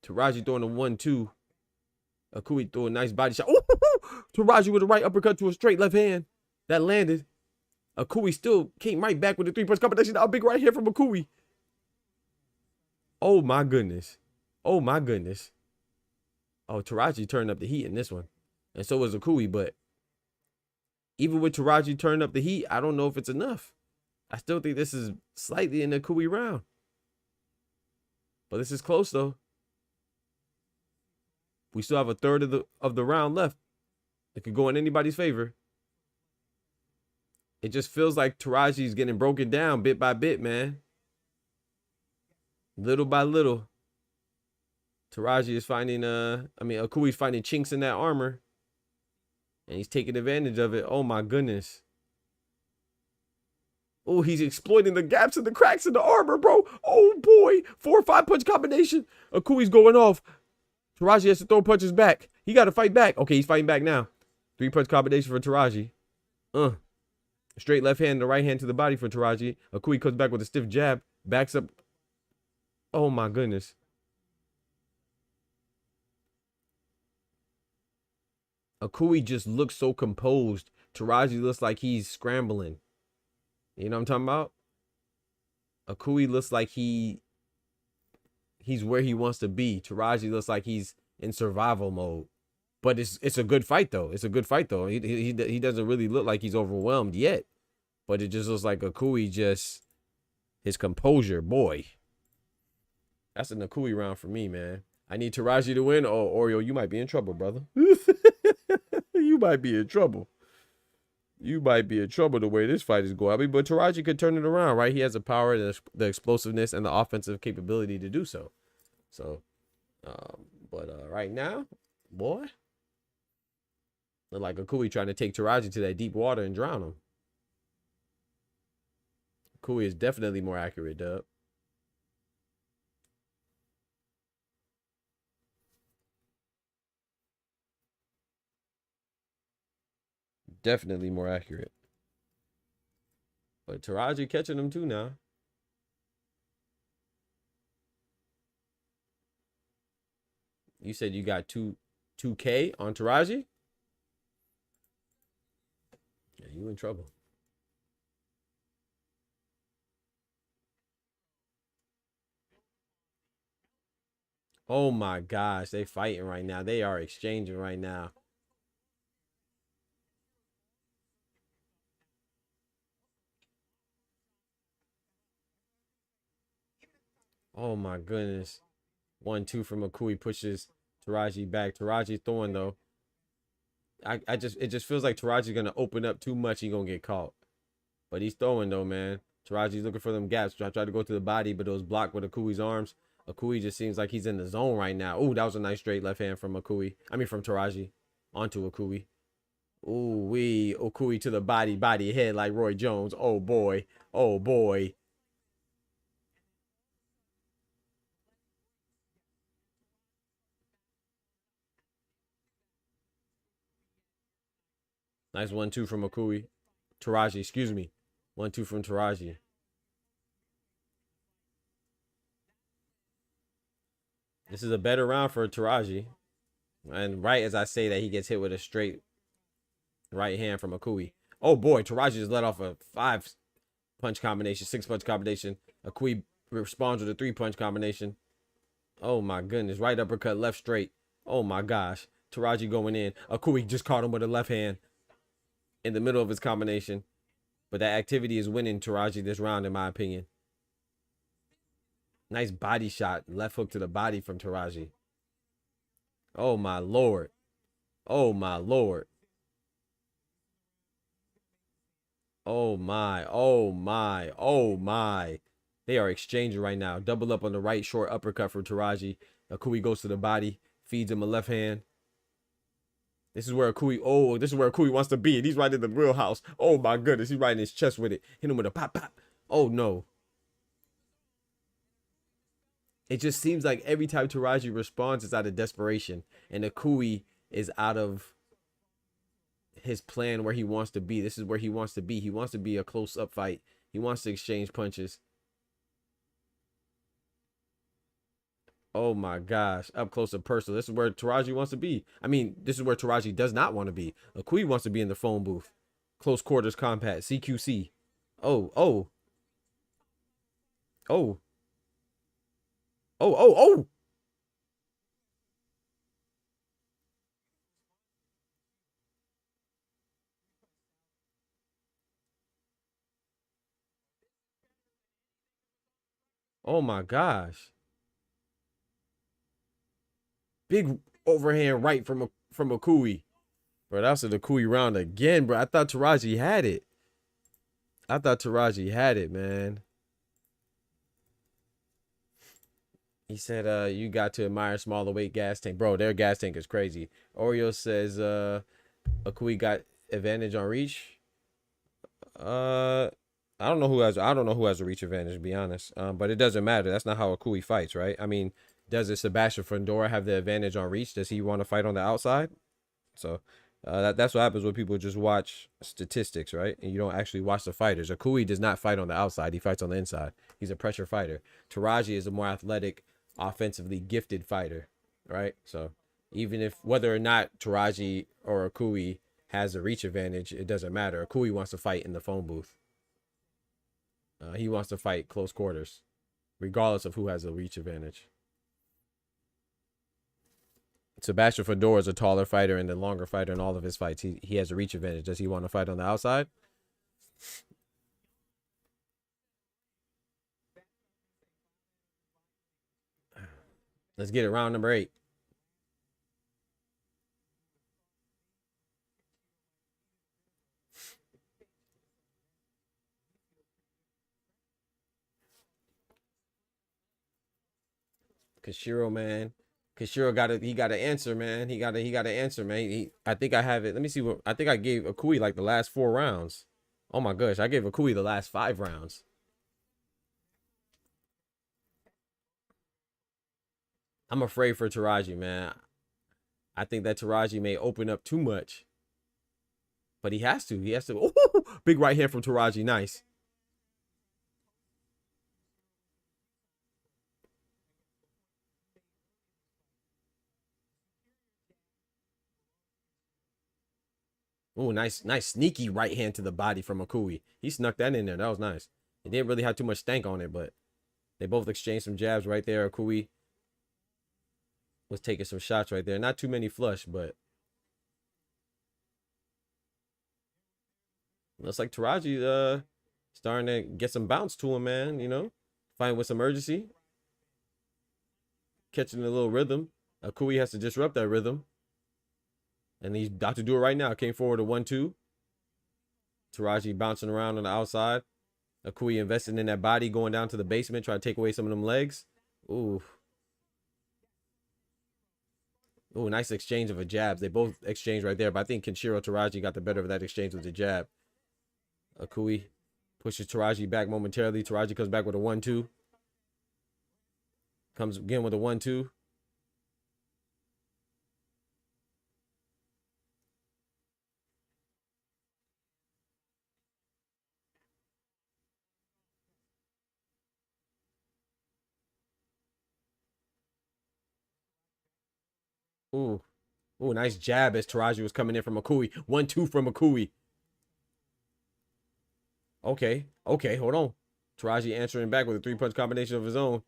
Teraji throwing a 1-2. Akui threw a nice body shot. Ooh, Teraji with a right uppercut to a straight left hand. That landed. Akui still came right back with a 3-punch combination. A big right here from Akui. Oh, my goodness. Oh, my goodness. Oh, Teraji turned up the heat in this one. And so was Akui, but even with Teraji turning up the heat, I don't know if it's enough. I still think this is slightly in the Akui round. But this is close, though. We still have a third of the round left. It could go in anybody's favor. It just feels like Teraji's getting broken down bit by bit, man. Little by little. Teraji is finding, Akui's finding chinks in that armor. And he's taking advantage of it. Oh, my goodness. Oh, he's exploiting the gaps and the cracks in the armor, bro. Oh, boy. 4 or 5 punch combination. Akui's going off. Teraji has to throw punches back. He got to fight back. Okay, he's fighting back now. 3-punch combination for Teraji. Straight left hand, the right hand to the body for Teraji. Akui comes back with a stiff jab. Backs up. Oh, my goodness. Akui just looks so composed. Teraji looks like he's scrambling. You know what I'm talking about? Akui looks like he's where he wants to be. Teraji looks like he's in survival mode. But it's a good fight, though. It's a good fight, though. He doesn't really look like he's overwhelmed yet. But it just looks like Akui just... His composure, boy. That's an Akui round for me, man. I need Teraji to win. Oh, Oreo, you might be in trouble, brother. You might be in trouble. You might be in trouble the way this fight is going. I mean, but Teraji could turn it around, right? He has the power, the explosiveness, and the offensive capability to do so. So, right now, boy, look like Akui trying to take Teraji to that deep water and drown him. Akui is definitely more accurate, dub. Definitely more accurate. But Teraji catching him too now. You said you got 2K on Teraji? Yeah, you in trouble. Oh my gosh, they fighting right now. They are exchanging right now. Oh my goodness. 1-2 from Akui pushes Teraji back. Teraji throwing though. It just feels like Teraji's gonna open up too much. He's gonna get caught. But he's throwing though, man. Teraji's looking for them gaps. I tried to go to the body, but it was blocked with Akui's arms. Akui just seems like he's in the zone right now. Oh, that was a nice straight left hand from Akui. I mean from Teraji. Onto Akui. Ooh wee. Akui to the body head like Roy Jones. Oh boy. Oh boy. Nice 1-2 from Akui. Teraji, excuse me. 1-2 from Teraji. This is a better round for Teraji. And right as I say that, he gets hit with a straight right hand from Akui. Oh boy, Teraji just let off a 5-punch combination, 6-punch combination. Akui responds with a 3-punch combination. Oh my goodness, right uppercut, left straight. Oh my gosh, Teraji going in. Akui just caught him with a left hand in the middle of his combination. But that activity is winning Teraji this round, in my opinion. Nice body shot. Left hook to the body from Teraji. Oh, my Lord. Oh, my Lord. Oh, my. Oh, my. Oh, my. They are exchanging right now. Double up on the right short uppercut from Teraji. Akui goes to the body. Feeds him a left hand. This is where Akui. Oh, this is where Akui wants to be. And he's right in the real house. Oh my goodness, he's right in his chest with it. Hit him with a pop pop. Oh no. It just seems like every time Taraji responds, it's out of desperation, and Akui is out of his plan where he wants to be. This is where he wants to be. He wants to be a close-up fight. He wants to exchange punches. Oh my gosh, up close and personal. This is where Taraji wants to be. I mean, this is where Taraji does not want to be. Akui wants to be in the phone booth. Close quarters combat, CQC. Oh, oh. Oh. Oh, oh, oh. Oh my gosh. Big overhand right from Akui. Bro, that's an Akui round again, bro. I thought Taraji had it. I thought Taraji had it, man. He said, you got to admire smaller weight gas tank. Bro, their gas tank is crazy. Oreo says, Akui got advantage on reach. I don't know who has a reach advantage, to be honest. But it doesn't matter. That's not how Akui fights, right? I mean, does Sebastian Fundora have the advantage on reach? Does he want to fight on the outside? So that's what happens when people just watch statistics, right? And you don't actually watch the fighters. Akui does not fight on the outside. He fights on the inside. He's a pressure fighter. Taraji is a more athletic, offensively gifted fighter, right? So even if whether or not Taraji or Akui has a reach advantage, it doesn't matter. Akui wants to fight in the phone booth. He wants to fight close quarters, regardless of who has a reach advantage. Sebastian Fundora is a taller fighter and a longer fighter in all of his fights. He has a reach advantage. Does he want to fight on the outside? Let's get it. Round number 8. Kenshiro, man. Kenshiro got to answer, man. He got to answer, man. I think I have it. Let me see what I think I gave Akui like the last 4 rounds. Oh my gosh, I gave Akui the last 5 rounds. I'm afraid for Taraji, man. I think that Taraji may open up too much. But he has to. He has to. Ooh, big right hand from Taraji. Nice. Oh, nice sneaky right hand to the body from Akui. He snuck that in there. That was nice. It didn't really have too much stank on it, but they both exchanged some jabs right there. Akui was taking some shots right there. Not too many flush, but looks like Taraji starting to get some bounce to him, man. You know, fighting with some urgency, catching a little rhythm. Akui has to disrupt that rhythm. And he's about to do it right now. Came forward a 1-2. Taraji bouncing around on the outside. Akui investing in that body, going down to the basement, trying to take away some of them legs. Ooh. Ooh, nice exchange of a jabs. They both exchanged right there, but I think Kenshiro Teraji got the better of that exchange with the jab. Akui pushes Teraji back momentarily. Teraji comes back with a 1-2. Comes again with a 1-2. Ooh. Ooh, nice jab as Teraji was coming in from Akui. 1-2 from Akui. Okay. Okay, hold on. Teraji answering back with a 3-punch combination of his own.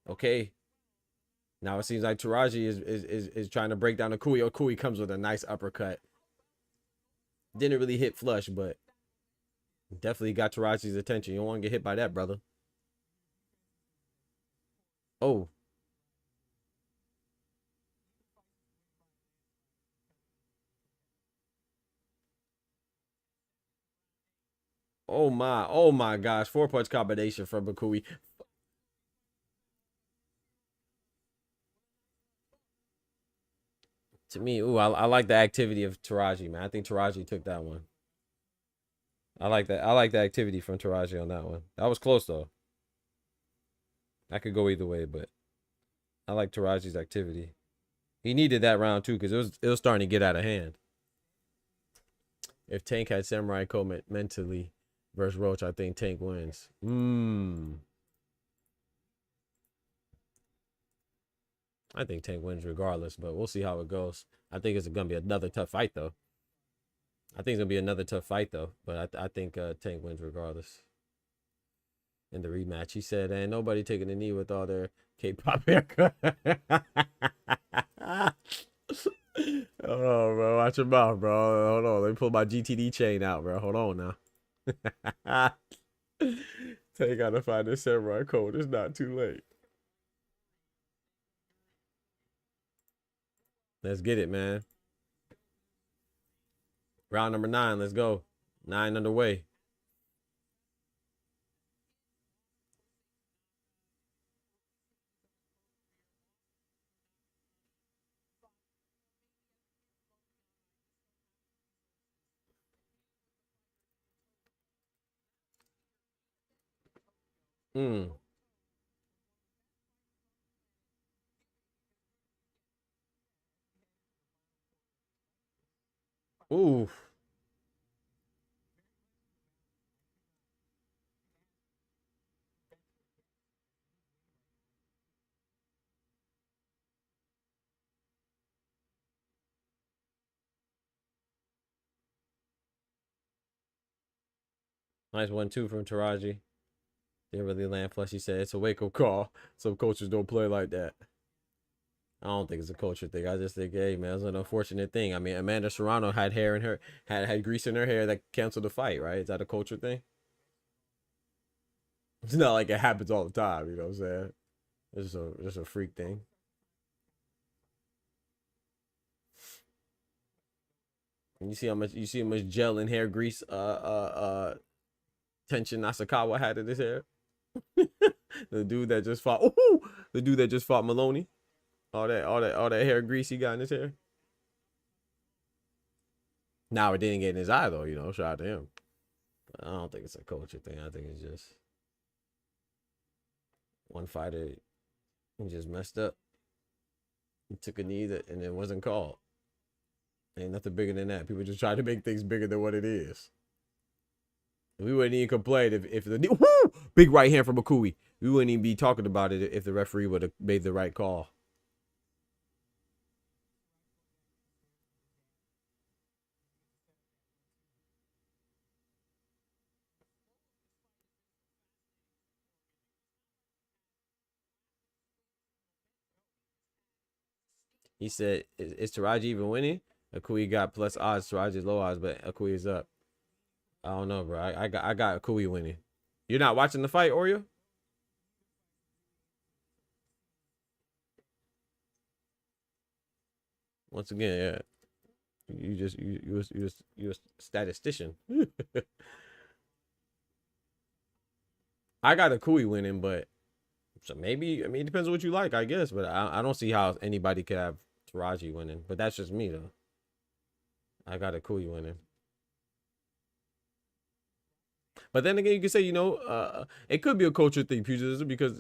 Okay. Now it seems like Teraji is trying to break down Akui. Akui comes with a nice uppercut. Didn't really hit flush, but definitely got Teraji's attention. You don't want to get hit by that, brother. Oh. Oh my gosh. 4-punch combination from Akui. To me, ooh, I like the activity of Taraji, man. I think Taraji took that one. I like that. I like the activity from Taraji on that one. That was close though. I could go either way, but I like Taraji's activity. He needed that round too because it was starting to get out of hand. If Tank had Samurai Code mentally versus Roach, I think Tank wins. I think Tank wins regardless, but we'll see how it goes. I think it's gonna be another tough fight though. But I think Tank wins regardless. In the rematch, he said, "Ain't nobody taking a knee with all their K-pop haircut." Oh, bro, watch your mouth, bro. Hold on, let me pull my GTD chain out, bro. Hold on now. Tank gotta find this Samurai Code. It's not too late. Let's get it, man. Round number 9. Let's go. 9 underway. Ooh. Nice 1-2 from Taraji. Didn't really land flush. He said it's a wake-up call. Some coaches don't play like that. I don't think it's a culture thing. I just think, hey, man, it's an unfortunate thing. I mean, Amanda Serrano had hair in her, had grease in her hair that canceled the fight, right? Is that a culture thing? It's not like it happens all the time, you know what I'm saying? It's just a freak thing. And you see how much gel and hair grease Tenshin Nasukawa had in his hair. The dude that just fought Maloney. All that hair grease he got in his hair. Now it didn't get in his eye though, you know. Shout out to him. I don't think it's a culture thing. I think it's just one fighter. He just messed up. He took a knee and it wasn't called. Ain't nothing bigger than that. People just try to make things bigger than what it is. We wouldn't even complain if the woo, big right hand from Akui. We wouldn't even be talking about it if the referee would have made the right call. He said, "Is Taraji even winning?" Akui got plus odds. Taraji's low odds, but Akui is up. I don't know, bro. I got Akui winning. You're not watching the fight, Oreo? Once again, yeah. You're a statistician. I got Akui winning, but so maybe, I mean, it depends on what you like, I guess. But I don't see how anybody could have Taraji winning. But that's just me, though. I got Akui winning. But then again, you can say, you know, it could be a culture thing, pugilism, because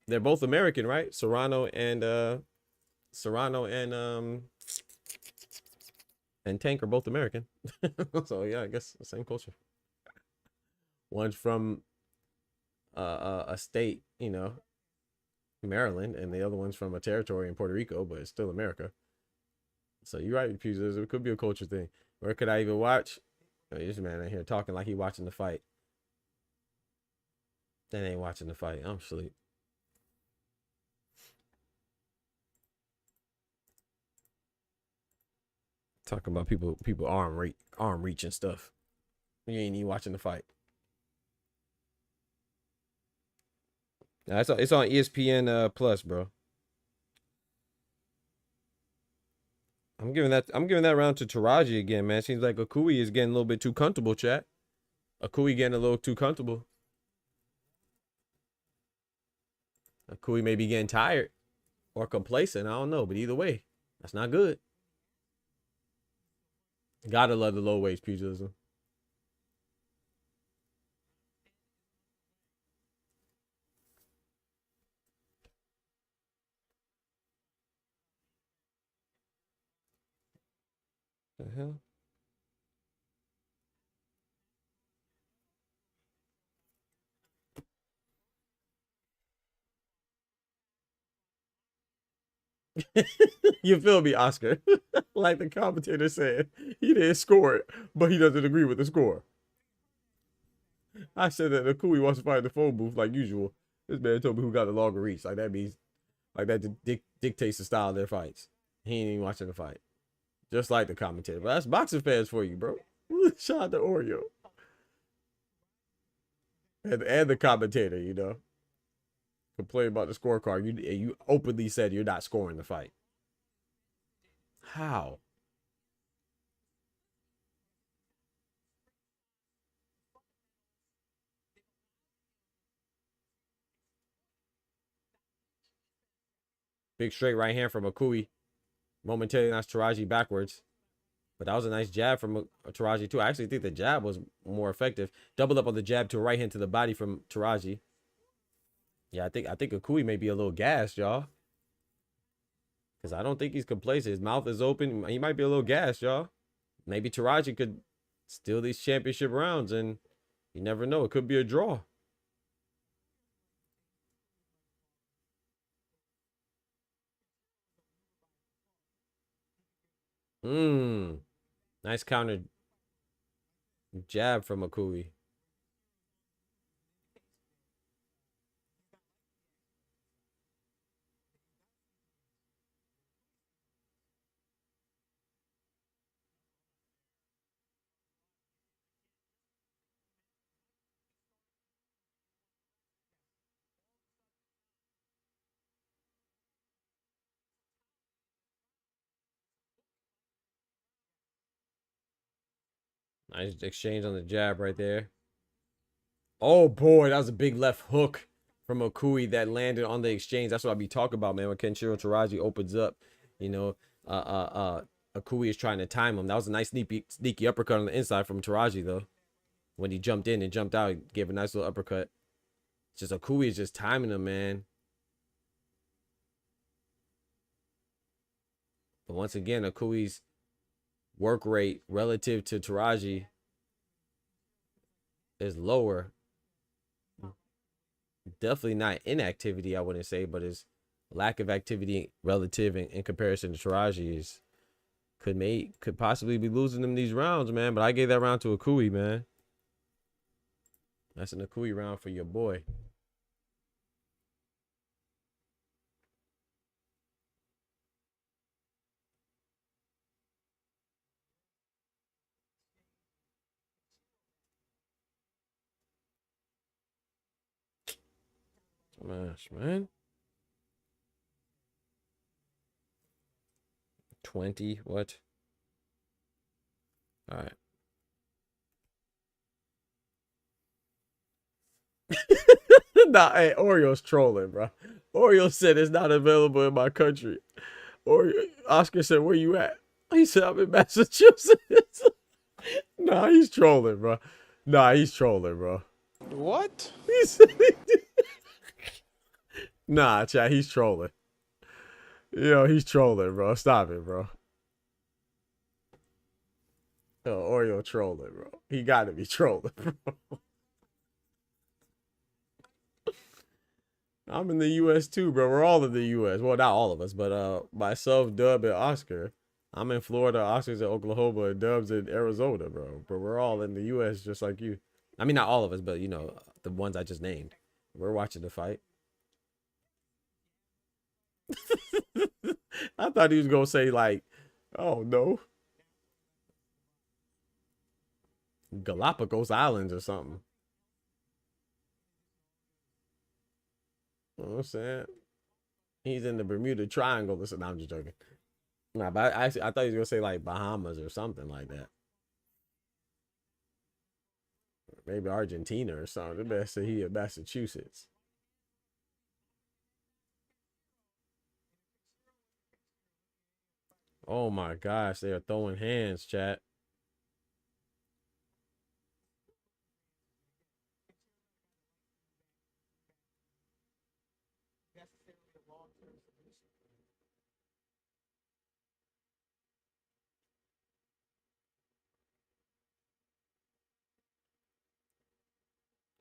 they're both American, right? Serrano and Tank are both American. So yeah, I guess the same culture. One's from a state, you know, Maryland, and the other one's from a territory in Puerto Rico, but it's still America. So you're right, pugilism. It could be a culture thing. Where could I even watch? Oh, this man in here talking like he watching the fight. That ain't watching the fight. I'm asleep. Talking about people arm reach and stuff. You ain't even watching the fight. Nah, it's on ESPN Plus, bro. I'm giving that round to Taraji again, man. Seems like Akui is getting a little bit too comfortable, chat. Akui getting a little too comfortable. Akui may be getting tired. or complacent. I don't know, but either way, that's not good. Gotta love the low wage pugilism. The hell? You feel me, Oscar? Like the commentator said, he didn't score it, but he doesn't agree with the score. I said that Akui wants to fight in the phone booth like usual. This man told me who got the longer reach. Like that means, like that dictates the style of their fights. He ain't even watching the fight. Just like the commentator. But that's boxing fans for you, bro. Shout out to Oreo. And the commentator, you know. Complain about the scorecard. You openly said you're not scoring the fight. How? Big straight right hand from Akui. Momentarily knocks Teraji backwards. But that was a nice jab from Teraji too. I actually think the jab was more effective. Doubled up on the jab to a right hand to the body from Teraji. Yeah, I think Akui may be a little gassed, y'all. Because I don't think he's complacent. His mouth is open. He might be a little gassed, y'all. Maybe Teraji could steal these championship rounds, and you never know. It could be a draw. Nice counter jab from Akui. Nice exchange on the jab right there. Oh boy, that was a big left hook from Akui that landed on the exchange. That's what I be talking about, man. When Kenshiro Teraji opens up, you know, Akui is trying to time him. That was a nice sneaky uppercut on the inside from Teraji though. When he jumped in and jumped out, he gave a nice little uppercut. It's just Akui is just timing him, man. But once again, Akui's work rate relative to Teraji is lower. Definitely not inactivity, I wouldn't say, but his lack of activity relative in comparison to Teraji is could possibly be losing them these rounds, man. But I gave that round to Akui, man. That's an Akui round for your boy. Smash, man. 20, what? All right. Nah, hey, Oreo's trolling, bro. Oreo said it's not available in my country. Oscar said, where you at? He said, I'm in Massachusetts. Nah, he's trolling, bro. Nah, he's trolling, bro. What? He said nah, chat, he's trolling. Yo, he's trolling, bro. Stop it, bro. Yo, Oreo trolling, bro. He gotta be trolling, bro. I'm in the US too, bro. We're all in the US. Well, not all of us, but myself, Dub, and Oscar. I'm in Florida, Oscar's in Oklahoma, and Dub's in Arizona, bro. But we're all in the US just like you. I mean, not all of us, but you know, the ones I just named. We're watching the fight. I thought he was gonna say like, oh no, Galapagos Islands or something. You know what I'm saying? He's in the Bermuda Triangle. Listen, no, I'm just joking. Nah, but I thought he was gonna say like Bahamas or something like that. Maybe Argentina or something. The best say he in Massachusetts. Oh my gosh, they are throwing hands, chat.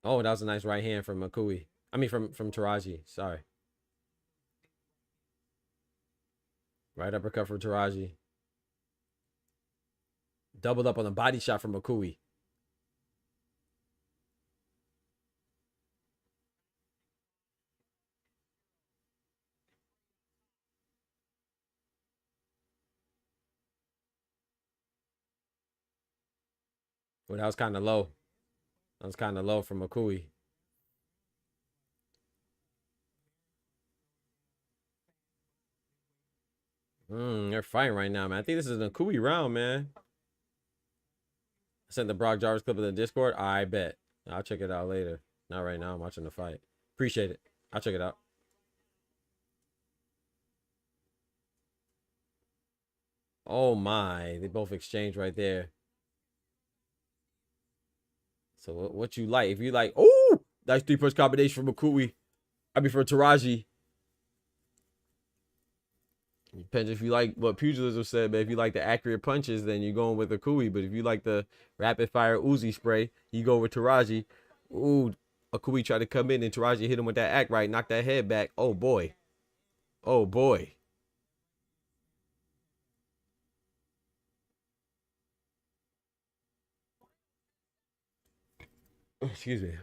Oh, that was a nice right hand from Akui. I mean, from Teraji. Sorry. Right uppercut from Teraji. Doubled up on the body shot from Akui. Well, that was kind of low. That was kind of low from Akui. They're fighting right now, man. I think this is an Akui round, man. I sent the Brock Jarvis clip in the Discord. I bet. I'll check it out later. Not right now. I'm watching the fight. Appreciate it. I'll check it out. Oh my. They both exchanged right there. So what you like? If you like, oh, nice 3-punch combination from Akui. I mean, for Teraji. Depends if you like what pugilism said, but if you like the accurate punches, then you're going with Akui. But if you like the rapid fire Uzi spray, you go with Teraji. Ooh, Akui tried to come in and Teraji hit him with that act right, knock that head back. Oh boy. Oh boy. Excuse me.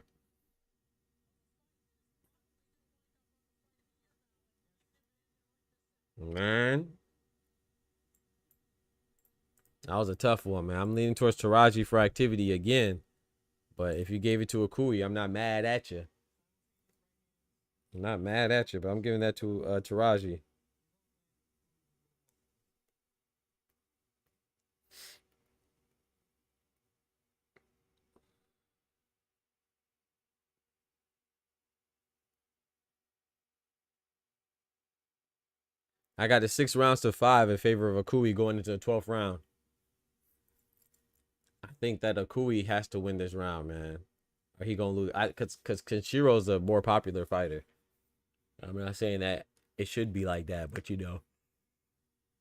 Man. That was a tough one, man. I'm leaning towards Teraji for activity again. But if you gave it to Akui, I'm not mad at you. I'm not mad at you, but I'm giving that to Teraji. I got the 6 rounds to 5 in favor of Akui going into the 12th round. I think that Akui has to win this round, man. Or he gonna lose. Cause Kenshiro's a more popular fighter. I'm not saying that it should be like that, but you know,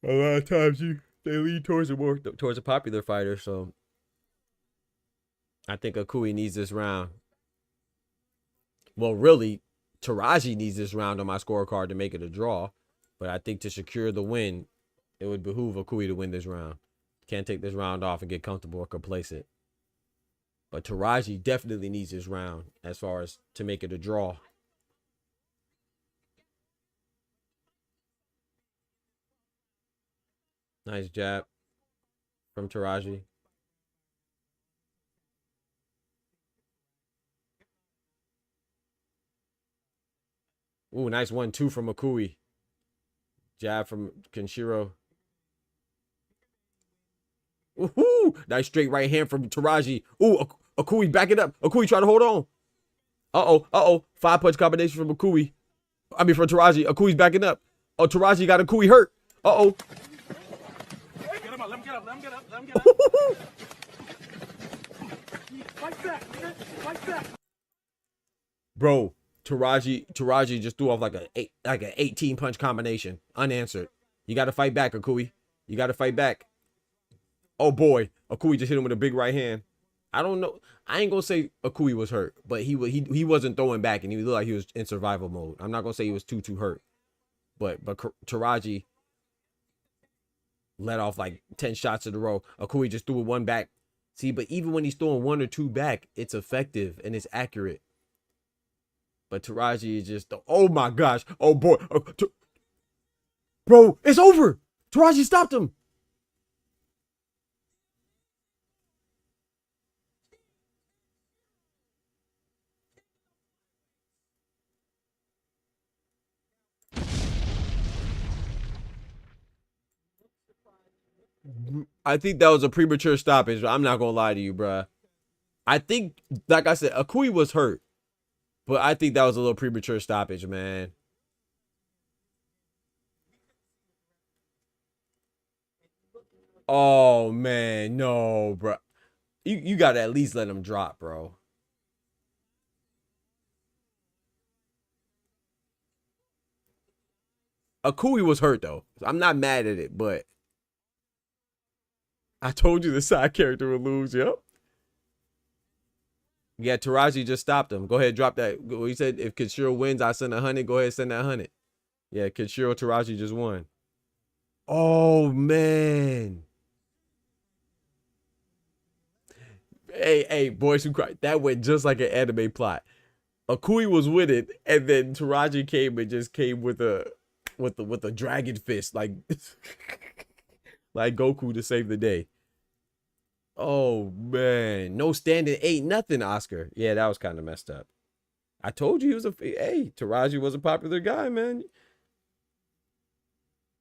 a lot of times they lean towards a popular fighter. So I think Akui needs this round. Well, really, Teraji needs this round on my scorecard to make it a draw. But I think to secure the win, it would behoove Akui to win this round. Can't take this round off and get comfortable or complacent. But Teraji definitely needs this round as far as to make it a draw. Nice jab from Teraji. Ooh, nice 1-2 from Akui. Jab from Kenshiro. Ooh, nice straight right hand from Teraji. Ooh, Akui back it up. Akui try to hold on. Uh-oh. 5-punch combination from Akui. I mean, from Teraji. Akui's backing up. Oh, Teraji got Akui hurt. Uh-oh. Get him up, let him get up, let him get up, let him get up. Fight back, man. Fight back. Bro, Teraji just threw off like an 18-punch combination. Unanswered. You got to fight back, Akui. You got to fight back. Oh boy, Akui just hit him with a big right hand. I don't know. I ain't gonna say Akui was hurt, but he wasn't throwing back, and he looked like he was in survival mode. I'm not gonna say he was too hurt, but Teraji let off like 10 shots in a row. Akui just threw one back. See, but even when he's throwing 1 or 2 back, it's effective and it's accurate. But Teraji is just, oh my gosh, oh boy, bro, it's over. Teraji stopped him. I think that was a premature stoppage. I'm not gonna lie to you, bruh. I think, like I said, Akui was hurt, but I think that was a little premature stoppage, man. Oh man, no, bro. You gotta at least let him drop, bro. Akui was hurt though. I'm not mad at it, but I told you the side character would lose. Yep. Yeah, Taraji just stopped him. Go ahead, drop that. He said if Kenshiro wins, I send 100. Go ahead, send that 100. Yeah, Kenshiro Teraji just won. Oh man. Hey, boys who cry. That went just like an anime plot. Akui was with it, and then Taraji came and just came with a dragon fist, like like Goku to save the day. Oh man, no standing 8 nothing, Oscar. Yeah, that was kind of messed up. I told you he was Taraji was a popular guy, man.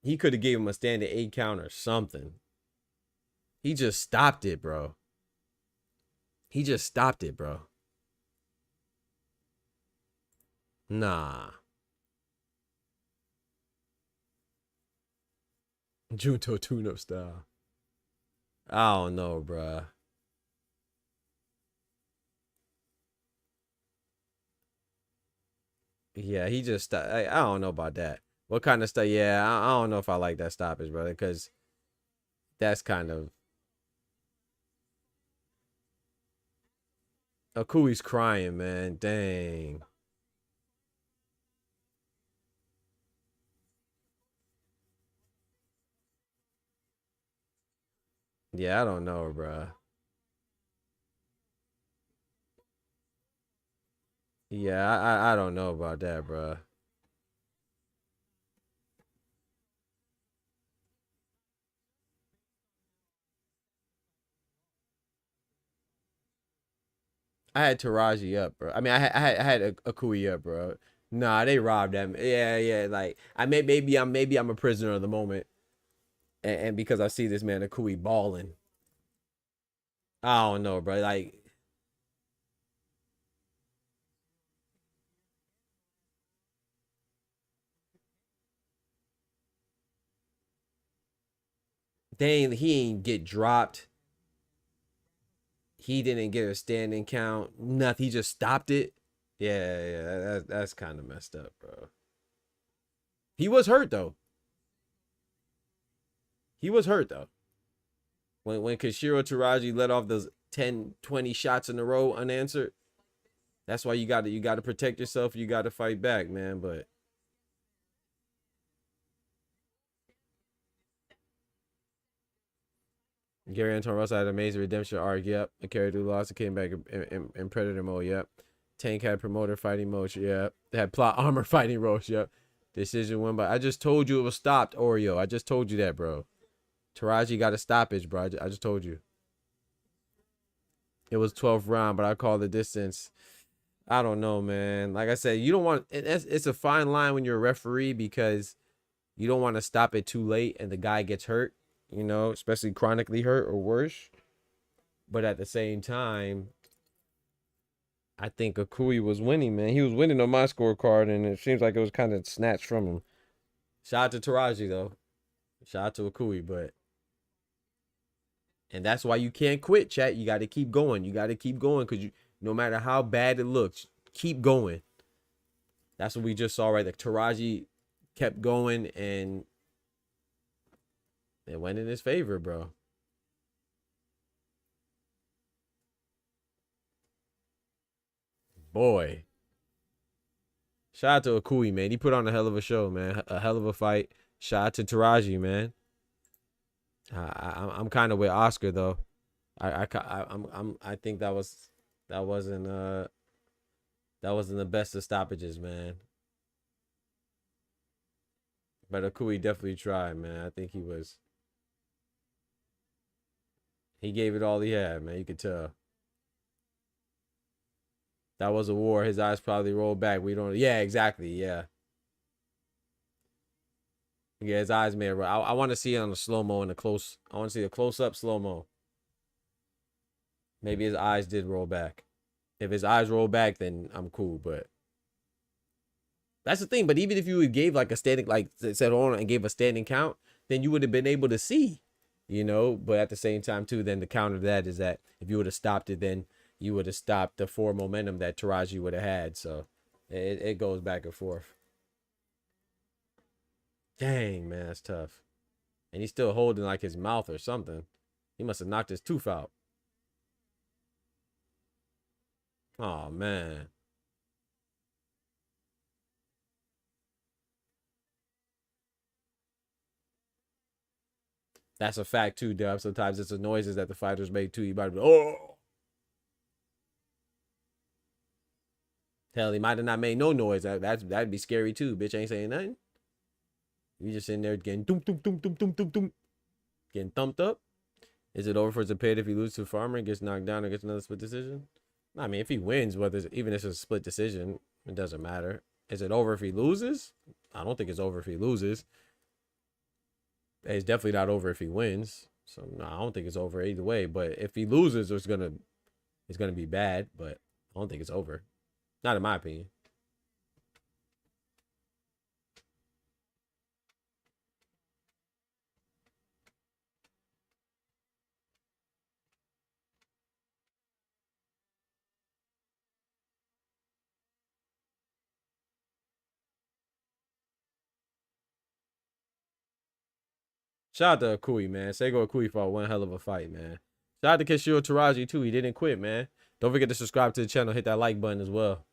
He could have gave him a standing 8 count or something. He just stopped it, bro. He just stopped it, bro. Nah. Junto tune-up style. I don't know, bruh. Yeah, he just I don't know about that. What kind of stuff? Yeah, I don't know if I like that stoppage, brother, because that's kind of Akui's crying, man. Dang. Yeah, I don't know, bruh. Yeah, I don't know about that, bruh. I had Taraji up, bro. I mean, I had Akui up, bro. Nah, they robbed them. Yeah. Like maybe I'm a prisoner of the moment, and because I see this man Akui balling, I don't know, bro. Like, he ain't get dropped. He didn't get a standing count. Nothing. He just stopped it. Yeah. That's kind of messed up, bro. He was hurt though. He was hurt though. When Kenshiro Teraji let off those 10, 20 shots in a row unanswered. That's why you gotta protect yourself. You gotta fight back, man. But Gary Anton Russell had an amazing redemption arc. Yep. The character lost and came back in Predator mode. Yep. Tank had promoter fighting mode. Yep. They had plot armor fighting roles. Yep. Decision won by. I just told you it was stopped, Oreo. I just told you that, bro. Taraji got a stoppage, bro. I just told you. It was 12th round, but I call the distance. I don't know, man. Like I said, you don't want. It's a fine line when you're a referee because you don't want to stop it too late and the guy gets hurt. You know, especially chronically hurt or worse. But at the same time, I think Akui was winning, man. He was winning on my scorecard, and it seems like it was kind of snatched from him. Shout out to Taraji, though. Shout out to Akui, but... And that's why you can't quit, chat. You got to keep going. You got to keep going because no matter how bad it looks, keep going. That's what we just saw, right? Like Taraji kept going, and it went in his favor, bro. Boy. Shout out to Akui, man. He put on a hell of a show, man. A hell of a fight. Shout out to Taraji, man. I'm kind of with Oscar though. I think that wasn't the best of stoppages, man. But Akui definitely tried, man. I think he gave it all he had, man. You could tell. That was a war. His eyes probably rolled back. We don't. Yeah, exactly. Yeah. Yeah, his eyes may roll. I want to see it on the slow mo and the close. I want to see a close up slow mo. Maybe his eyes did roll back. If his eyes roll back, then I'm cool. But that's the thing. But even if you gave like a standing, like said on and gave a standing count, then you would have been able to see. you know. But at the same time too, then the counter to that is that if you would have stopped it, then you would have stopped the forward momentum that Taraji would have had. So it goes back and forth. Dang, man, that's tough. And he's still holding like his mouth or something. He must have knocked his tooth out. Oh man. That's a fact too, Dub. Sometimes it's the noises that the fighters make too. You might be, oh. Hell, he might have not made no noise. That'd be scary too. Bitch ain't saying nothing. You just in there getting doom doom doom doom doom doom doom, getting thumped up. Is it over for Zepeda if he loses to Farmer and gets knocked down or gets another split decision? I mean, if he wins, even if it's a split decision, it doesn't matter. Is it over if he loses? I don't think it's over if he loses. It's definitely not over if he wins. So no, I don't think it's over either way. But if he loses, it's gonna be bad. But I don't think it's over. Not in my opinion. Shout out to Akui, man. Seigo Akui fought one hell of a fight, man. Shout out to Kenshiro Teraji too. He didn't quit, man. Don't forget to subscribe to the channel. Hit that like button as well.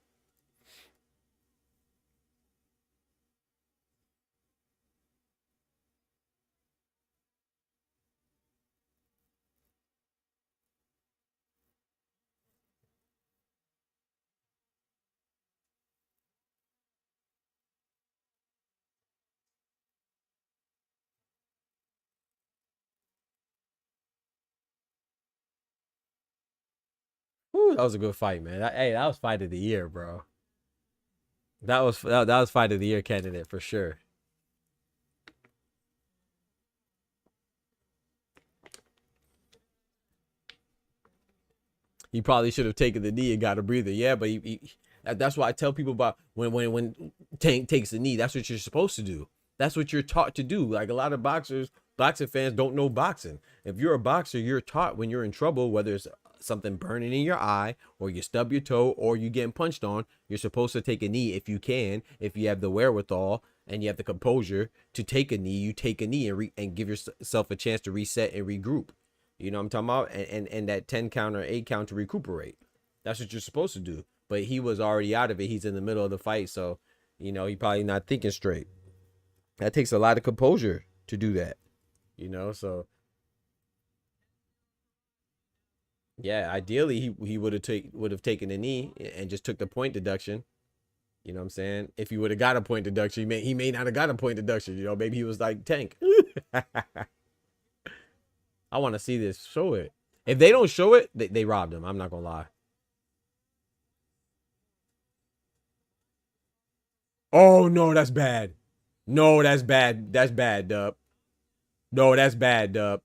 Whew, that was a good fight, man. Hey, that was fight of the year, bro. That was fight of the year candidate for sure. He probably should have taken the knee and got a breather. Yeah, but that's why I tell people about when Tank takes the knee. That's what you're supposed to do. That's what you're taught to do. Like a lot of boxing fans don't know boxing. If you're a boxer, you're taught when you're in trouble, whether it's something burning in your eye or you stub your toe or you getting punched on, you're supposed to take a knee if you can, if you have the wherewithal and you have the composure to take a knee. You take a knee and give yourself a chance to reset and regroup. You know what I'm talking about? And that 10 count or 8 count to recuperate. That's what you're supposed to do. But he was already out of it. He's in the middle of the fight. So, you know, he probably not thinking straight. That takes a lot of composure to do that. You know, so yeah, ideally he would have taken a knee and just took the point deduction. You know what I'm saying? If he would have got a point deduction, he may not have got a point deduction. You know, maybe he was like Tank. I want to see this. Show it. If they don't show it, they robbed him. I'm not gonna lie. Oh no, that's bad. No, that's bad. That's bad, Dub. No, that's bad, Dub.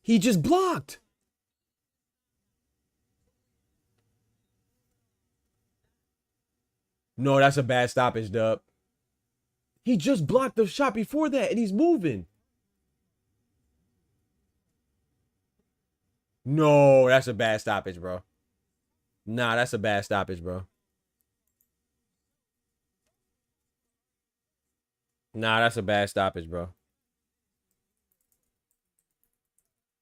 He just blocked. No, that's a bad stoppage, Dub. He just blocked the shot before that, and he's moving. No, that's a bad stoppage, bro. Nah, that's a bad stoppage, bro. Nah, that's a bad stoppage, bro.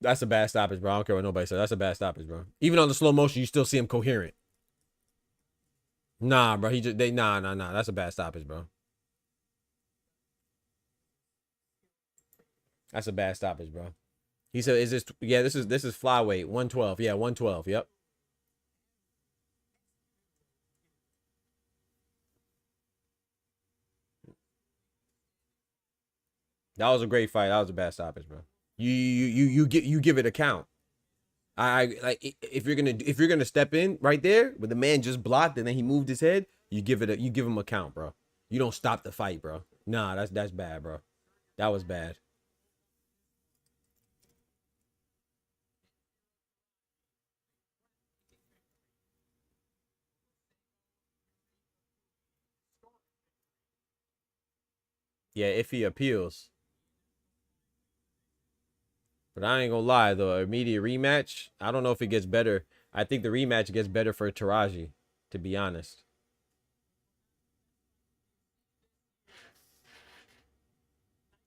That's a bad stoppage, bro. I don't care what nobody says. That's a bad stoppage, bro. Even on the slow motion, you still see him coherent. Nah, bro. Nah. That's a bad stoppage, bro. That's a bad stoppage, bro. He said, "Is this? Yeah, this is flyweight 112. Yeah, 112. Yep." That was a great fight. That was a bad stoppage, bro. You give it a count. I like if you're gonna step in right there where the man just blocked and then he moved his head, you give him a count, bro. You don't stop the fight, bro. Nah, that's bad, bro. That was bad. Yeah, if he appeals. But I ain't gonna lie though, immediate rematch. I don't know if it gets better. I think the rematch gets better for Taraji, to be honest.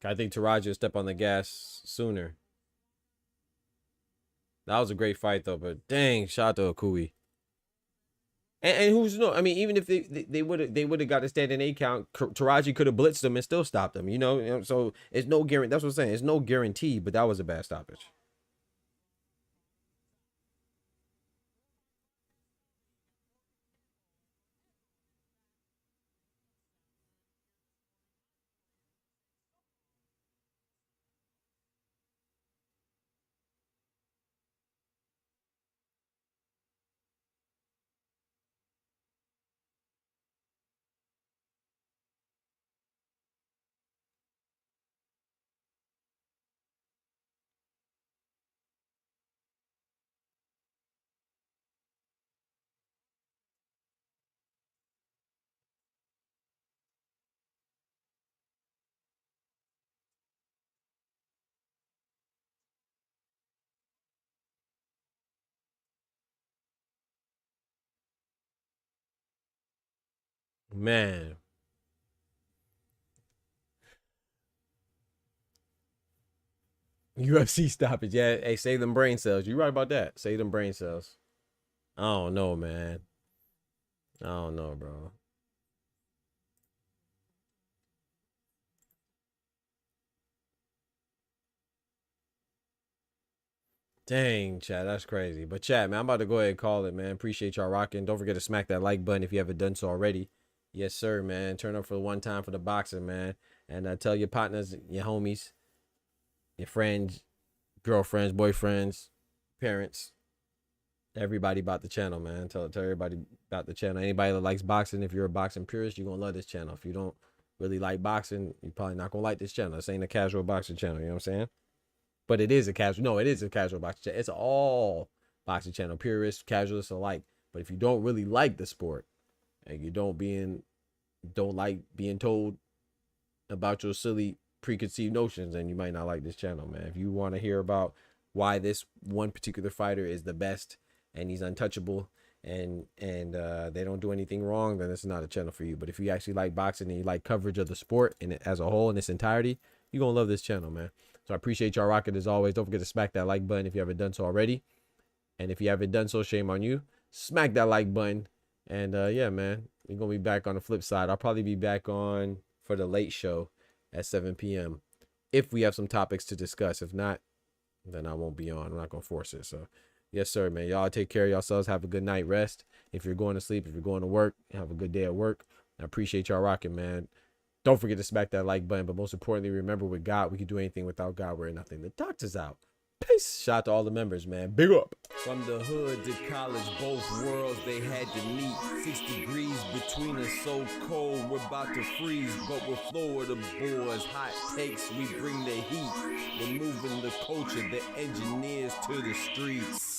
I think Taraji will step on the gas sooner. That was a great fight though, but dang, shout out to Akui. And who's no? I mean, even if they would have got a standing 8 count, Taraji could have blitzed them and still stopped them. You know, so it's no guarantee. That's what I'm saying. It's no guarantee, but that was a bad stoppage. Man, UFC stoppage. Yeah, hey, save them brain cells. You right about that. Save them brain cells. I don't know, man. I don't know, bro. Dang, chat, that's crazy. But chat, man, I'm about to go ahead and call it, man. Appreciate y'all rocking. Don't forget to smack that like button if you haven't done so already. Yes, sir, man. Turn up for one time for the boxing, man. And tell your partners, your homies, your friends, girlfriends, boyfriends, parents, everybody about the channel, man. Tell everybody about the channel. Anybody that likes boxing, if you're a boxing purist, you're gonna love this channel. If you don't really like boxing, you're probably not gonna like this channel. This ain't a casual boxing channel, you know what I'm saying? But it is a casual. No, it is a casual boxing channel. It's all boxing channel, purists, casualists alike. But if you don't really like the sport and you don't like being told about your silly preconceived notions, then you might not like this channel, man. If you want to hear about why this one particular fighter is the best and he's untouchable and they don't do anything wrong, then it's not a channel for you. But if you actually like boxing and you like coverage of the sport and as a whole in its entirety, you're gonna love this channel, man. So I appreciate y'all rocking as always. Don't forget to smack that like button if you haven't done so already. And if you haven't done so, shame on you. Smack that like button. And yeah, man, we're gonna be back on the flip side. I'll probably be back on for the late show at 7 p.m. if we have some topics to discuss. If not, then I won't be on. I'm not gonna force it. So yes, sir, man. Y'all take care of yourselves. Have a good night rest. If you're going to sleep, if you're going to work, have a good day at work. I appreciate y'all rocking, man. Don't forget to smack that like button. But most importantly, remember with God, we can do anything. Without God, we're nothing. The doctor's out. Peace. Shout out to all the members, man. Big up. From the hood to college, both worlds they had to meet. 6 degrees between us, so cold, we're about to freeze. But we're Florida boys, hot takes, we bring the heat. We're moving the culture, the engineers to the streets.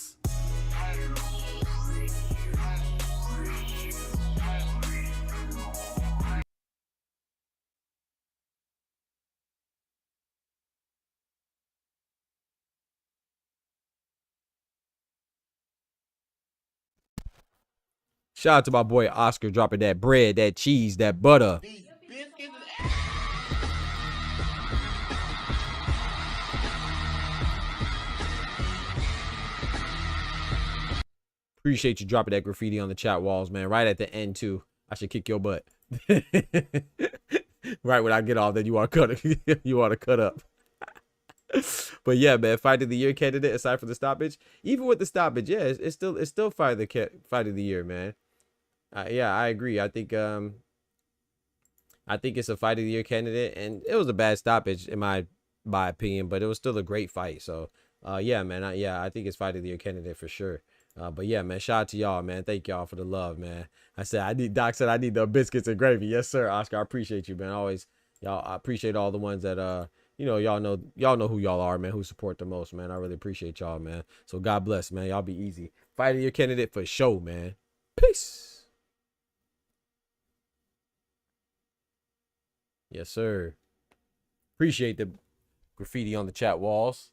Shout out to my boy Oscar dropping that bread, that cheese, that butter. Appreciate you dropping that graffiti on the chat walls, man. Right at the end, too. I should kick your butt. Right when I get off, then you want to cut you want to cut up. But yeah, man, fight of the year candidate aside from the stoppage. Even with the stoppage, yeah, it's still fight of the year, man. Yeah, I agree. I think it's a fight of the year candidate, and it was a bad stoppage in my opinion, but it was still a great fight. So yeah, man, I think it's fight of the year candidate for sure. But yeah, man, shout out to y'all, man. Thank y'all for the love, man. Doc said I need the biscuits and gravy. Yes, sir, Oscar. I appreciate you, man. Always, y'all. I appreciate all the ones that you know, y'all know who y'all are, man, who support the most, man. I really appreciate y'all, man. So God bless, man. Y'all be easy. Fight of the year candidate for show, man. Peace. Yes, sir. Appreciate the graffiti on the chat walls.